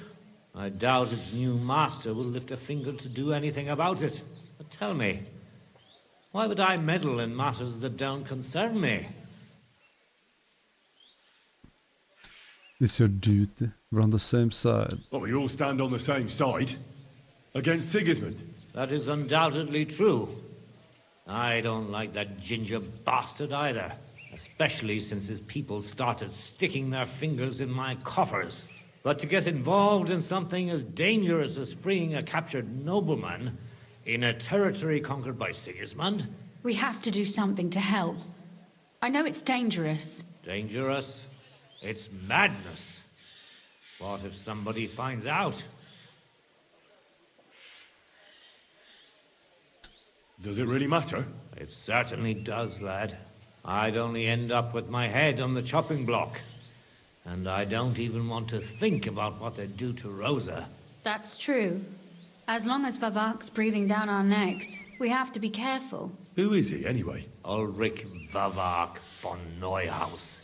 I doubt its new master will lift a finger to do anything about it. But tell me, why would I meddle in matters that don't concern me? It's your duty. We're on the same side. Well, we all stand on the same side. Against Sigismund. That is undoubtedly true. I don't like that ginger bastard either. Especially since his people started sticking their fingers in my coffers. But to get involved in something as dangerous as freeing a captured nobleman in a territory conquered by Sigismund? We have to do something to help. I know it's dangerous. Dangerous? It's madness. What if somebody finds out? Does it really matter? It certainly does, lad. I'd only end up with my head on the chopping block. And I don't even want to think about what they'd do to Rosa. That's true. As long as Vavak's breathing down our necks, we have to be careful. Who is he, anyway? Ulrich Vavak von Neuhaus.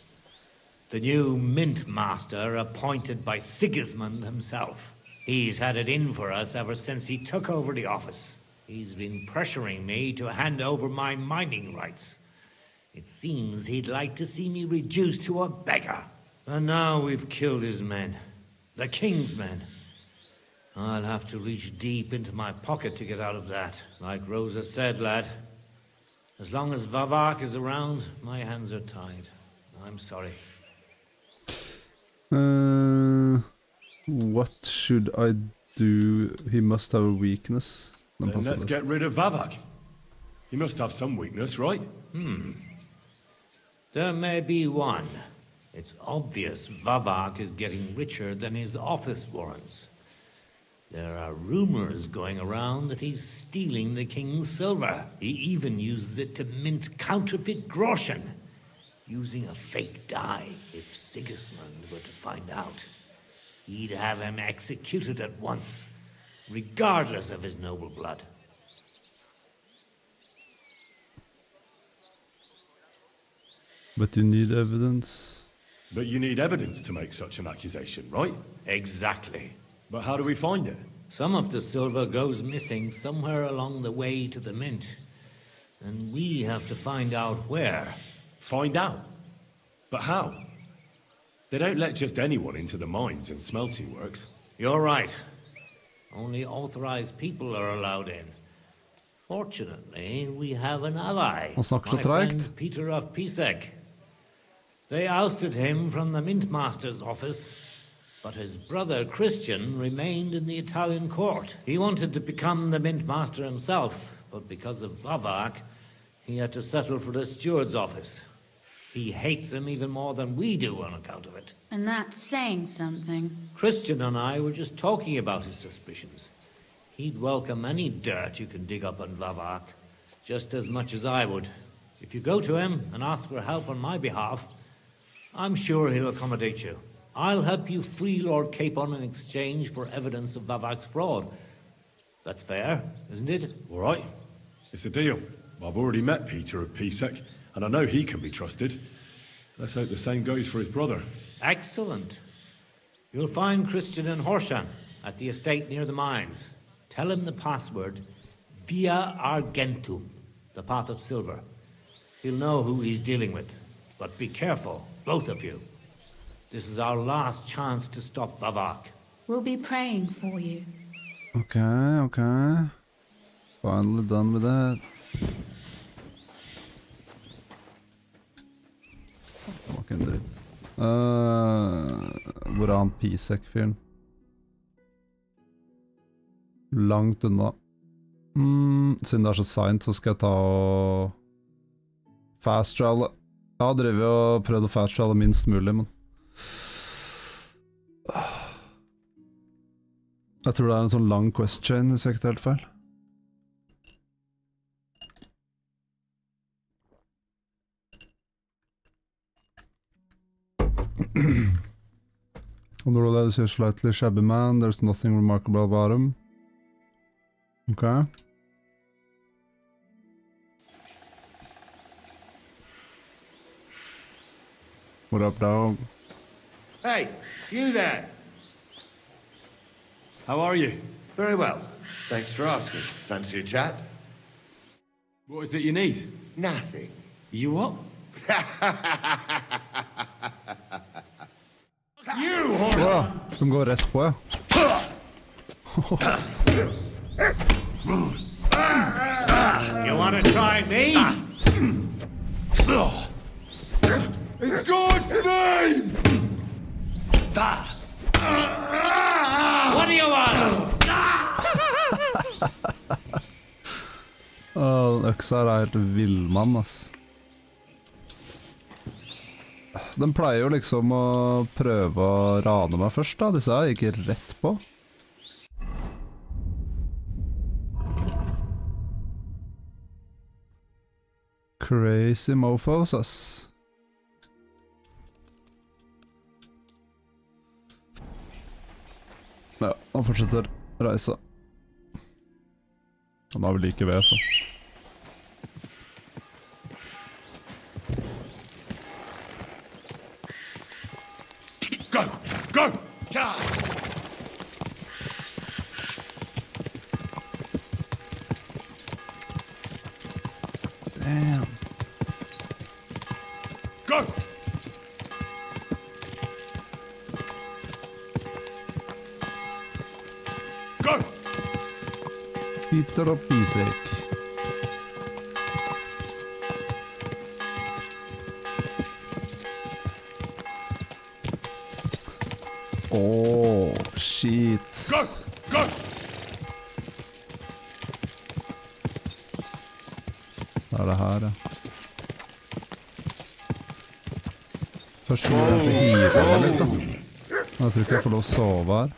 The new mint master appointed by Sigismund himself. He's had it in for us ever since he took over the office. He's been pressuring me to hand over my mining rights. It seems he'd like to see me reduced to a beggar. And now we've killed his men. The king's men. I'll have to reach deep into my pocket to get out of that. Like Rosa said, lad. As long as Vavak is around, my hands are tied. I'm sorry. What should I do? He must have a weakness. Then let's get rid of Vavak. He must have some weakness, right? There may be one. It's obvious Vavak is getting richer than his office warrants. There are rumors going around that he's stealing the king's silver. He even uses it to mint counterfeit groschen, using a fake dye. If Sigismund were to find out, he'd have him executed at once, regardless of his noble blood. But you need evidence. But you need evidence to make such an accusation, right? Exactly. But how do we find it? Some of the silver goes missing somewhere along the way to the mint. And we have to find out where. Find out? But how? They don't let just anyone into the mines and smelting works. You're right. Only authorized people are allowed in. Fortunately, we have an ally. Han snakker så My tregt. friend Peter of Pisek. They ousted him from the Mintmaster's office, but his brother Christian remained in the Italian court. He wanted to become the Mintmaster himself, but because of Vavak, he had to settle for the steward's office. He hates him even more than we do on account of it. And that's saying something. Christian and I were just talking about his suspicions. He'd welcome any dirt you can dig up on Vavak, just as much as I would. If you go to him and ask for help on my behalf, I'm sure he'll accommodate you. I'll help you free Lord Capon in exchange for evidence of Vavak's fraud. That's fair, isn't it? All right. It's a deal. I've already met Peter of Pisek, and I know he can be trusted. Let's hope the same goes for his brother. Excellent. You'll find Christian and Horshan at the estate near the mines. Tell him the password, Via Argentum, the pot of silver. He'll know who he's dealing with. But be careful, both of you. This is our last chance to stop Vavak. We'll be praying for you. Okay. Finally done with that. Fucking dritt. Hvor er han Pisek-fyren? Langt unna. Siden det er så sent, så skal jeg ta og fast-tralle. Jeg har drevet og prøvd å fast-tralle minst mulig, men jeg tror det er en sånn lang quest chain, hvis jeg ikke tar helt feil. On the road, there's a slightly shabby man. There's nothing remarkable about him. Okay. What up, dog? Hey, you there. How are you? Very well. Thanks for asking. Fancy a chat? What is it you need? Nothing. You what? You, horse! Wow, de går rett på, ja. You want to try me? In God's name! What do you want? Øksa er helt villmann, ass. Den pleier jo liksom å prøve å rane meg først da, disse her gikk rett på. Crazy mofos, ass. Ja, han fortsetter reise. Han har vel like ved, så. Go! Go! Damn. Go! Go! Peter og Pisek. Oh, shit. Go! Go! Det det her, ja. Først må jeg hive meg litt, da. Jeg tror ikke jeg får lov å sove her.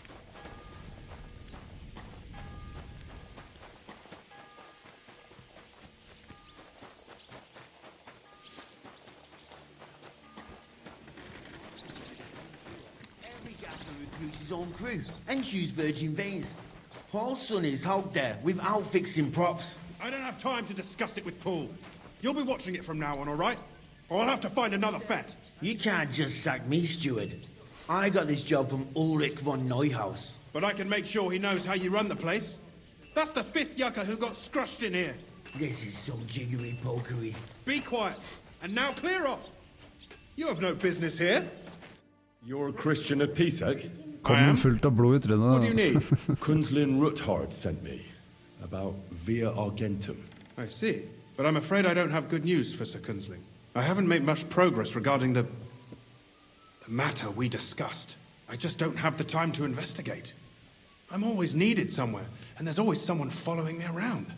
His own crew and use virgin veins. Paul's son is out there without fixing props. I don't have time to discuss it with Paul. You'll be watching it from now on, all right? Or I'll have to find another fet. You can't just sack me, steward. I got this job from Ulrich von Neuhaus. But I can make sure he knows how you run the place. That's the 5th yucca who got scrushed in here. This is some jiggery pokery. Be quiet. And now clear off. You have no business here. You're a Christian at Pisek? Kommer fullt av blod I trynet. What do you need? Kunslin Ruthard sent me about Via Argentum. I see. But I'm afraid I don't have good news for Sir Kunsling. I haven't made much progress regarding the matter we discussed. I just don't have the time to investigate. I'm always needed somewhere, and there's always someone following me around.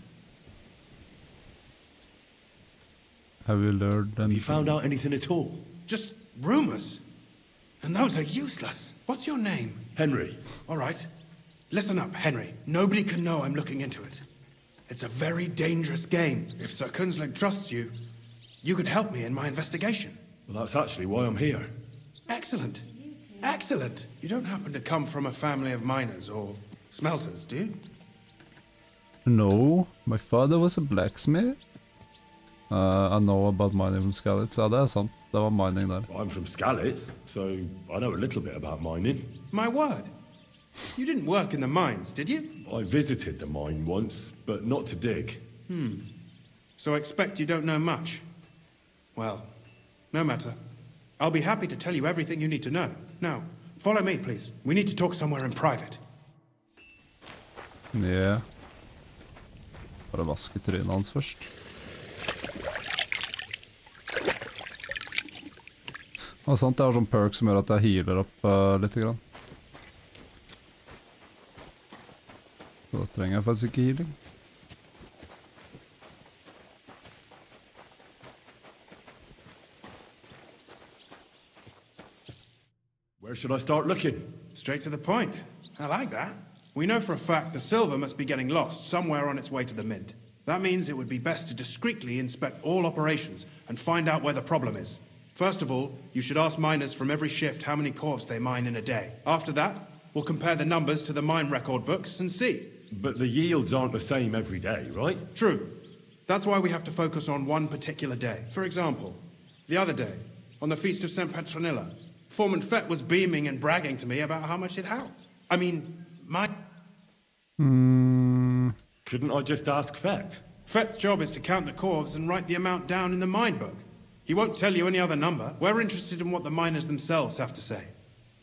Have you learned anything? Have you found out anything at all? Just rumors. And those are useless. What's your name? Henry. All right. Listen up, Henry. Nobody can know I'm looking into it. It's a very dangerous game. If Sir Kunsling trusts you, you could help me in my investigation. Well, that's actually why I'm here. Excellent. Excellent. You don't happen to come from a family of miners or smelters, do you? No, my father was a blacksmith. I know about mining from Skalitz. Ja, det sant. Det var mining der. I'm from Skalitz, so I know a little bit about mining. My word. You didn't work in the mines, did you? I visited the mine once, but not to dig. So I expect you don't know much. Well, no matter. I'll be happy to tell you everything you need to know. Now, follow me, please. We need to talk somewhere in private. Yeah. Bare vaske trynet hans først. Det sant, jeg har sånn perk som gjør at jeg healer opp litt grann. Så da trenger jeg faktisk ikke healing. Where should I start looking? Straight to the point. I like that. We know for a fact the silver must be getting lost somewhere on its way to the mint. That means it would be best to discreetly inspect all operations and find out where the problem is. First of all, you should ask miners from every shift how many corves they mine in a day. After that, we'll compare the numbers to the mine record books and see. But the yields aren't the same every day, right? True. That's why we have to focus on one particular day. For example, the other day, on the Feast of St. Petronilla, Foreman Fett was beaming and bragging to me about how much it helped. I mean, Couldn't I just ask Fett? Fett's job is to count the corves and write the amount down in the mine book. He won't tell you any other number. We're interested in what the miners themselves have to say.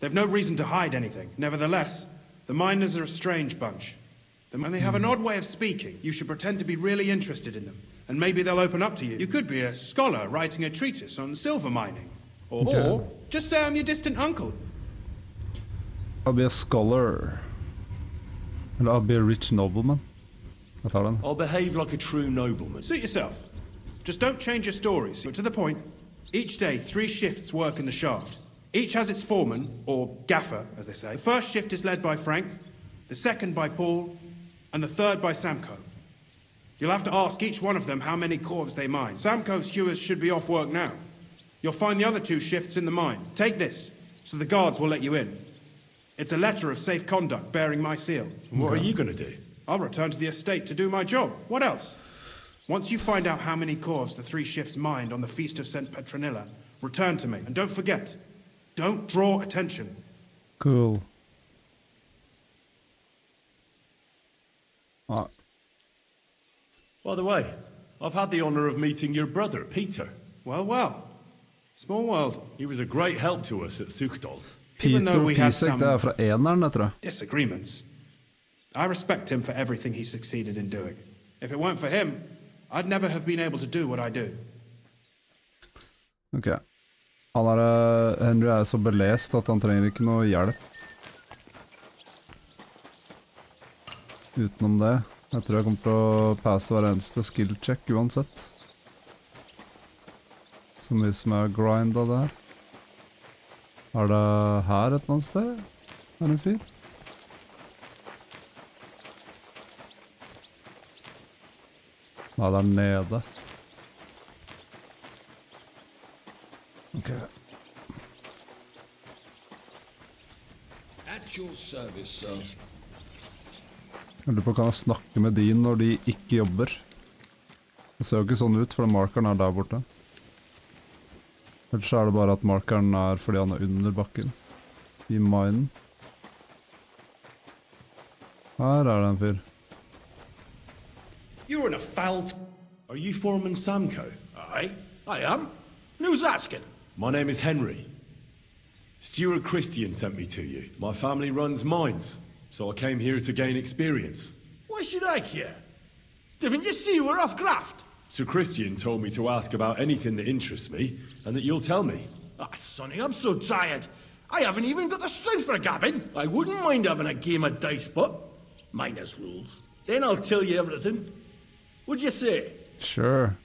They've no reason to hide anything. Nevertheless, the miners are a strange bunch. And they have an odd way of speaking. You should pretend to be really interested in them, and maybe they'll open up to you. You could be a scholar writing a treatise on silver mining. Or just say I'm your distant uncle. I'll be a scholar. Eller I'll be a rich nobleman. Jeg tar den. I'll behave like a true nobleman. Suit yourself. Just don't change your stories. But to the point, each day 3 shifts work in the shaft. Each has its foreman, or gaffer, as they say. The first shift is led by Frank, the second by Paul, and the third by Samko. You'll have to ask each one of them how many corves they mine. Samko's hewers should be off work now. You'll find the other 2 shifts in the mine. Take this, so the guards will let you in. It's a letter of safe conduct bearing my seal. What are you going to do? I'll return to the estate to do my job. What else? Once you find out how many corves the 3 shifts mined on the Feast of St. Petronilla, return to me. And don't forget, don't draw attention. Cool. By the way, I've had the honor of meeting your brother, Peter. Well. Small world. He was a great help to us at Sukdal. Peter Pisek, det fra eneren, jeg tror. Disagreements. I respect him for everything he succeeded in doing. If it weren't for him, I'd never have been able to do what I do. Ok. Henry er så belest at han trenger ikke noe hjelp. Utenom det. Jeg tror jeg kommer til å passe hver eneste skill check uansett. Så mye som er grind av det her. Er det her et eller annet sted? Er det en fyr? Nei, det er nede. Ok. At your service, sir. Jeg lurer på, kan jeg snakke med de når de ikke jobber? Det ser jo ikke sånn ut, for markeren er der borte. Ellers er det bare at markeren er fordi han er under bakken. I minen. Her er det en fyr. You're in a foul... Are you Foreman Samko? Aye, I am. Who's asking? My name is Henry. Stuart Christian sent me to you. My family runs mines, so I came here to gain experience. Why should I care? Didn't you see we're off graft? Sir Christian told me to ask about anything that interests me, and that you'll tell me. Ah, Sonny, I'm so tired. I haven't even got the strength for gabbing. I wouldn't mind having a game of dice, but minus rules. Then I'll tell you everything. Would you say? Sure.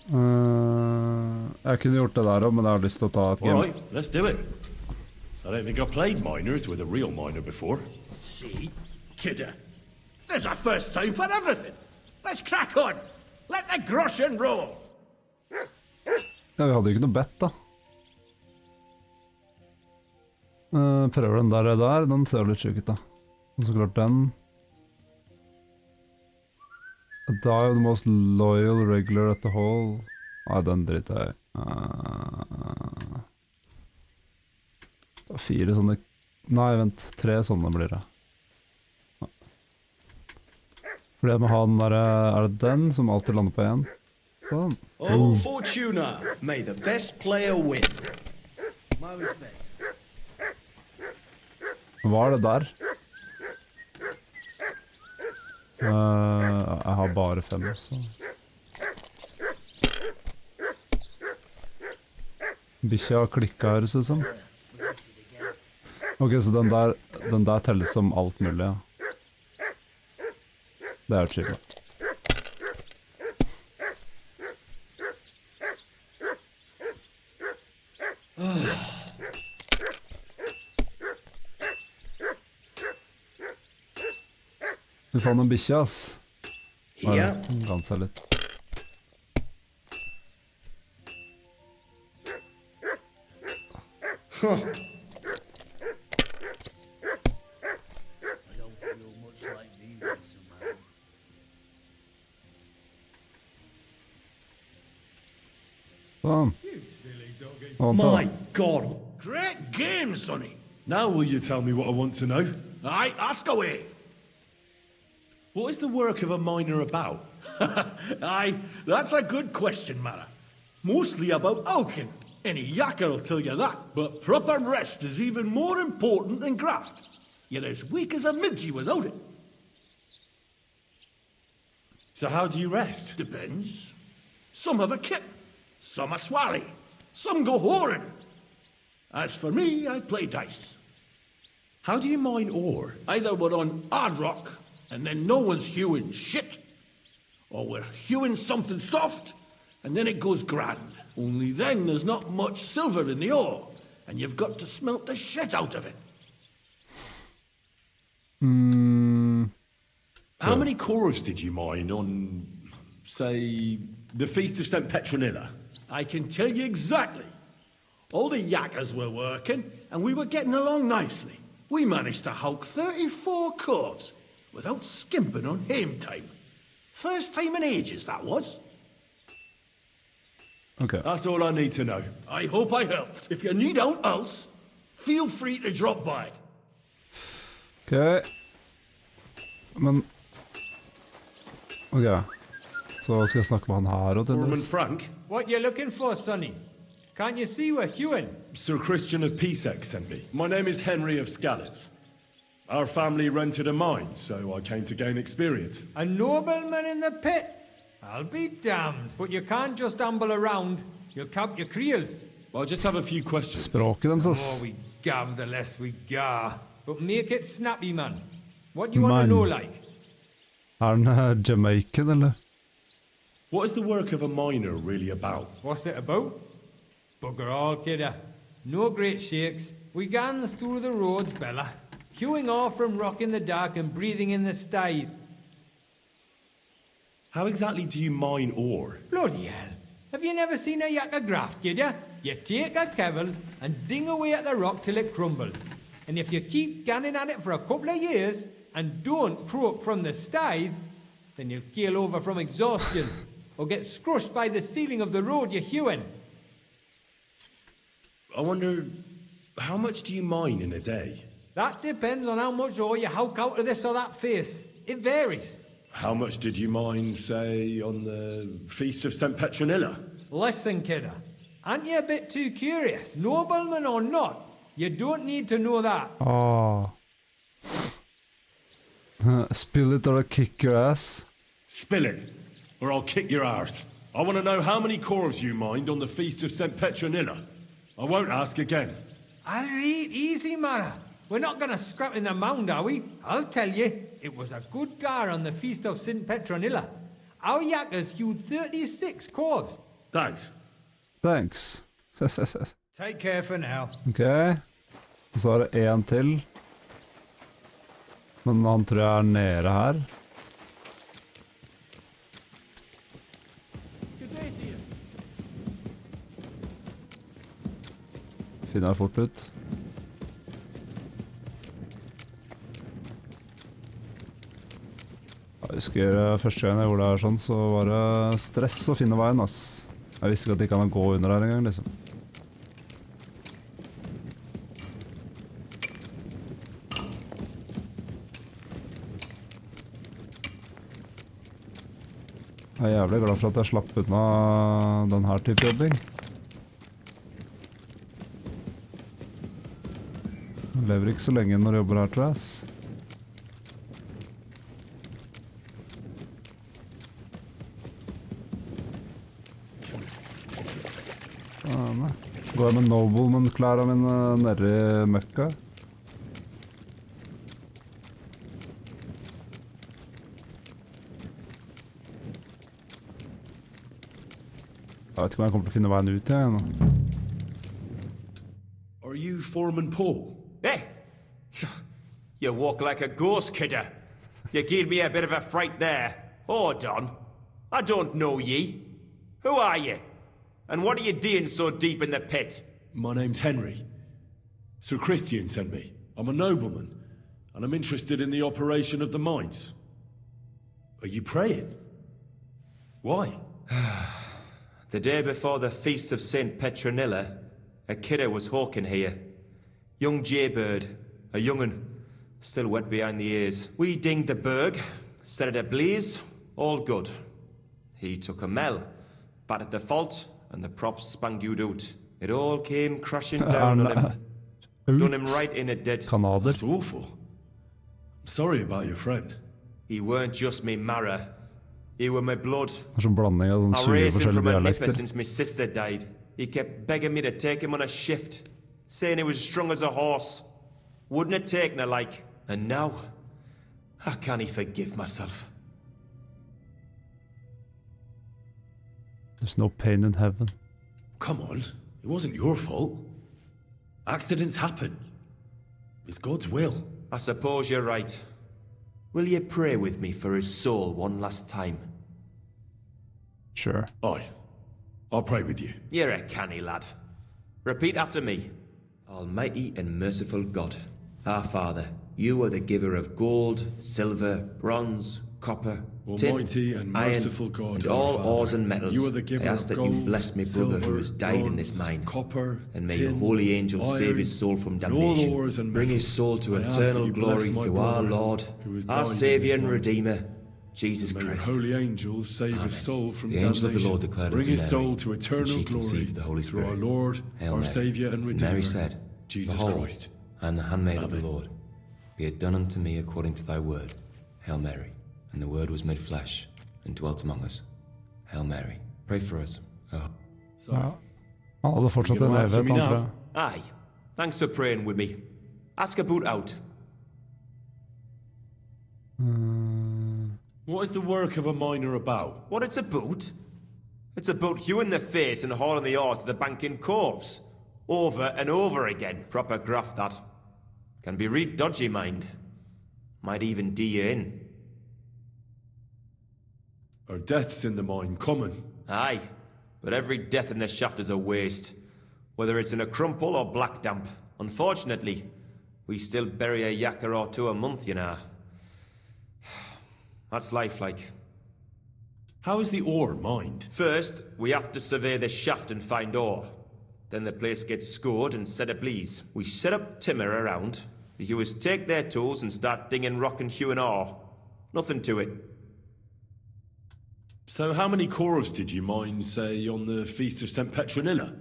Jeg kunne gjort det der også, men jeg har lyst til å ta et game. Alright, let's do it. I don't think I've played miners with a real miner before. See? Kidder. There's a first time for everything. Let's crack on. Let the groschen roll. Ja, vi hadde ikke noe bett da. Prøver den der, den ser litt syk ut da. Og så klart den. Die of the most loyal regular at the hall. Nei, den driter jeg. Det er 4 sånne... Nei, vent, 3 sånne blir det. Fordi jeg må ha den der... Er det den som alltid lander på 1? Sånn. Oh, Fortuna, may the best player win. My respects. Hva er det der? Jeg har bare 5, så... Bikkja har klikket her, så sånn. Ok, så den der telles som alt mulig, ja. Det er chill. Du får noen bikkja, ass. Ja. Danser litt. Sånn. My God. Great game, Sonny. Now will you tell me what I want to know? Aye, ask away. What is the work of a miner about? Aye, that's a good question, Mara. Mostly about Alkin. Any yakker will tell you that. But proper rest is even more important than graft. You're as weak as a midgie without it. So how do you rest? Depends. Some have a kit. Some a swally. Some go whoring. As for me, I play dice. How do you mine ore? Either we're on hard rock, and then no one's hewing shit, or we're hewing something soft, and then it goes grand. Only then there's not much silver in the ore, and you've got to smelt the shit out of it. How many cores did you mine on, say, the Feast of St. Petronilla? I can tell you exactly. All the yakkers were working, and we were getting along nicely. We managed to hulk 34 cores without skimping on hame time. First time in ages, that was. Okay. That's all I need to know. I hope I helped. If you need out else, feel free to drop by. Ok. Men... Ok. Så skal jeg snakke med han her og til Foreman Frank? What you looking for, Sonny? Can't you see we're hewing? Sir Christian of Pisac sent me. My name is Henry of Scallis. Our family rented a mine, so I came to gain experience. A nobleman in the pit? I'll be damned. But you can't just amble around. You'll count your creels. I'll just have a few questions. Språket deres, The ass. more we gav, the less we gar. But make it snappy, man. What do you want to know, like? Han Jamaican, eller? What is the work of a miner really about? What's it about? Bugger all, kidder. No great shakes. We gans through the roads, Bella. Hewing off from rock in the dark and breathing in the sty. How exactly do you mine ore? Bloody hell. Have you never seen a yakker graft, kidder? You take a kevel and ding away at the rock till it crumbles. And if you keep ganning at it for a couple of years and don't croak from the styes, then you'll keel over from exhaustion or get scrushed by the ceiling of the road you're hewing. I wonder, how much do you mine in a day? That depends on how much ore you hulk out of this or that face. It varies. How much did you mine, say, on the Feast of St. Petronilla? Listen, kidder. Aren't you a bit too curious? Nobleman or not, you don't need to know that. Oh. Spill it or I'll kick your ass. Spill it, or I'll kick your arse. I want to know how many cores you mined on the Feast of St. Petronilla. I won't ask again. I'll read easy, Mara. We're not going to scrap in the mound, are we? I'll tell you, it was a good gar on the Feast of St. Petronilla. Our yakkers hewed 36 corves. Thanks. Thanks. Take care for now. Ok. Og så er det en til. Men han tror jeg er nede her. Finner jeg fort ut. Jeg husker første gang jeg gjorde det her sånn, så var det stress å finne veien, ass. Jeg visste ikke at det ikke kan gå under her engang, liksom. Jeg er jævlig glad for at jeg slapp unna denne type jobbing. Jeg lever ikke så lenge når jeg jobber her, tror jeg, ass. Går jeg med nobleman-klærne mine nede i møkka? Jeg vet ikke om jeg kommer til å finne veien ut igjen. Are you Foreman Paul? Hey! You walk like a ghost, kidder. You gave me a bit of a fright there. Hold on. I don't know ye. Who are you? And what are you doing so deep in the pit? My name's Henry. Sir Christian sent me. I'm a nobleman, and I'm interested in the operation of the mines. Are you praying? Why? The day before the feast of St. Petronilla, a kidder was hawking here. Young jaybird, a young'un, still wet behind the ears. We dinged the berg, set it ablaze, all good. He took a mell, battered the fault, and the props spangued out. It all came crashing down on him. Done him right in it dead. That's awful. I'm sorry about your friend. He weren't just me marra. He were my blood. Det er sånn blanding av sånn I 20 raised him from forskjellige a nipper dialekter. since my sister died. He kept begging me to take him on a shift, saying he was as strong as a horse. Wouldn't have taken her like. And now, how can he forgive myself? There's no pain in heaven. Come on, it wasn't your fault. Accidents happen. It's God's will. I suppose you're right. Will you pray with me for his soul one last time? Sure. Aye. I'll pray with you. You're a canny lad. Repeat after me. Almighty and merciful God, our Father, you are the giver of gold, silver, bronze, copper, Almighty tin, and iron, merciful God, and our all Father, ores and metals. you are the giver I ask of that gold, you bless me brother who silver, has died in this bronze, mine. copper, And may tin, your holy angels save his soul from and all damnation. ores and Bring his metals. soul to I ask that eternal you bless glory my through our brother Lord, who has our died in Saviour and this mine. Redeemer, Jesus May your Christ. holy angels save his soul from The angel of the damnation. Lord declared Bring unto his Mary, soul to and eternal she glory conceived the Holy through our Spirit. Lord, Hail our Mary. Saviour and And Redeemer, Mary said, Jesus Behold, Christ. I am the handmaid of the Amen. Lord. Be it done unto me according to thy word. Hail Mary. And the word was made flesh and dwelt among us. Hail Mary. Pray for us. Oh. Ja. Han hadde fortsatt en evighet, han tror jeg. Aye. Thanks for praying with me. Ask a boot out. What is the work of a miner about? What it's about? It's about you in the face and hauling the ore to the bank in coves. Over and over again. Proper graft, that. Can be real dodgy, mind. Might even do you in. Are deaths in the mine common? Aye. But every death in the shaft is a waste. Whether it's in a crumple or black damp. Unfortunately, we still bury a yakka or two a month, you know. That's life like. How is the ore mined? First, we have to survey the shaft and find ore. Then the place gets scored and set ablaze. We set up timber around. The hewers take their tools and start dinging rock and hewing ore. Nothing to it. So how many corves did you mine, say, on the Feast of St. Petronilla?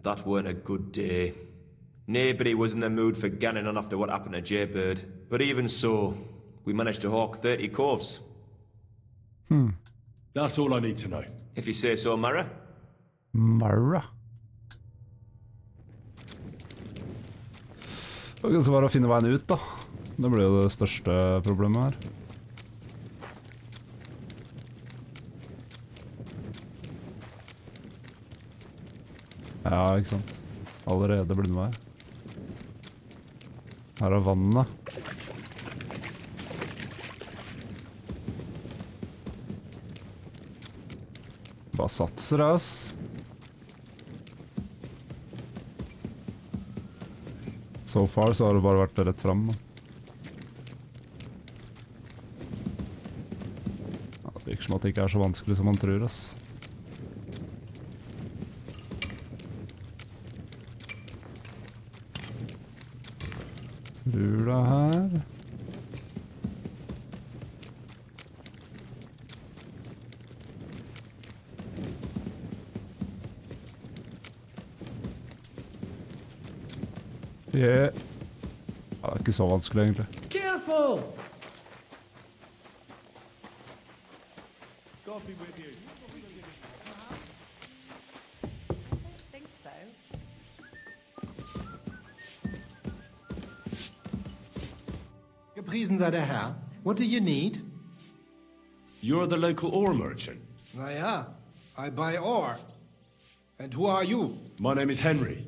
That weren't a good day. Nobody was in the mood for ganning on after what happened to Jaybird. But even so, we managed to hawk 30 corves. That's all I need to know. If you say so, Mara. Mara. Ok, så var det å finne veien ut da. Det blir jo det største problemet her. Ja, ikke sant. Allerede blind vei. Her er vannet. Bare satser, ass. So far så har det bare vært rett frem. Ja, det virker som at det ikke er så vanskelig som man tror, ass. Tror det er her. Ja, det er ikke så vanskelig egentlig. Careful! God be with you. Gepriesen sei der Herr. What do you need? You're the local ore merchant. Na ja, I buy ore. And who are you? My name is Henry,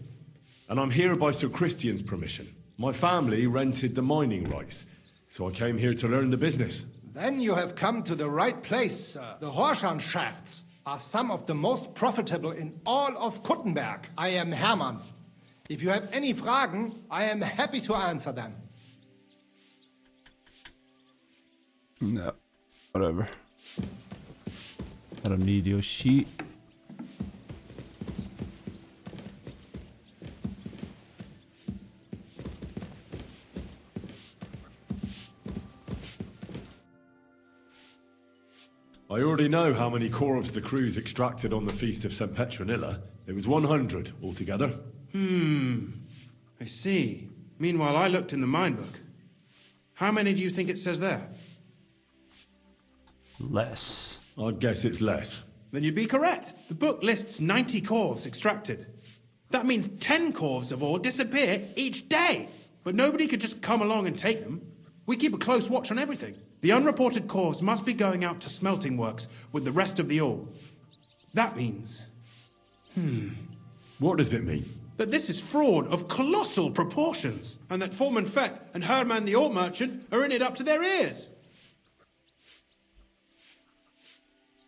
and I'm here by Sir Christian's permission. My family rented the mining rights, so I came here to learn the business. Then you have come to the right place, sir. The Horschan shafts are some of the most profitable in all of Kuttenberg. I am Hermann. If you have any Fragen, I am happy to answer them. Yeah, whatever. I don't need your sheet. I already know how many corvs the crews extracted on the Feast of St. Petronilla. It was 100 altogether. I see. Meanwhile, I looked in the mine book. How many do you think it says there? Less. I'd guess it's less. Then you'd be correct. The book lists 90 corvs extracted. That means 10 corvs of ore disappear each day. But nobody could just come along and take them. We keep a close watch on everything. The unreported corvs must be going out to smelting works with the rest of the ore. That means... What does it mean? That this is fraud of colossal proportions, and that Foreman Fett and Herman the ore merchant are in it up to their ears.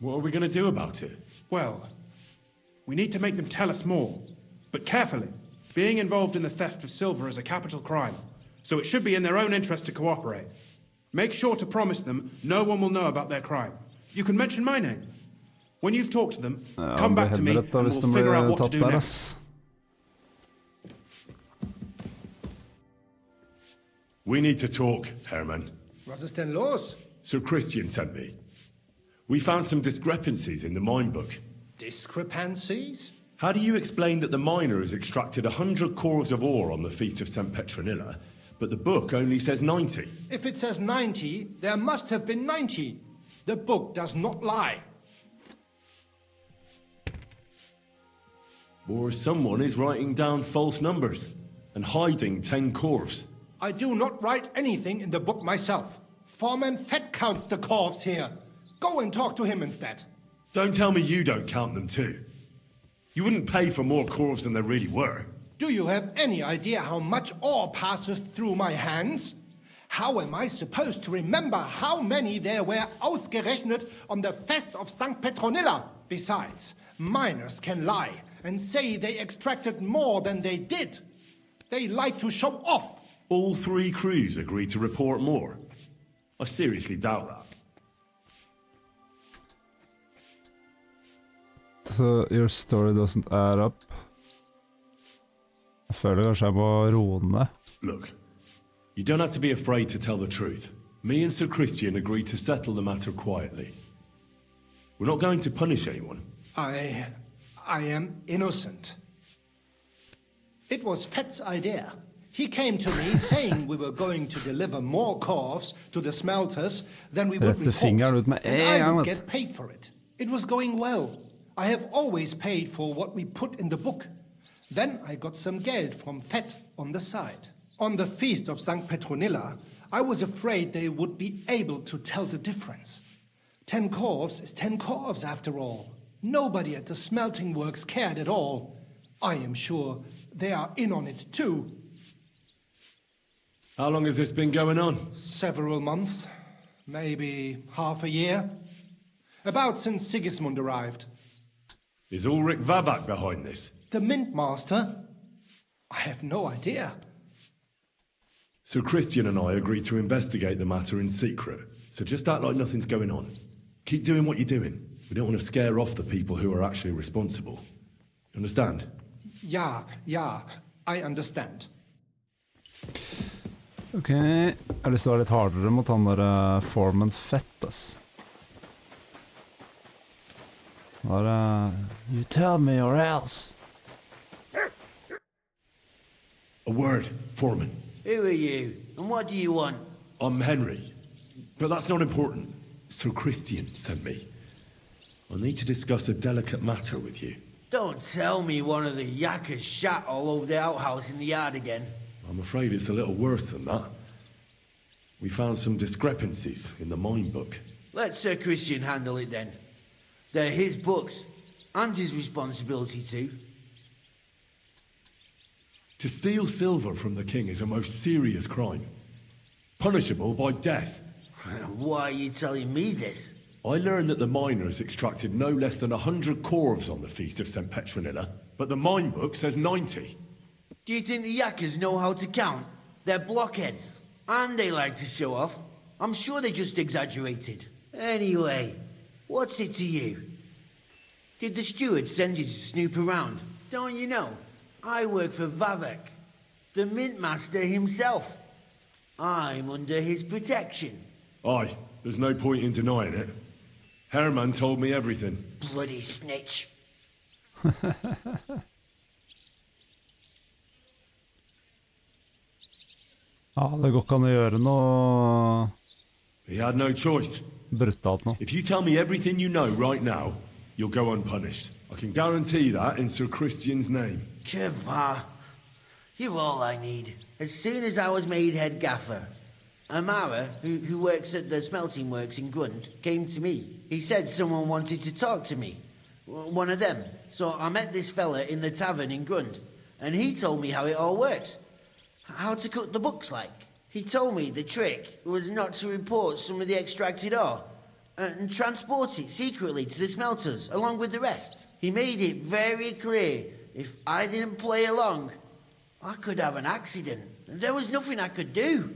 What are we going to do about it? Well, we need to make them tell us more. But carefully. Being involved in the theft of silver is a capital crime, so it should be in their own interest to cooperate. Make sure to promise them no one will know about their crime. You can mention my name. When you've talked to them, come back to me and we'll figure out what to do next. We need to talk, Herman. Was ist denn los? Sir Christian sent me. We found some discrepancies in the mine book. Discrepancies? How do you explain that the miner has extracted 100 corvs of ore on the Feast of St. Petronilla, but the book only says 90? If it says 90, there must have been 90. The book does not lie. Or someone is writing down false numbers and hiding 10 corvs. I do not write anything in the book myself. Foreman Fett counts the corvs here. Go and talk to him instead. Don't tell me you don't count them too. You wouldn't pay for more corvs than there really were. Do you have any idea how much ore passes through my hands? How am I supposed to remember how many there were ausgerechnet on the Fest of St. Petronilla? Besides, miners can lie and say they extracted more than they did. They like to show off. All 3 crews agreed to report more. I seriously doubt that. So your story doesn't add up. Jeg føler kanskje jeg må roe ned. Look, you don't have to be afraid to tell the truth. Me and Sir Christian agreed to settle the matter quietly. We're not going to punish anyone. I am innocent. It was Fett's idea. He came to me saying we were going to deliver more corvs to the smelters than we would report, and I would get paid for it. It was going well. I have always paid for what we put in the book. Then I got some geld from Fett on the side. On the Feast of St. Petronilla, I was afraid they would be able to tell the difference. 10 corvs is 10 corvs after all. Nobody at the smelting works cared at all. I am sure they are in on it too. How long has this been going on? Several months. Maybe half a year. About since Sigismund arrived. Is Ulrich Vabak behind this? The Mint Master? I have no idea. Sir Christian and I agreed to investigate the matter in secret, so just act like nothing's going on. Keep doing what you're doing. We don't want to scare off the people who are actually responsible. You understand? Ja, I understand. Ok, jeg har lyst til å være litt hardere mot han der Foreman Fett, ass. You tell me or else. A word, Foreman. Who are you, and what do you want? I'm Henry, but that's not important. Sir Christian sent me. I need to discuss a delicate matter with you. Don't tell me one of the yakkers shat all over the outhouse in the yard again. I'm afraid it's a little worse than that. We found some discrepancies in the mine book. Let Sir Christian handle it then. They're his books, and his responsibility too. To steal silver from the king is a most serious crime. Punishable by death. Why are you telling me this? I learned that the miners extracted no less than 100 corvs on the Feast of St. Petronilla, but the mine book says 90. Do you think the yakkers know how to count? They're blockheads. And they like to show off. I'm sure they just exaggerated. Anyway, what's it to you? Did the steward send you to snoop around? Don't you know? I work for Vavek, the mint master himself. I'm under his protection. Aye, there's no point in denying it. Herman told me everything. Bloody snitch. Ja, det går ikke an å gjøre noe... He had no choice. Brutalt nå. If you tell me everything you know right now, you'll go unpunished. I can guarantee that in Sir Christian's name. Keva, you're all I need. As soon as I was made head gaffer, Amara, who works at the smelting works in Grund, came to me. He said someone wanted to talk to me. One of them. So I met this fella in the tavern in Grund, and he told me how it all works. How to cut the books like. He told me the trick was not to report some of the extracted ore and transport it secretly to the smelters along with the rest. He made it very clear if I didn't play along, I could have an accident. There was nothing I could do.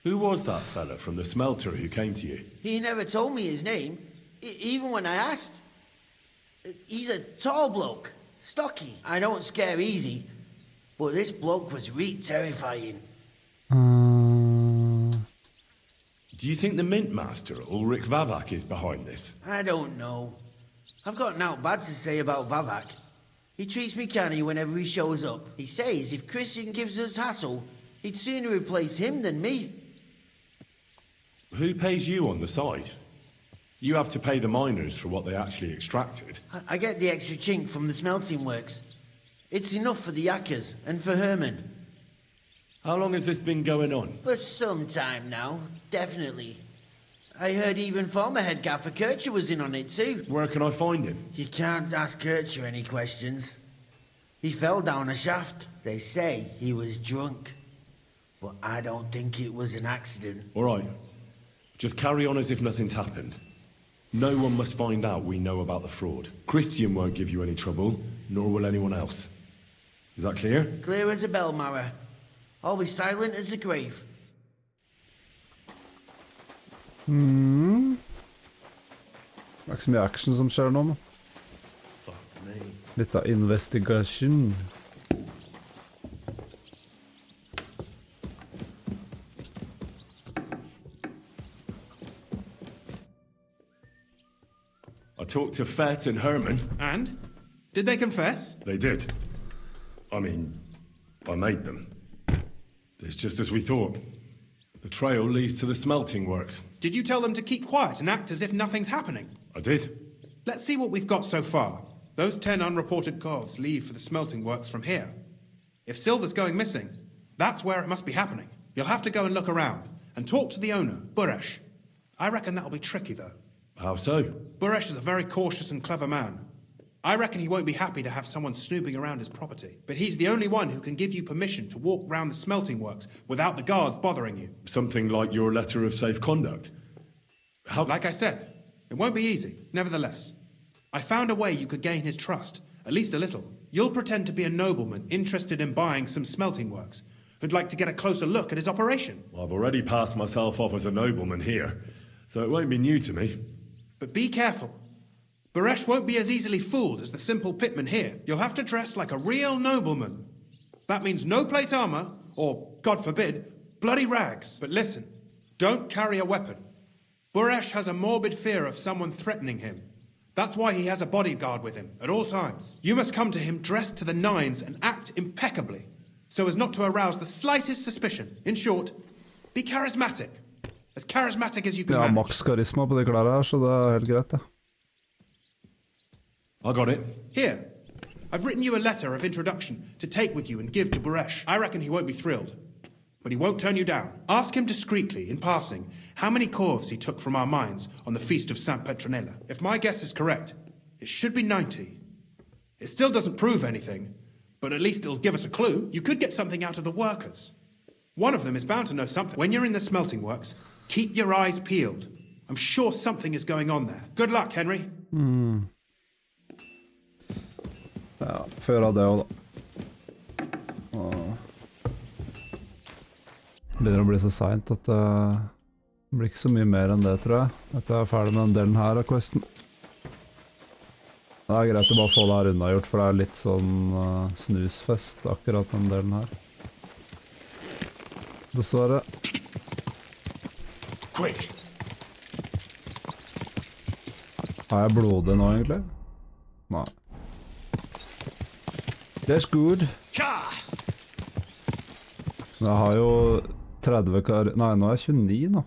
Who was that fella from the smelter who came to you? He never told me his name, even when I asked. He's a tall bloke, stocky. I don't scare easy. But this bloke was terrifying. Do you think the mint master, Ulrich Vavak, is behind this? I don't know. I've got naught bad to say about Vavak. He treats me canny whenever he shows up. He says if Christian gives us hassle, he'd sooner replace him than me. Who pays you on the side? You have to pay the miners for what they actually extracted. I get the extra chink from the smelting works. It's enough for the yakkers and for Herman. How long has this been going on? For some time now, definitely. I heard even former head gaffer Kircher was in on it too. Where can I find him? You can't ask Kircher any questions. He fell down a shaft. They say he was drunk. But I don't think it was an accident. All right. Just carry on as if nothing's happened. No one must find out we know about the fraud. Christian won't give you any trouble, nor will anyone else. Is that clear? Clear as a bell, Mara. I'll be silent as the grave. Det er ikke så mye action som skjer nå. Litt av investigation. I talked to Fett and Herman. And? Did they confess? They did. I mean, I made them. It's just as we thought. The trail leads to the smelting works. Did you tell them to keep quiet and act as if nothing's happening? I did. Let's see what we've got so far. Those 10 unreported corves leave for the smelting works from here. If silver's going missing, that's where it must be happening. You'll have to go and look around and talk to the owner, Buresh. I reckon that'll be tricky, though. How so? Buresh is a very cautious and clever man. I reckon he won't be happy to have someone snooping around his property. But he's the only one who can give you permission to walk round the smelting works without the guards bothering you. Something like your letter of safe conduct? How? Like I said, it won't be easy, nevertheless. I found a way you could gain his trust, at least a little. You'll pretend to be a nobleman interested in buying some smelting works, who'd like to get a closer look at his operation. I've already passed myself off as a nobleman here, so it won't be new to me. But be careful. Buresh won't be as easily fooled as the simple pitman here. You'll have to dress like a real nobleman. That means no plate armor, or, God forbid, bloody rags. But listen, don't carry a weapon. Buresh has a morbid fear of someone threatening him. That's why he has a bodyguard with him at all times. You must come to him dressed to the nines and act impeccably, so as not to arouse the slightest suspicion. In short, be charismatic. As charismatic as you can manage. Maks karisma på de klare her, så det helt greit, det. I got it. Here, I've written you a letter of introduction to take with you and give to Buresh. I reckon he won't be thrilled, but he won't turn you down. Ask him discreetly, in passing, how many corves he took from our mines on the feast of Saint Petronella. If my guess is correct, it should be 90. It still doesn't prove anything, but at least it'll give us a clue. You could get something out of the workers. One of them is bound to know something. When you're in the smelting works, keep your eyes peeled. I'm sure something is going on there. Good luck, Henry. Ja, før av det også da. Begynner å bli så sent at det blir ikke så mye mer enn det, tror jeg. Etter jeg er ferdig med den delen her av questen. Det er greit å bare få det her unnagjort, for det er litt sånn snusfest, akkurat den delen her. Dessverre. Quick. Er jeg blodig nå, egentlig? Nei. That's good. Jeg har jo 30 kar... Nei, nå er jeg 29 nå.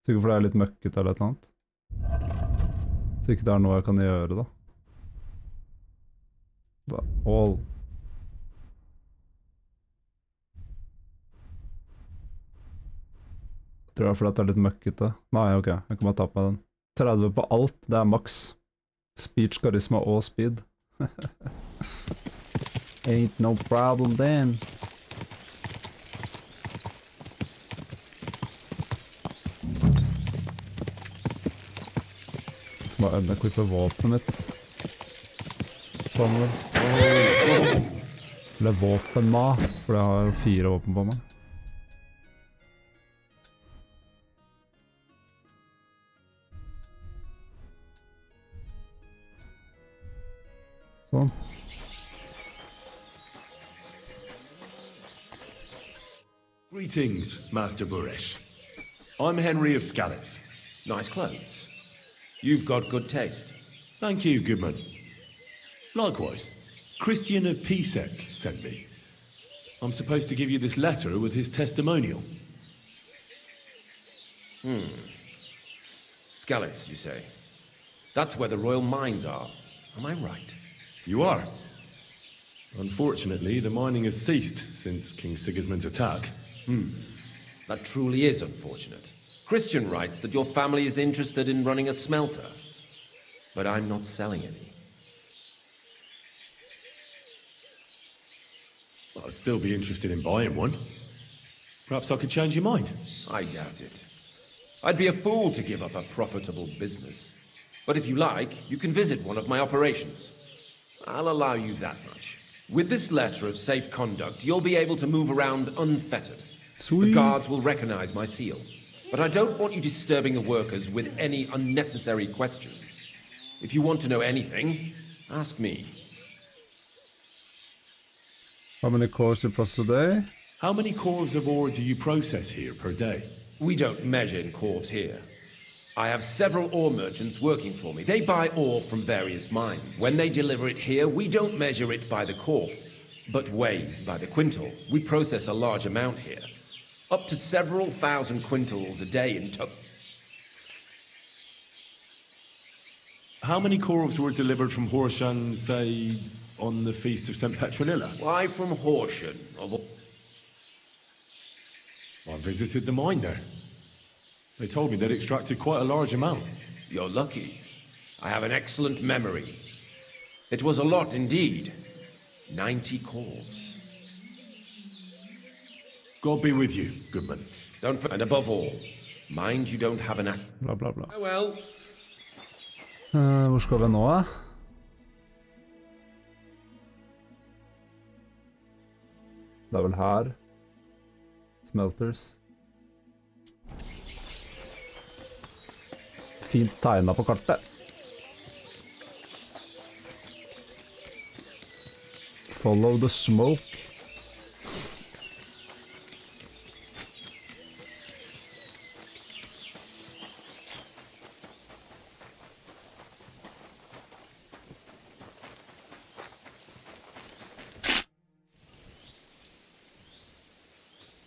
Sikkert fordi jeg er litt møkket eller et eller annet. Så ikke det er noe jeg kan gjøre, da. Da, all. Tror jeg fordi at det er litt møkkete. Nei, ok, jeg kan bare ta på meg den. 30 på alt, det er maks. Speech, karisma og speed. Ain't no problem then. Så må jeg underklippe våpenet mitt. Sånn vel. Eller våpenma, for jeg har jo 4 våpen på meg. Sånn. Greetings, Master Buresh. I'm Henry of Scallis. Nice clothes. You've got good taste. Thank you, Goodman. Likewise, Christian of Pisek sent me. I'm supposed to give you this letter with his testimonial. Scalits, you say? That's where the royal mines are. Am I right? You are. Unfortunately, the mining has ceased since King Sigismund's attack. That truly is unfortunate. Christian writes that your family is interested in running a smelter. But I'm not selling any. I'd still be interested in buying one. Perhaps I could change your mind. I doubt it. I'd be a fool to give up a profitable business. But if you like, you can visit one of my operations. I'll allow you that much. With this letter of safe conduct, you'll be able to move around unfettered. Sweet. The guards will recognize my seal. But I don't want you disturbing the workers with any unnecessary questions. If you want to know anything, ask me. How many cores do you process a day? How many cores of ore do you process here per day? We don't measure in cores here. I have several ore merchants working for me. They buy ore from various mines. When they deliver it here, we don't measure it by the core, but weigh by the quintal. We process a large amount here. Up to several thousand quintals a day in total. How many corves were delivered from Horshan, say, on the Feast of St. Petronilla? Why from Horshan? I visited the mine there. They told me they'd extracted quite a large amount. You're lucky. I have an excellent memory. It was a lot indeed. 90 corves. God be with you, Goodman. And above all, mind you don't have an act. Bla, bla, bla. Oh well. Hvor skal vi nå, da? Det er vel her. Smelters. Fint tegnet på kartet. Follow the smoke.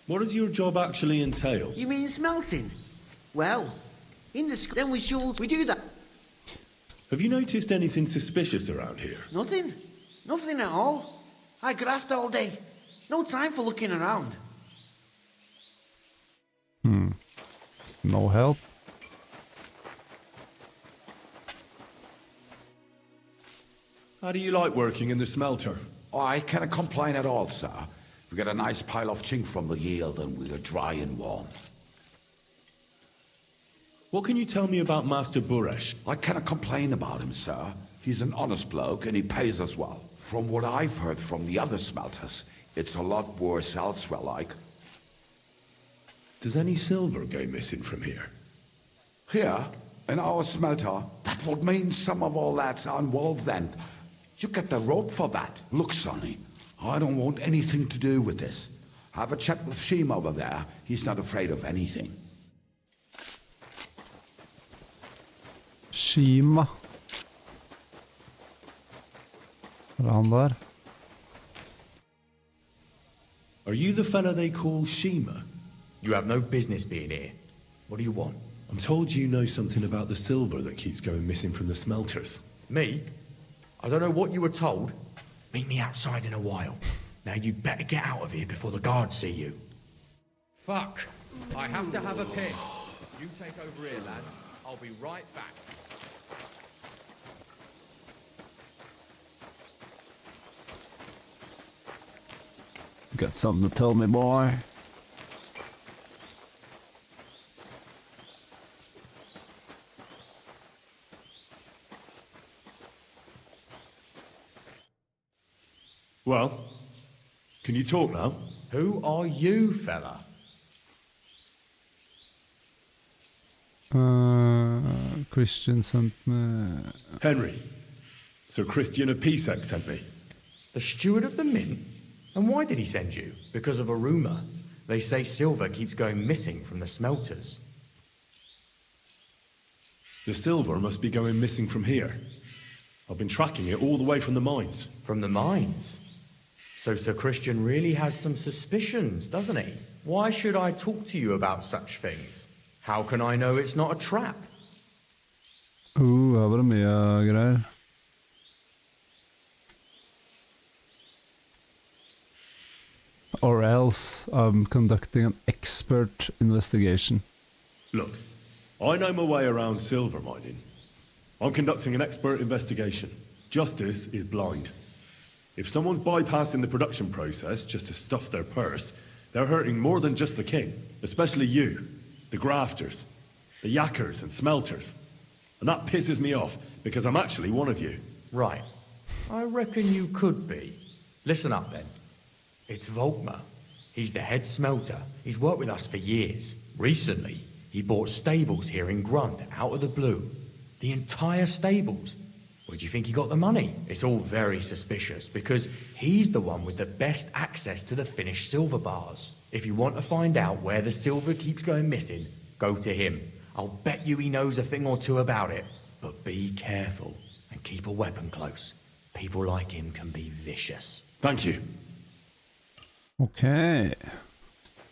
What does your job actually entail? You mean smelting? Well, in the then we do that. Have you noticed anything suspicious around here? Nothing. Nothing at all. I graft all day. No time for looking around. No help. How do you like working in the smelter? Oh, I cannot complain at all, sir. We get a nice pile of chink from the yield and we are dry and warm. What can you tell me about Master Buresh? I cannot complain about him, sir. He's an honest bloke and he pays us well. From what I've heard from the other smelters, It's a lot worse elsewhere, like. Does any silver go missing from here? Here, in our smelter, that would mean some of our lads are involved then. You get the rope for that. Look, Sonny, I don't want anything to do with this. Have a chat with Sheem over there. He's not afraid of anything. Shima. Around there. Are you the fella they call Shima? You have no business being here. What do you want? I'm told you know something about the silver that keeps going missing from the smelters. Me? I don't know what you were told. Meet me outside in a while. Now you'd better get out of here before the guards see you. Fuck. I have to have a piss. You take over here, lads. I'll be right back. Got something to tell me, boy? Well, can you talk now? Who are you, fella? Christian sent me... Henry. Sir Christian of Pisek sent me. The steward of the mint? And why did he send you? Because of a rumour. They say silver keeps going missing from the smelters. The silver must be going missing from here. I've been tracking it all the way from the mines. From the mines? So Sir Christian really has some suspicions, doesn't he? Why should I talk to you about such things? How can I know it's not a trap? Her var det mye greier. Or else I'm conducting an expert investigation. Look, I know my way around silver mining. I'm conducting an expert investigation. Justice is blind. If someone's bypassing the production process just to stuff their purse, they're hurting more than just the king, especially you, the grafters, the yackers and smelters. And that pisses me off, because I'm actually one of you. Right. I reckon you could be. Listen up then. It's Volkmar. He's the head smelter. He's worked with us for years. Recently, he bought stables here in Grund, out of the blue. The entire stables. Where do you think he got the money? It's all very suspicious, because he's the one with the best access to the finished silver bars. If you want to find out where the silver keeps going missing, go to him. I'll bet you he knows a thing or two about it. But be careful, and keep a weapon close. People like him can be vicious. Thank you. Ok.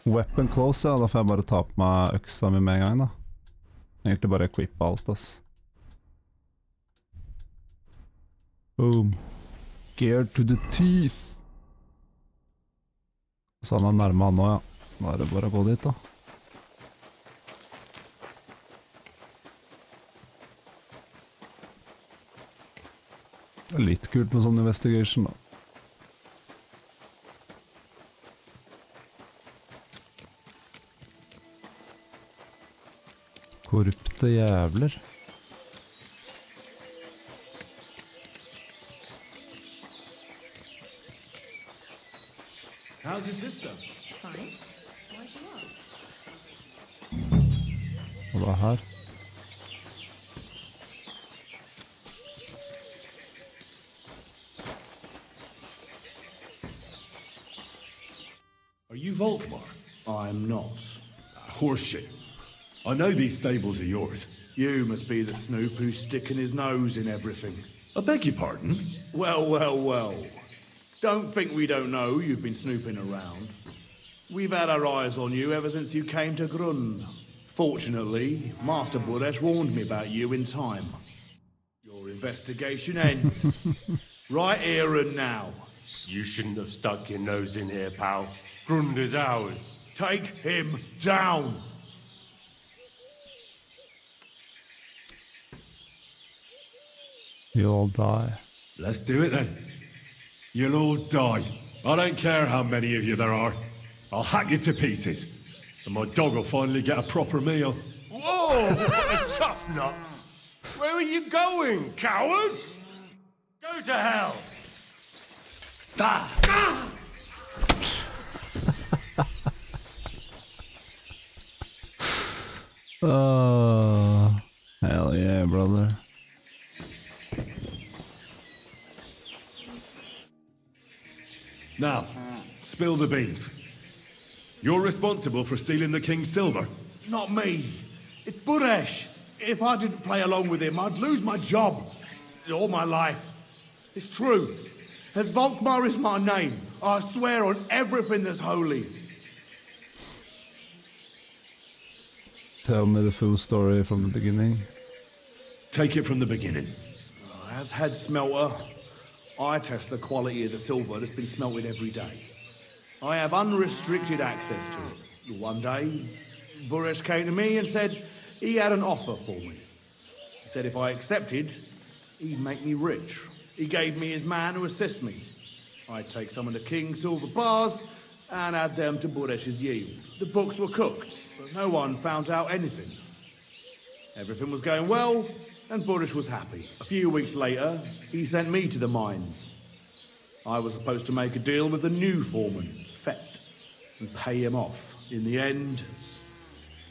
Weapon close, ja. Da får jeg bare ta på meg øksa mi med en gang, da. Egentlig bare equippe alt, ass. Boom. Gear to the teeth. Så han er nærme han nå, ja. Da er det bare å gå dit, da. Det er litt kult med sånn investigation, da. Korrupte jævler. How's your sister? Fine. Why'd you ask? Hva er her? Are you Volkmar? I'm not. Horseshit. I know these stables are yours. You must be the snoop who's sticking his nose in everything. I beg your pardon? Well, well, well. Don't think we don't know you've been snooping around. We've had our eyes on you ever since you came to Grund. Fortunately, Master Buresh warned me about you in time. Your investigation ends. Right here and now. You shouldn't have stuck your nose in here, pal. Grund is ours. Take him down! You'll all die. Let's do it then. You'll all die. I don't care how many of you there are. I'll hack you to pieces. And my dog will finally get a proper meal. Whoa! What a tough nut! Where are you going, cowards? Go to hell! Ah! Oh, hell yeah, brother. Now, spill the beans. You're responsible for stealing the king's silver. Not me. It's Buresh. If I didn't play along with him, I'd lose my job. All my life. It's true. As Volkmar is my name, I swear on everything that's holy. Tell me the full story from the beginning. Take it from the beginning. As head smelter, I test the quality of the silver that's been smelted every day. I have unrestricted access to it. One day, Buresh came to me and said he had an offer for me. He said if I accepted, he'd make me rich. He gave me his man to assist me. I'd take some of the king's silver bars and add them to Buresh's yield. The books were cooked, so no one found out anything. Everything was going well, and Buresh was happy. A few weeks later, he sent me to the mines. I was supposed to make a deal with the new foreman, Fett, and pay him off. In the end,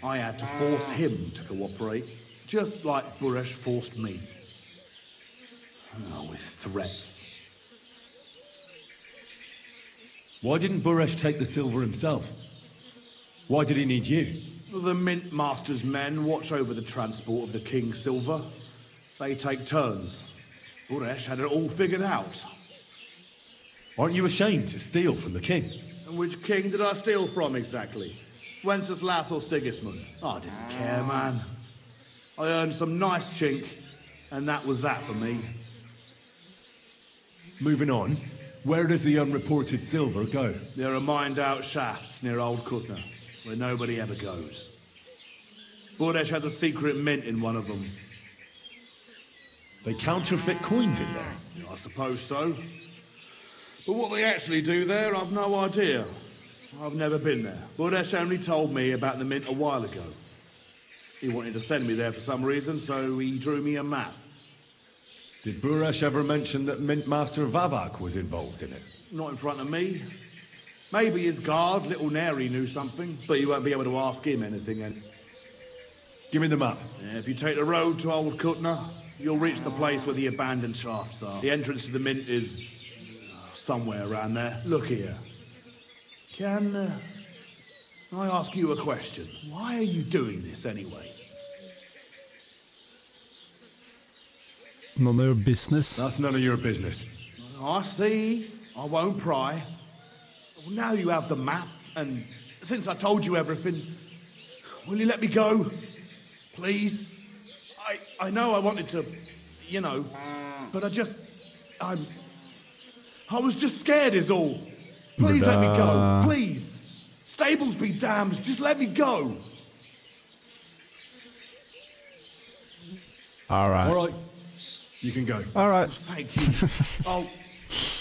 I had to force him to cooperate, just like Buresh forced me. Oh, with threats. Why didn't Buresh take the silver himself? Why did he need you? The Mint Master's men watch over the transport of the king's silver. They take turns. Buresh had it all figured out. Aren't you ashamed to steal from the king? And which king did I steal from exactly? Wenceslas or Sigismund? I didn't care, man. I earned some nice chink, and that was that for me. Moving on, where does the unreported silver go? There are mined-out shafts near Old Kutna, where nobody ever goes. Buresh has a secret mint in one of them. They counterfeit coins in there? I suppose so. But what they actually do there, I've no idea. I've never been there. Buresh only told me about the mint a while ago. He wanted to send me there for some reason, so he drew me a map. Did Buresh ever mention that Mint Master Vavak was involved in it? Not in front of me. Maybe his guard, Little Neri, knew something, but you won't be able to ask him anything. And give me the map. Yeah, if you take the road to Old Kutna, you'll reach the place where the abandoned shafts are. The entrance to the mint is somewhere around there. Look here. Can I ask you a question? Why are you doing this anyway? None of your business. That's none of your business. I see. I won't pry. Well, now you have the map, and since I told you everything, will you let me go? Please? I know I wanted to, you know, but I was just scared is all. Please let me go, please. Stables be damned, just let me go. All right. All right. You can go. All right. Thank you.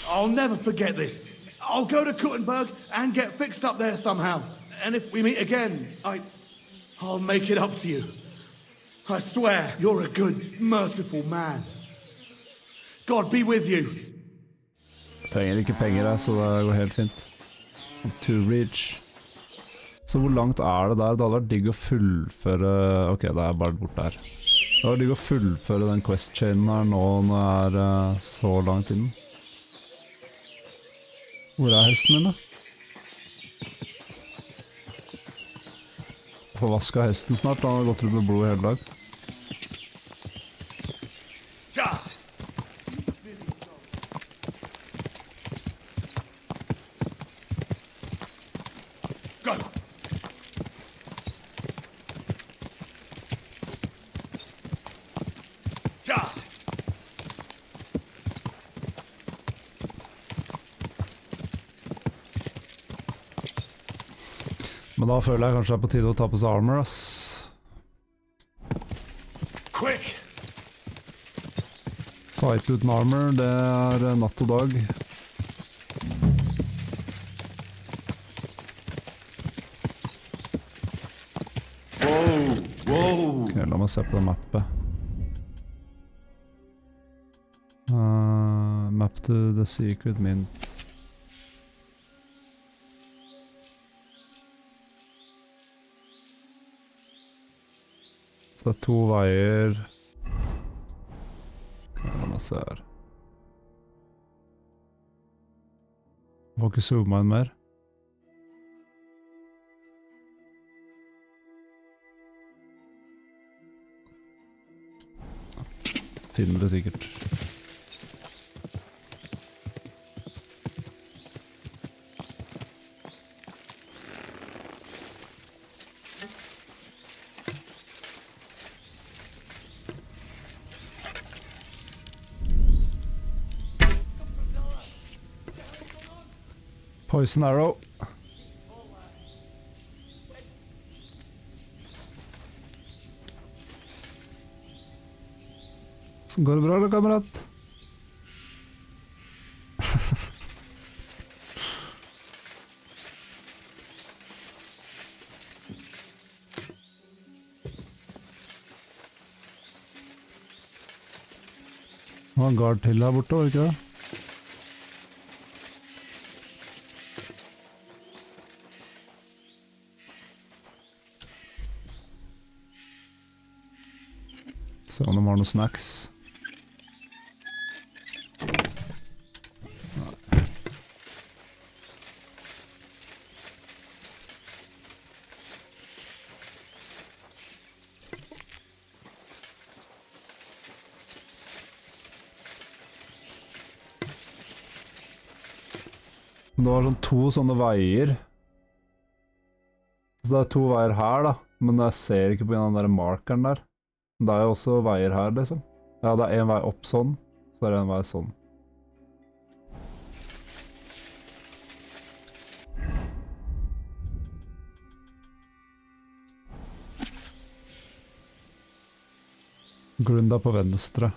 I'll never forget this. I'll go to Kuttenberg and get fixed up there somehow. And if we meet again, I'll make it up to you. I swear, you're a good, merciful man. God be with you. Jeg trenger ikke penger, så det går helt fint. Too rich. Så hvor langt er det der? Det hadde vært digg å fullføre... Ok, det er bare bort der. Det hadde vært digg å fullføre den quest-chainen her nå når jeg er så langt inn. Hvor er hesten min da? Få vaska hesten snart, han har gått ut med blod i hele dag. Men da føler jeg kanskje det er på tide å ta på seg armor, ass. Quick! Fight uten armor, det er natt og dag. Wow! Ok, la meg se på det mappet. Map to the secret mint. Så det 2 veier. La meg se her. Får ikke zooma inn mer. Finner det sikkert. Poison arrow. Så går det bra da, kamerat? Det var en guard til her borte, var det ikke det? Se om de har noen snacks. Det var sånn 2 sånne veier. Så det er 2 veier her da, men jeg ser ikke på den der markeren der. Det er jo også veier her, liksom. Ja, det er en vei opp sånn, så er det en vei sånn. Grunda på venstre.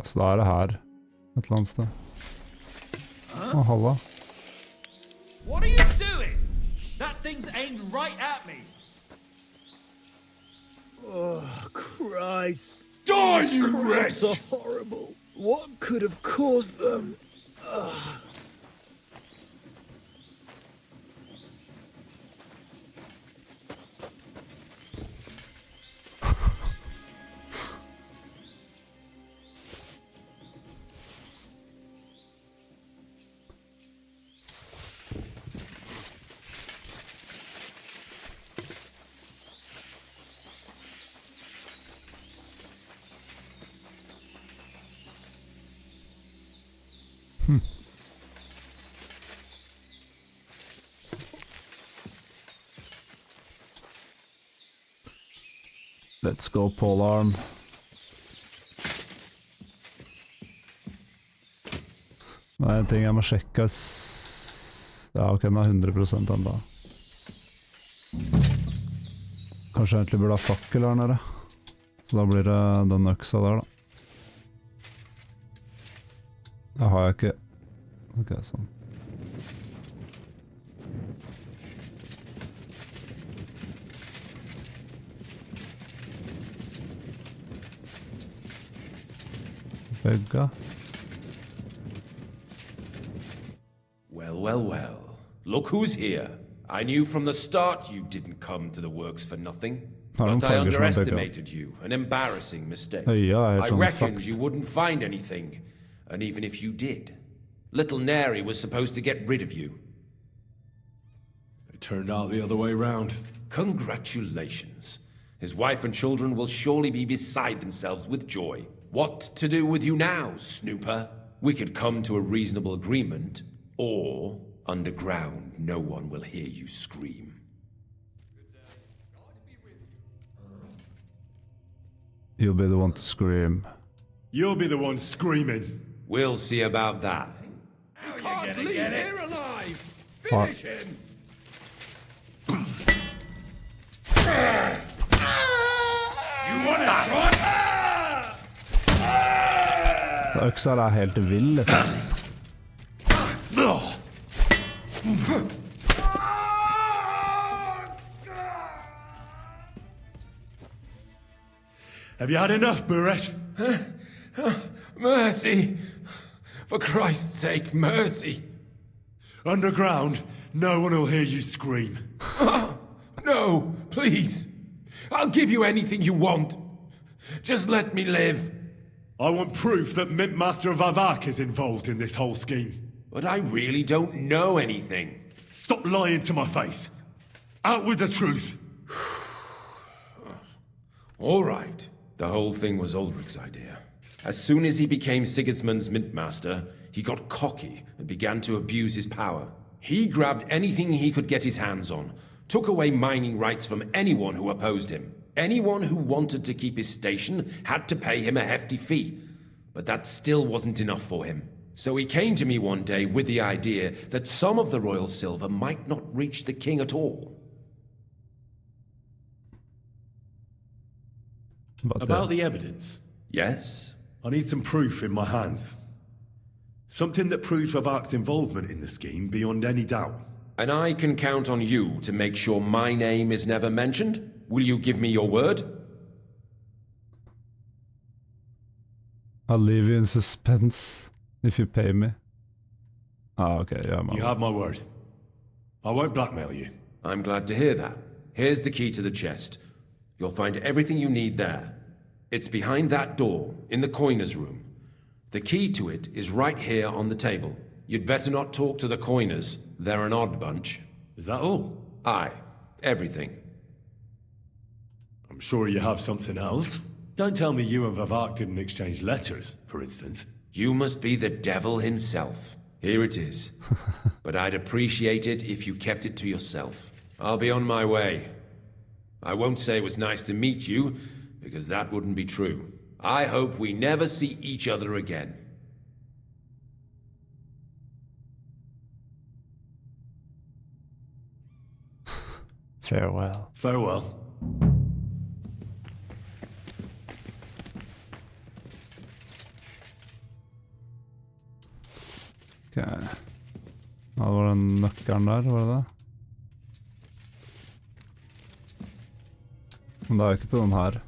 Så da er det her, et eller annet sted. Å, halla. What are you doing? That thing's aimed right at me. Oh, Christ. Die, you These wretch! are horrible. What could have caused them? Ugh. Let's go, polearm. Det er en ting jeg må sjekke. Ja, ok, den er 100% enda. Kanskje jeg egentlig burde ha fakkel her nede. Så da blir det den øksa der da. Det har jeg ikke. Ok, sånn. Begge. Well, well, well. Look who's here. I knew from the start you didn't come to the works for nothing. But I underestimated you. An embarrassing mistake. I reckoned you wouldn't find anything. And even if you did, little Neri was supposed to get rid of you. It turned out the other way round. Congratulations. His wife and children will surely be beside themselves with joy. What to do with you now, snooper? We could come to a reasonable agreement, or underground no one will hear you scream. You'll be the one to scream. You'll be the one screaming. We'll see about that. You can't leave here alive! Finish him! You want to try? Øksa er helt vill, liksom. Have you had enough, Buret? Mercy! For Christ's sake, mercy! Underground, no one will hear you scream. No, please. I'll give you anything you want. Just let me live. I want proof that Mint Master Vavak is involved in this whole scheme. But I really don't know anything. Stop lying to my face. Out with the truth. All right. The whole thing was Ulrich's idea. As soon as he became Sigismund's Mint Master, he got cocky and began to abuse his power. He grabbed anything he could get his hands on, took away mining rights from anyone who opposed him. Anyone who wanted to keep his station had to pay him a hefty fee. But that still wasn't enough for him. So he came to me one day with the idea that some of the royal silver might not reach the king at all. About the evidence? Yes? I need some proof in my hands. Something that proves Vavak's involvement in the scheme beyond any doubt. And I can count on you to make sure my name is never mentioned? Will you give me your word? I'll leave you in suspense if you pay me. Ah, okay, yeah. You have my word. I won't blackmail you. I'm glad to hear that. Here's the key to the chest. You'll find everything you need there. It's behind that door, in the coiner's room. The key to it is right here on the table. You'd better not talk to the coiners. They're an odd bunch. Is that all? Aye. Everything. I'm sure you have something else. Don't tell me you and Vavak didn't exchange letters, for instance. You must be the devil himself. Here it is. But I'd appreciate it if you kept it to yourself. I'll be on my way. I won't say it was nice to meet you, because that wouldn't be true. I hope we never see each other again. Farewell. Farewell. Ok. Ja, det var den nøkkelen der, var det det? Men det er jo ikke til den her.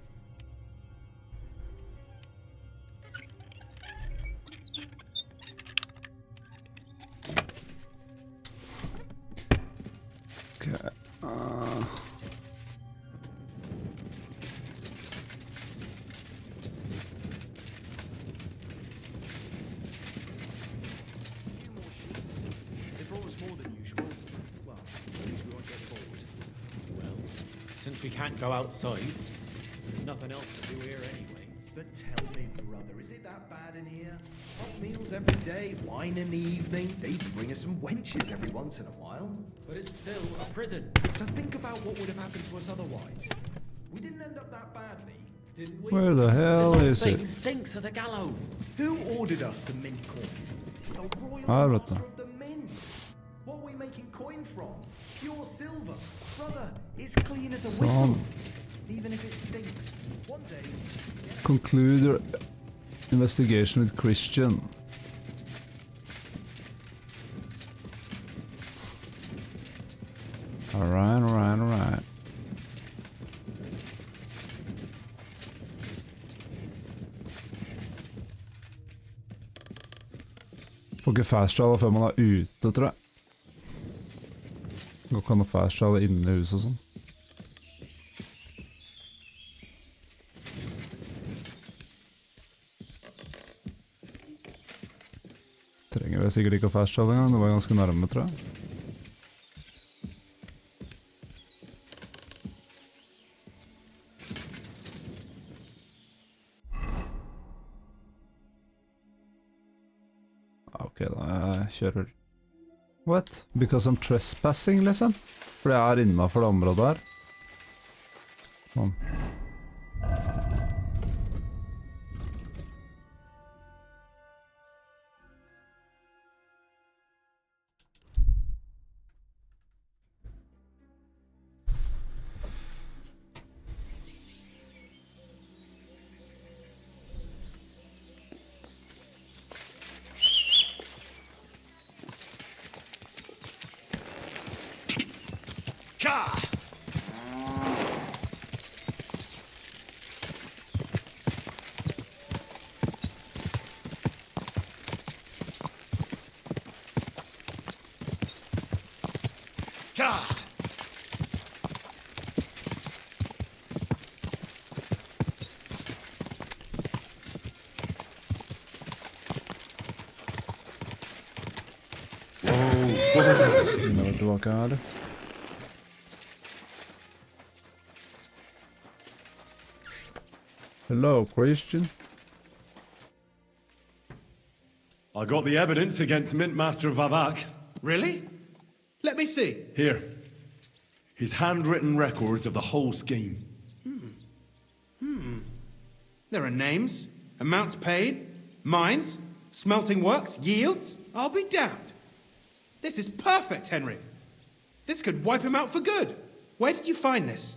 Ok. Since we can't go outside, there's nothing else to do here anyway. But tell me, brother, is it that bad in here? Hot meals every day, wine in the evening. They bring us some wenches every once in a while. But it's still a prison. So think about what would have happened to us otherwise. We didn't end up that badly, didn't we? Where the hell is This whole thing it? stinks of the gallows. Who ordered us to mint coin? The royal Här vet master du. of the mint. What are we making coin from? Pure silver. Brother, it's clean as a Son. whistle. Even if it stinks. One day... Conclude your investigation with Christian. Alright, alright, alright. Får ikke fast travel før man er ute, tror jeg. Går ikke an å fast travel inne i huset og sånn. Trenger vi sikkert ikke å fast travel engang, det var ganske nærme, tror jeg. Ok, da jeg kjører. What? Because I'm trespassing, liksom? Fordi jeg er innenfor det området her. Sånn. Never tillbaka här. Hello, Christian. I got the evidence against Mintmaster Vavak. Really? Let me see. Here. His handwritten records of the whole scheme. There are names, amounts paid, mines, smelting works, yields. I'll be damned. This is perfect, Henry. This could wipe him out for good. Where did you find this?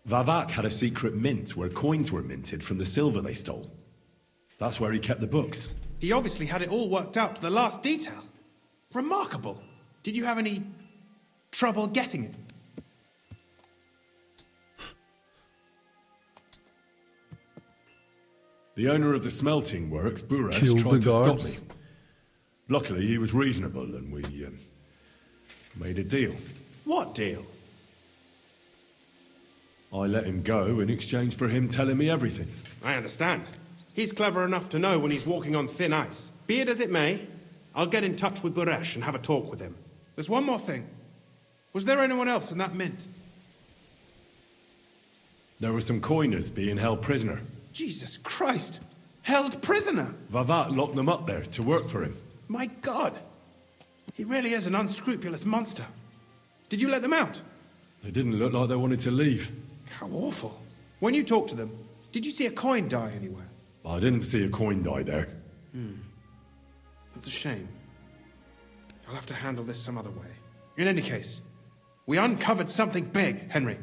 Vavak had a secret mint where coins were minted from the silver they stole. That's where he kept the books. He obviously had it all worked out to the last detail. Remarkable. Did you have any trouble getting it? The owner of the smelting works, Buresh, Killed tried the to stop guards. me. Luckily, he was reasonable and we made a deal. What deal? I let him go in exchange for him telling me everything. I understand. He's clever enough to know when he's walking on thin ice. Be it as it may, I'll get in touch with Buresh and have a talk with him. There's one more thing. Was there anyone else in that mint? There were some coiners being held prisoner. Jesus Christ! Held prisoner! Vavak locked them up there to work for him. My God! He really is an unscrupulous monster. Did you let them out? They didn't look like they wanted to leave. How awful. When you talked to them, did you see a coin die anywhere? I didn't see a coin die there. That's a shame. I'll have to handle this some other way. In any case, we uncovered something big, Henry.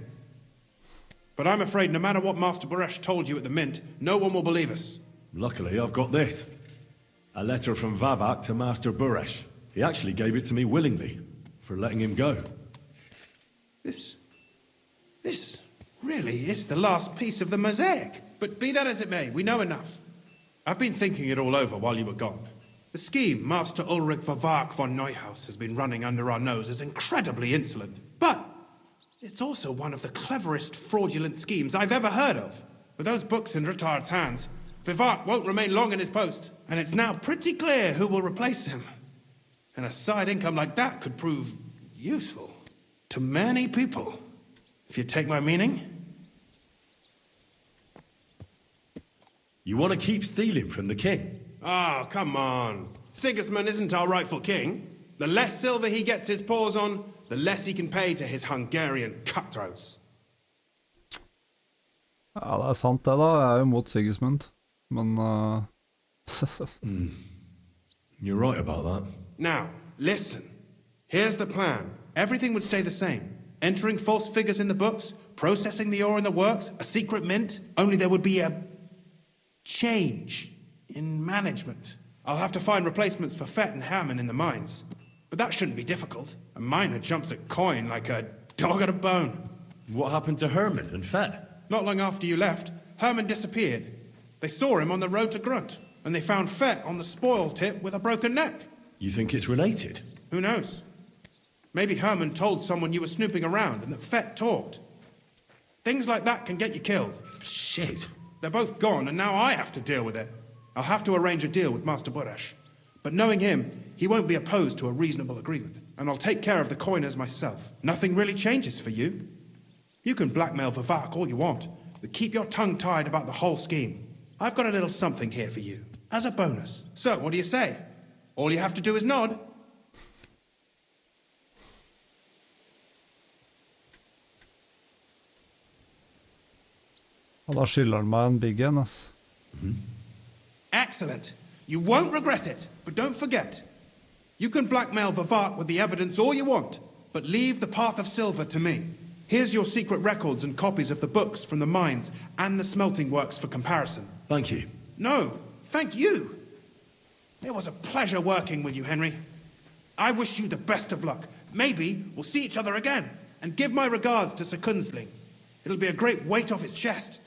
But I'm afraid no matter what Master Buresh told you at the Mint, no one will believe us. Luckily, I've got this. A letter from Vavak to Master Buresh. He actually gave it to me willingly, for letting him go. This really is the last piece of the mosaic. But be that as it may, we know enough. I've been thinking it all over while you were gone. The scheme Master Ulrich Vavak von Neuhaus has been running under our nose is incredibly insolent. But it's also one of the cleverest fraudulent schemes I've ever heard of. With those books in Rittard's hands, Vivart won't remain long in his post, and it's now pretty clear who will replace him. And a side income like that could prove useful to many people, if you take my meaning. You want to keep stealing from the king? Oh, come on. Sigismund isn't our rightful king. The less silver he gets his paws on, the less he can pay to his Hungarian cutthroats. Ja, det er sant det da. Jeg er jo mot Sigismund. Men You're right about that. Now, listen. Here's the plan. Everything would stay the same. Entering false figures in the books, processing the ore in the works, a secret mint, only there would be a change in management. I'll have to find replacements for Fett and Hammond in the mines. But that shouldn't be difficult. A miner jumps at coin like a dog at a bone. What happened to Herman and Fett? Not long after you left, Herman disappeared. They saw him on the road to Grunt, and they found Fett on the spoil tip with a broken neck. You think it's related? Who knows? Maybe Herman told someone you were snooping around and that Fett talked. Things like that can get you killed. Shit. They're both gone, and now I have to deal with it. I'll have to arrange a deal with Master Buresh. But knowing him, he won't be opposed to a reasonable agreement. And I'll take care of the coiners myself. Nothing really changes for you. You can blackmail Vivak all you want, but keep your tongue tied about the whole scheme. I've got a little something here for you, as a bonus. So, what do you say? All you have to do is nod. Og da skylder han meg en big en, ass. Excellent. You won't regret it, but don't forget. You can blackmail Vivart with the evidence all you want, but leave the path of silver to me. Here's your secret records and copies of the books from the mines and the smelting works for comparison. Thank you. No, thank you. It was a pleasure working with you, Henry. I wish you the best of luck. Maybe we'll see each other again. And give my regards to Sir Kunzling. It'll be a great weight off his chest.